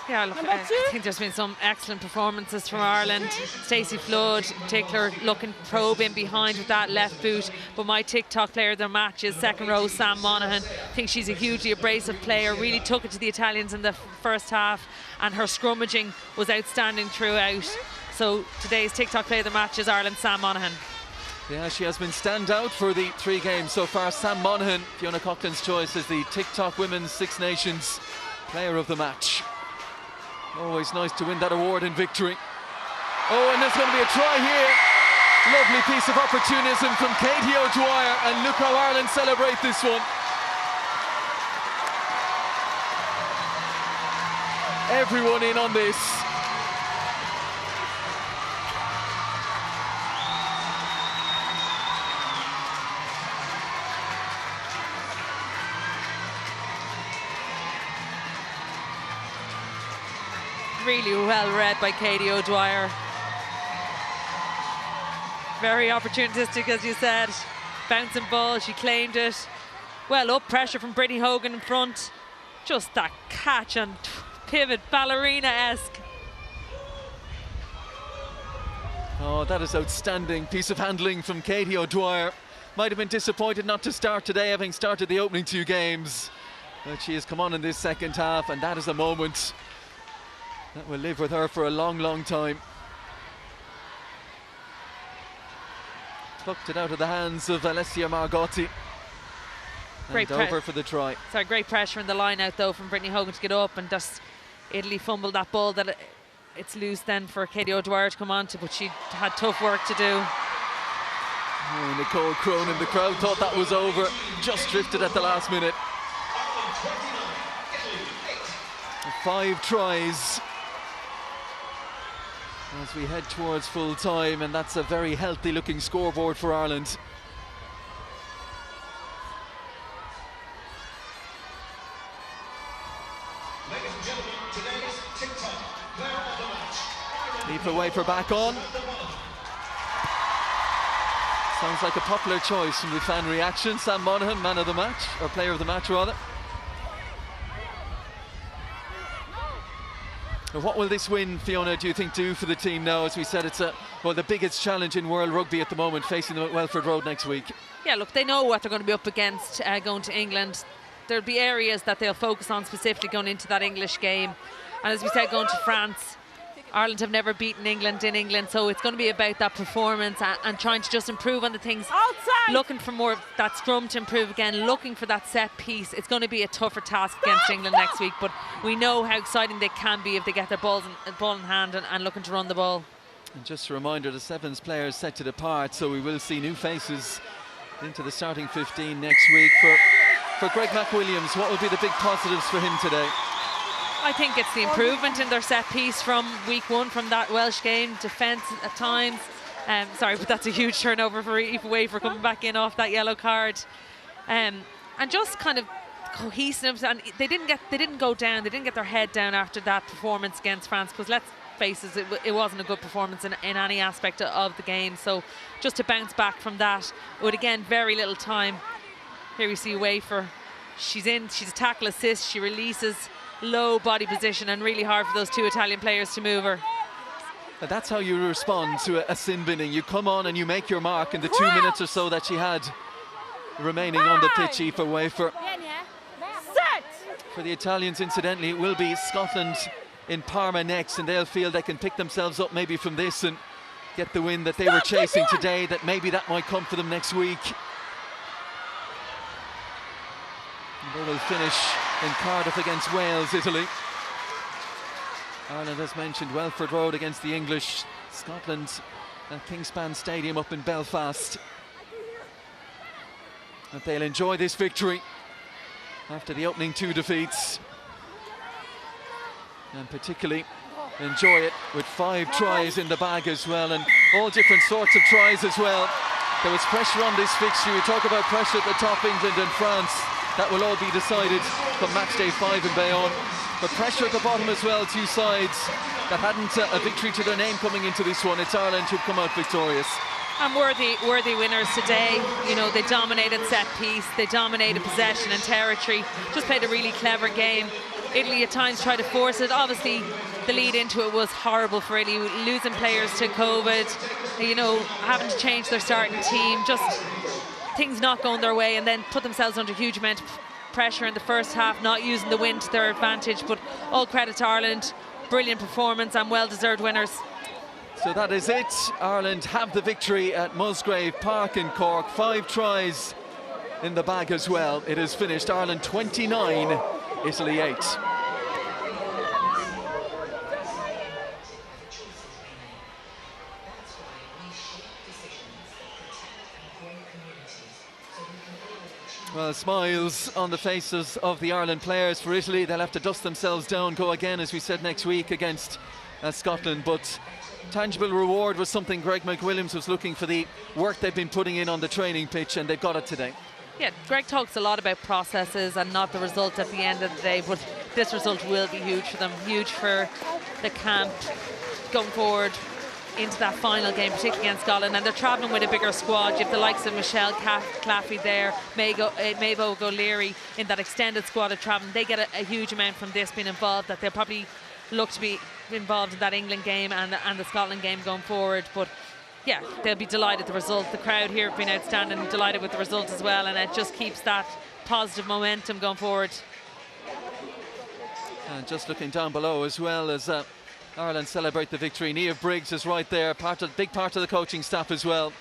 Yeah, look, I think there's been some excellent performances from Ireland. Stacey Flood, in particular, looking probe in behind with that left boot. But my TikTok player of the match is second row Sam Monaghan. I think she's a hugely abrasive player, really took it to the Italians in the first half, and her scrummaging was outstanding throughout. So today's TikTok player of the match is Ireland's Sam Monaghan. Yeah, she has been standout for the 3 games so far. Sam Monaghan, Fiona Coughlin's choice, is the TikTok Women's Six Nations player of the match. Always nice to win that award in victory. Oh, and there's going to be a try here. Lovely piece of opportunism from Katie O'Dwyer, and look how Ireland celebrate this one. Everyone in on this. Really well read by Katie O'Dwyer. Very opportunistic, as you said. Bouncing ball, she claimed it. Well up, pressure from Brittany Hogan in front. Just that catch and pivot, ballerina-esque. Oh, that is outstanding piece of handling from Katie O'Dwyer. Might have been disappointed not to start today, having started the opening 2 games. But she has come on in this second half, and that is a moment That will live with her for a long, long time. Plucked it out of the hands of Alessia Margotti. Great and over for the try. Sorry, great pressure in the line out though from Brittany Hogan to get up, and just Italy fumbled that ball that it's loose then for Katie O'Dwyer to come on to, but she had tough work to do. Oh, Nicole Cronin, the crowd thought that was over, just drifted at the last minute. 5 tries as we head towards full time, and that's a very healthy looking scoreboard for Ireland. Ladies and gentlemen, today's TikTok player of the match. Leap away for back on. Sounds like a popular choice from the fan reaction. Sam Monaghan, man of the match, or player of the match rather. What will this win, Fiona, do you think do for the team now? As we said, it's the biggest challenge in world rugby at the moment, facing them at Welford Road next week. Yeah, look, they know what they're going to be up against going to England. There'll be areas that they'll focus on specifically going into that English game. And as we said, going to France, Ireland have never beaten England in England, so it's going to be about that performance and trying to just improve on the things. Outside. Looking for more of that scrum to improve again, looking for that set piece. It's going to be a tougher task against England next week, but we know how exciting they can be if they get their ball in hand and looking to run the ball. And just a reminder, the Sevens players set to depart, so we will see new faces into the starting 15 next week. For Greg McWilliams, what will be the big positives for him today? I think it's the improvement in their set piece from week 1, from that Welsh game. Defence at times. Sorry, but that's a huge turnover for Eve Wafer coming back in off that yellow card. And just kind of cohesiveness. And they didn't go down. They didn't get their head down after that performance against France. Because let's face it wasn't a good performance in any aspect of the game. So just to bounce back from that, with again very little time. Here we see Wafer. She's a tackle assist. She releases. Low body position and really hard for those 2 Italian players to move her. And that's how you respond to a sin binning. You come on and you make your mark in the 2 minutes or so that she had remaining on the pitch. Aoife Wafer. Set. For the Italians, incidentally, it will be Scotland in Parma next, and they'll feel they can pick themselves up maybe from this and get the win that they were chasing today, that maybe that might come for them next week. They will finish in Cardiff against Wales, Italy. Ireland, as mentioned, Welford Road against the English. Scotland at Kingspan Stadium up in Belfast. But they'll enjoy this victory after the opening 2 defeats. And particularly enjoy it with 5 tries in the bag as well, and all different sorts of tries as well. There was pressure on this fixture. You talk about pressure at the top, England and France. That will all be decided from match day 5 in Bayonne. But pressure at the bottom as well, 2 sides that hadn't a victory to their name coming into this one. It's Ireland who've come out victorious. And worthy winners today. You know, they dominated set piece, they dominated possession and territory. Just played a really clever game. Italy at times tried to force it. Obviously, the lead into it was horrible for Italy, losing players to COVID, you know, having to change their starting team, just things not going their way, and then put themselves under a huge amount of pressure in the first half, not using the win to their advantage. But all credit to Ireland, brilliant performance and well-deserved winners. So that is it. Ireland have the victory at Musgrave Park in Cork. 5 tries in the bag as well. It is finished. Ireland 29, Italy 8. Well, smiles on the faces of the Ireland players for Italy. They'll have to dust themselves down, go again, as we said, next week against Scotland. But tangible reward was something Greg McWilliams was looking for, the work they've been putting in on the training pitch, and they've got it today. Yeah, Greg talks a lot about processes and not the result at the end of the day, but this result will be huge for them, huge for the camp going forward into that final game, particularly against Scotland. And they're travelling with a bigger squad. You have the likes of Michelle Claffey there, Maeve O'Leary in that extended squad of travelling. They get a huge amount from this being involved, that they'll probably look to be involved in that England game and the Scotland game going forward. But yeah, they'll be delighted with the result. The crowd here have been outstanding, delighted with the result as well, and it just keeps that positive momentum going forward. And just looking down below as well as Ireland celebrate the victory. Niamh Briggs is right there, big part of the coaching staff as well.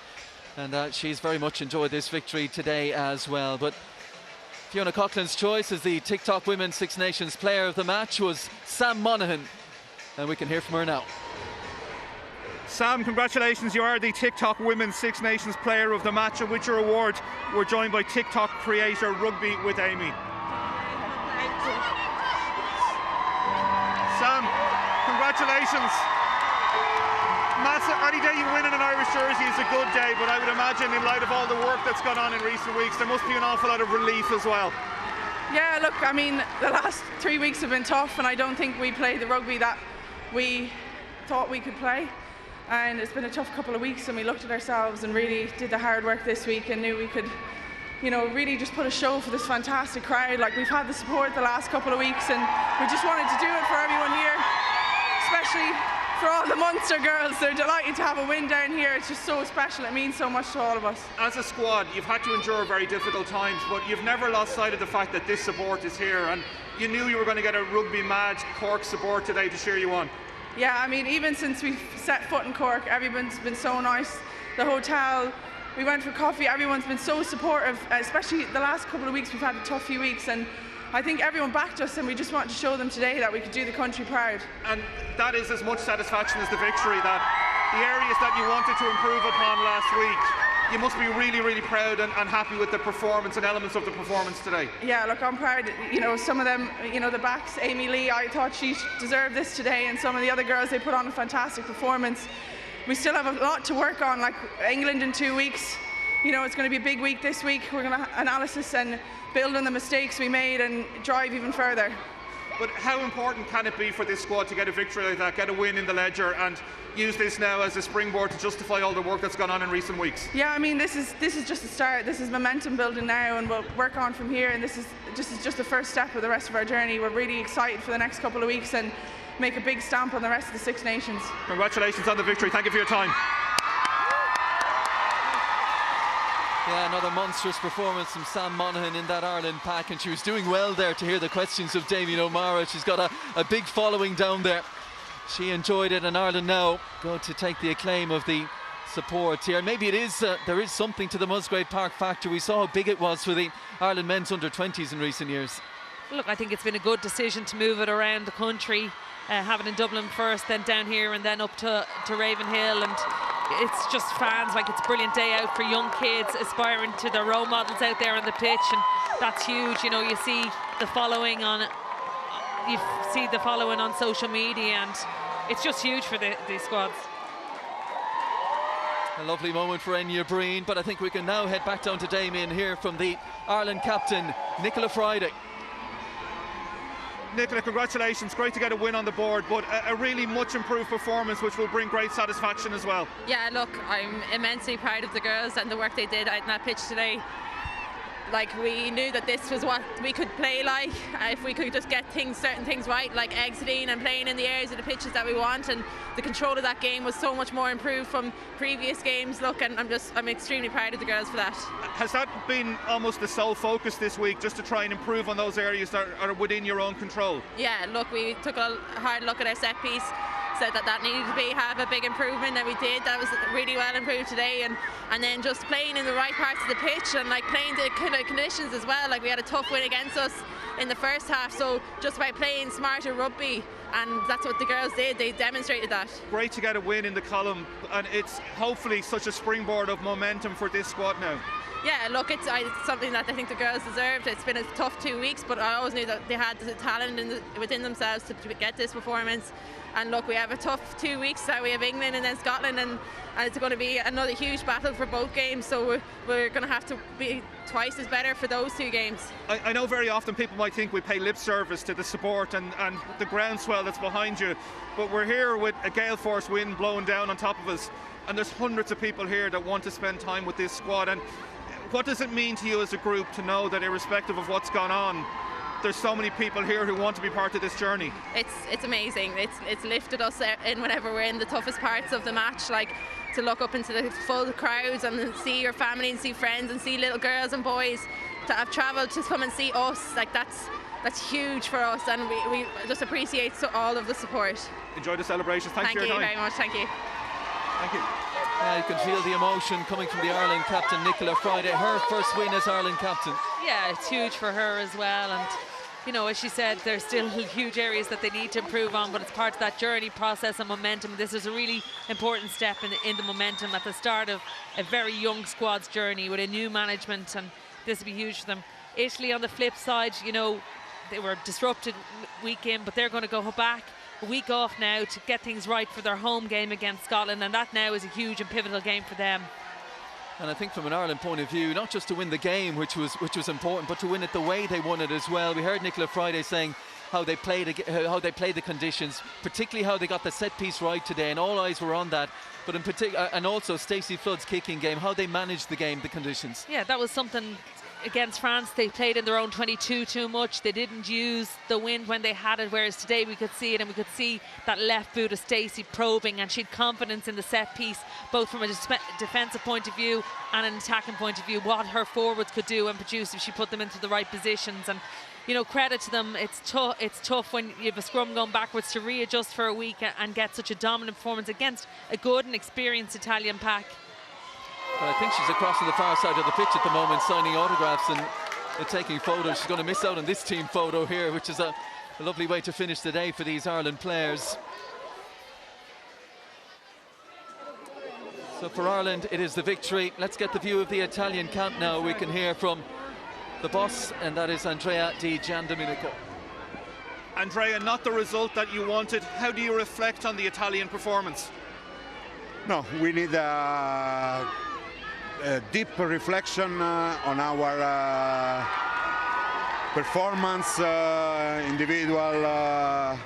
And she's very much enjoyed this victory today as well. But Fiona Coughlin's choice as the TikTok Women's Six Nations Player of the Match was Sam Monaghan. And we can hear from her now. Sam, congratulations, you are the TikTok Women's Six Nations Player of the Match, and with your award we're joined by TikTok creator Rugby with Amy. Sam, congratulations. Massive, any day you win in an Irish jersey is a good day, but I would imagine in light of all the work that's gone on in recent weeks, there must be an awful lot of relief as well. Yeah, look, I mean, the last 3 weeks have been tough, and I don't think we played the rugby that we thought we could play. And it's been a tough couple of weeks, and we looked at ourselves and really did the hard work this week and knew we could, you know, really just put a show for this fantastic crowd. Like, we've had the support the last couple of weeks, and we just wanted to do it for everyone here, especially for all the Munster girls. They're delighted to have a win down here. It's just so special. It means so much to all of us. As a squad, you've had to endure very difficult times, but you've never lost sight of the fact that this support is here, and you knew you were going to get a Rugby Mad Cork support today to cheer you on. Yeah, I mean, even since we set foot in Cork, everyone's been so nice. The hotel, we went for coffee, everyone's been so supportive, especially the last couple of weeks. We've had a tough few weeks, and I think everyone backed us, and we just wanted to show them today that we could do the country proud. And that is as much satisfaction as the victory, that the areas that you wanted to improve upon last week, you must be really, really proud and happy with the performance and elements of the performance today. Yeah, look, I'm proud. You know, some of them, you know, the backs, Amy Lee, I thought she deserved this today, and some of the other girls, they put on a fantastic performance. We still have a lot to work on, like England in 2 weeks. You know, it's going to be a big week this week. We're going to analysis and build on the mistakes we made and drive even further. But how important can it be for this squad to get a victory like that, get a win in the ledger, and use this now as a springboard to justify all the work that's gone on in recent weeks? Yeah, I mean, this is just the start. This is momentum building now, and we'll work on from here. And this is just the first step of the rest of our journey. We're really excited for the next couple of weeks and make a big stamp on the rest of the Six Nations. Congratulations on the victory. Thank you for your time. Yeah, another monstrous performance from Sam Monaghan in that Ireland pack, and she was doing well there to hear the questions of Damien O'Mara. She's got a big following down there. She enjoyed it, and Ireland now going to take the acclaim of the support here. Maybe it is there is something to the Musgrave Park factor. We saw how big it was for the Ireland men's under-20s in recent years. Look, I think it's been a good decision to move it around the country, having in Dublin first, then down here, and then up to Ravenhill. And it's just fans, like, it's a brilliant day out for young kids aspiring to their role models out there on the pitch, and that's huge. You know, you see the following on social media, and it's just huge for these squads. A lovely moment for Enya Breen, but I think we can now head back down to Damien here from the Ireland captain, Nicola Friday. Nicola, congratulations. Great to get a win on the board, but a really much improved performance which will bring great satisfaction as well. Yeah, look, I'm immensely proud of the girls and the work they did out in that pitch today. Like, we knew that this was what we could play like if we could just get certain things right, like exiting and playing in the areas of the pitches that we want, and the control of that game was so much more improved from previous games. Look, and I'm extremely proud of the girls for that. Has that been almost the sole focus this week, just to try and improve on those areas that are within your own control? Yeah, look, we took a hard look at our set piece, said that needed to have a big improvement, and we did. That was really well improved today, and then just playing in the right parts of the pitch, and like playing the kind of conditions as well. Like, we had a tough win against us in the first half, so just by playing smarter rugby, and that's what the girls did. They demonstrated that. Great to get a win in the column, and it's hopefully such a springboard of momentum for this squad now. Yeah, look, it's something that I think the girls deserved. It's been a tough 2 weeks, but I always knew that they had the talent within themselves to get this performance. And look, we have a tough 2 weeks now. We have England and then Scotland, and it's going to be another huge battle for both games, so we're going to have to be twice as better for those 2 games. I know very often people might think we pay lip service to the support and the groundswell that's behind you, but we're here with a gale force wind blowing down on top of us, and there's hundreds of people here that want to spend time with this squad. And what does it mean to you as a group to know that, irrespective of what's gone on, there's so many people here who want to be part of this journey? It's amazing. It's lifted us in whenever we're in the toughest parts of the match, like to look up into the full crowds and see your family and see friends and see little girls and boys to have travelled to come and see us. Like, that's that's huge for us, and we just appreciate all of the support. Enjoy the celebrations. Thank you for your time. Very much. Thank you. Thank you. You can feel the emotion coming from the Ireland captain, Nicola Friday. Her first win as Ireland captain. Yeah, it's huge for her as well. And, you know, as she said, there's still huge areas that they need to improve on, but it's part of that journey process and momentum. This is a really important step in the momentum at the start of a very young squad's journey with a new management, and this will be huge for them. Italy, on the flip side, you know, they were disrupted week in, but they're going to go back a week off now to get things right for their home game against Scotland, and that now is a huge and pivotal game for them. And I think from an Ireland point of view, not just to win the game, which was important, but to win it the way they won it as well. We heard Nicola Friday saying how they played the conditions, particularly how they got the set piece right today, and all eyes were on that. But in particular, and also Stacey Flood's kicking game, how they managed the game, the conditions. Yeah, that was something. Against France, they played in their own 22 too much. They didn't use the wind when they had it, whereas today we could see it, and we could see that left boot of Stacey probing, and she had confidence in the set piece, both from a defensive point of view and an attacking point of view, what her forwards could do and produce if she put them into the right positions. And, you know, credit to them. It's tough when you have a scrum going backwards to readjust for a week and get such a dominant performance against a good and experienced Italian pack. But I think she's across on the far side of the pitch at the moment, signing autographs and taking photos. She's going to miss out on this team photo here, which is a lovely way to finish the day for these Ireland players. So for Ireland, it is the victory. Let's get the view of the Italian camp now. We can hear from the boss, and that is Andrea Di Giandomenico. Andrea, not the result that you wanted. How do you reflect on the Italian performance? No, we need a deep reflection on our performance, individual.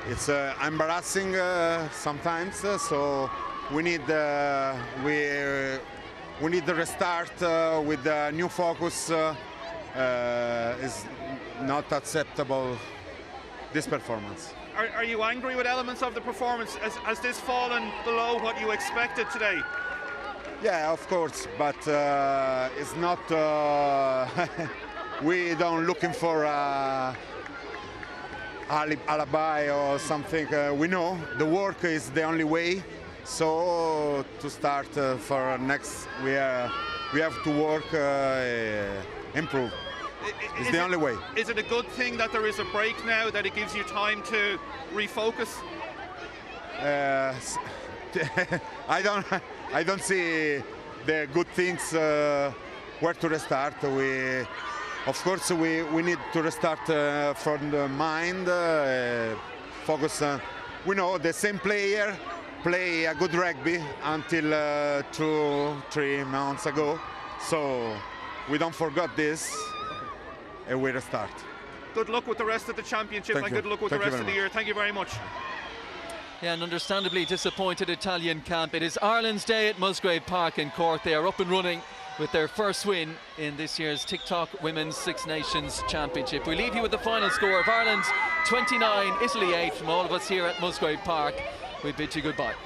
It's embarrassing sometimes, so we need the restart with a new focus. Is not acceptable, this performance. Are you angry with elements of the performance? Has this fallen below what you expected today? Yeah, of course, but it's not. We don't looking for alibi or something. We know the work is the only way. So to start for next, we have to work, improve. It's the only way. Is it a good thing that there is a break now, that it gives you time to refocus? I don't see the good things where to restart. Of course, we need to restart from the mind, focus. We know the same player play a good rugby until 2-3 months ago, so we don't forget this. And we restart. Good luck with the rest of the championship, and good luck with the rest of the year. Thank you very much. Yeah, an understandably disappointed Italian camp. It is Ireland's day at Musgrave Park in Cork. They are up and running with their first win in this year's TikTok Women's Six Nations Championship. We leave you with the final score of Ireland 29, Italy 8. From all of us here at Musgrave Park, we bid you goodbye.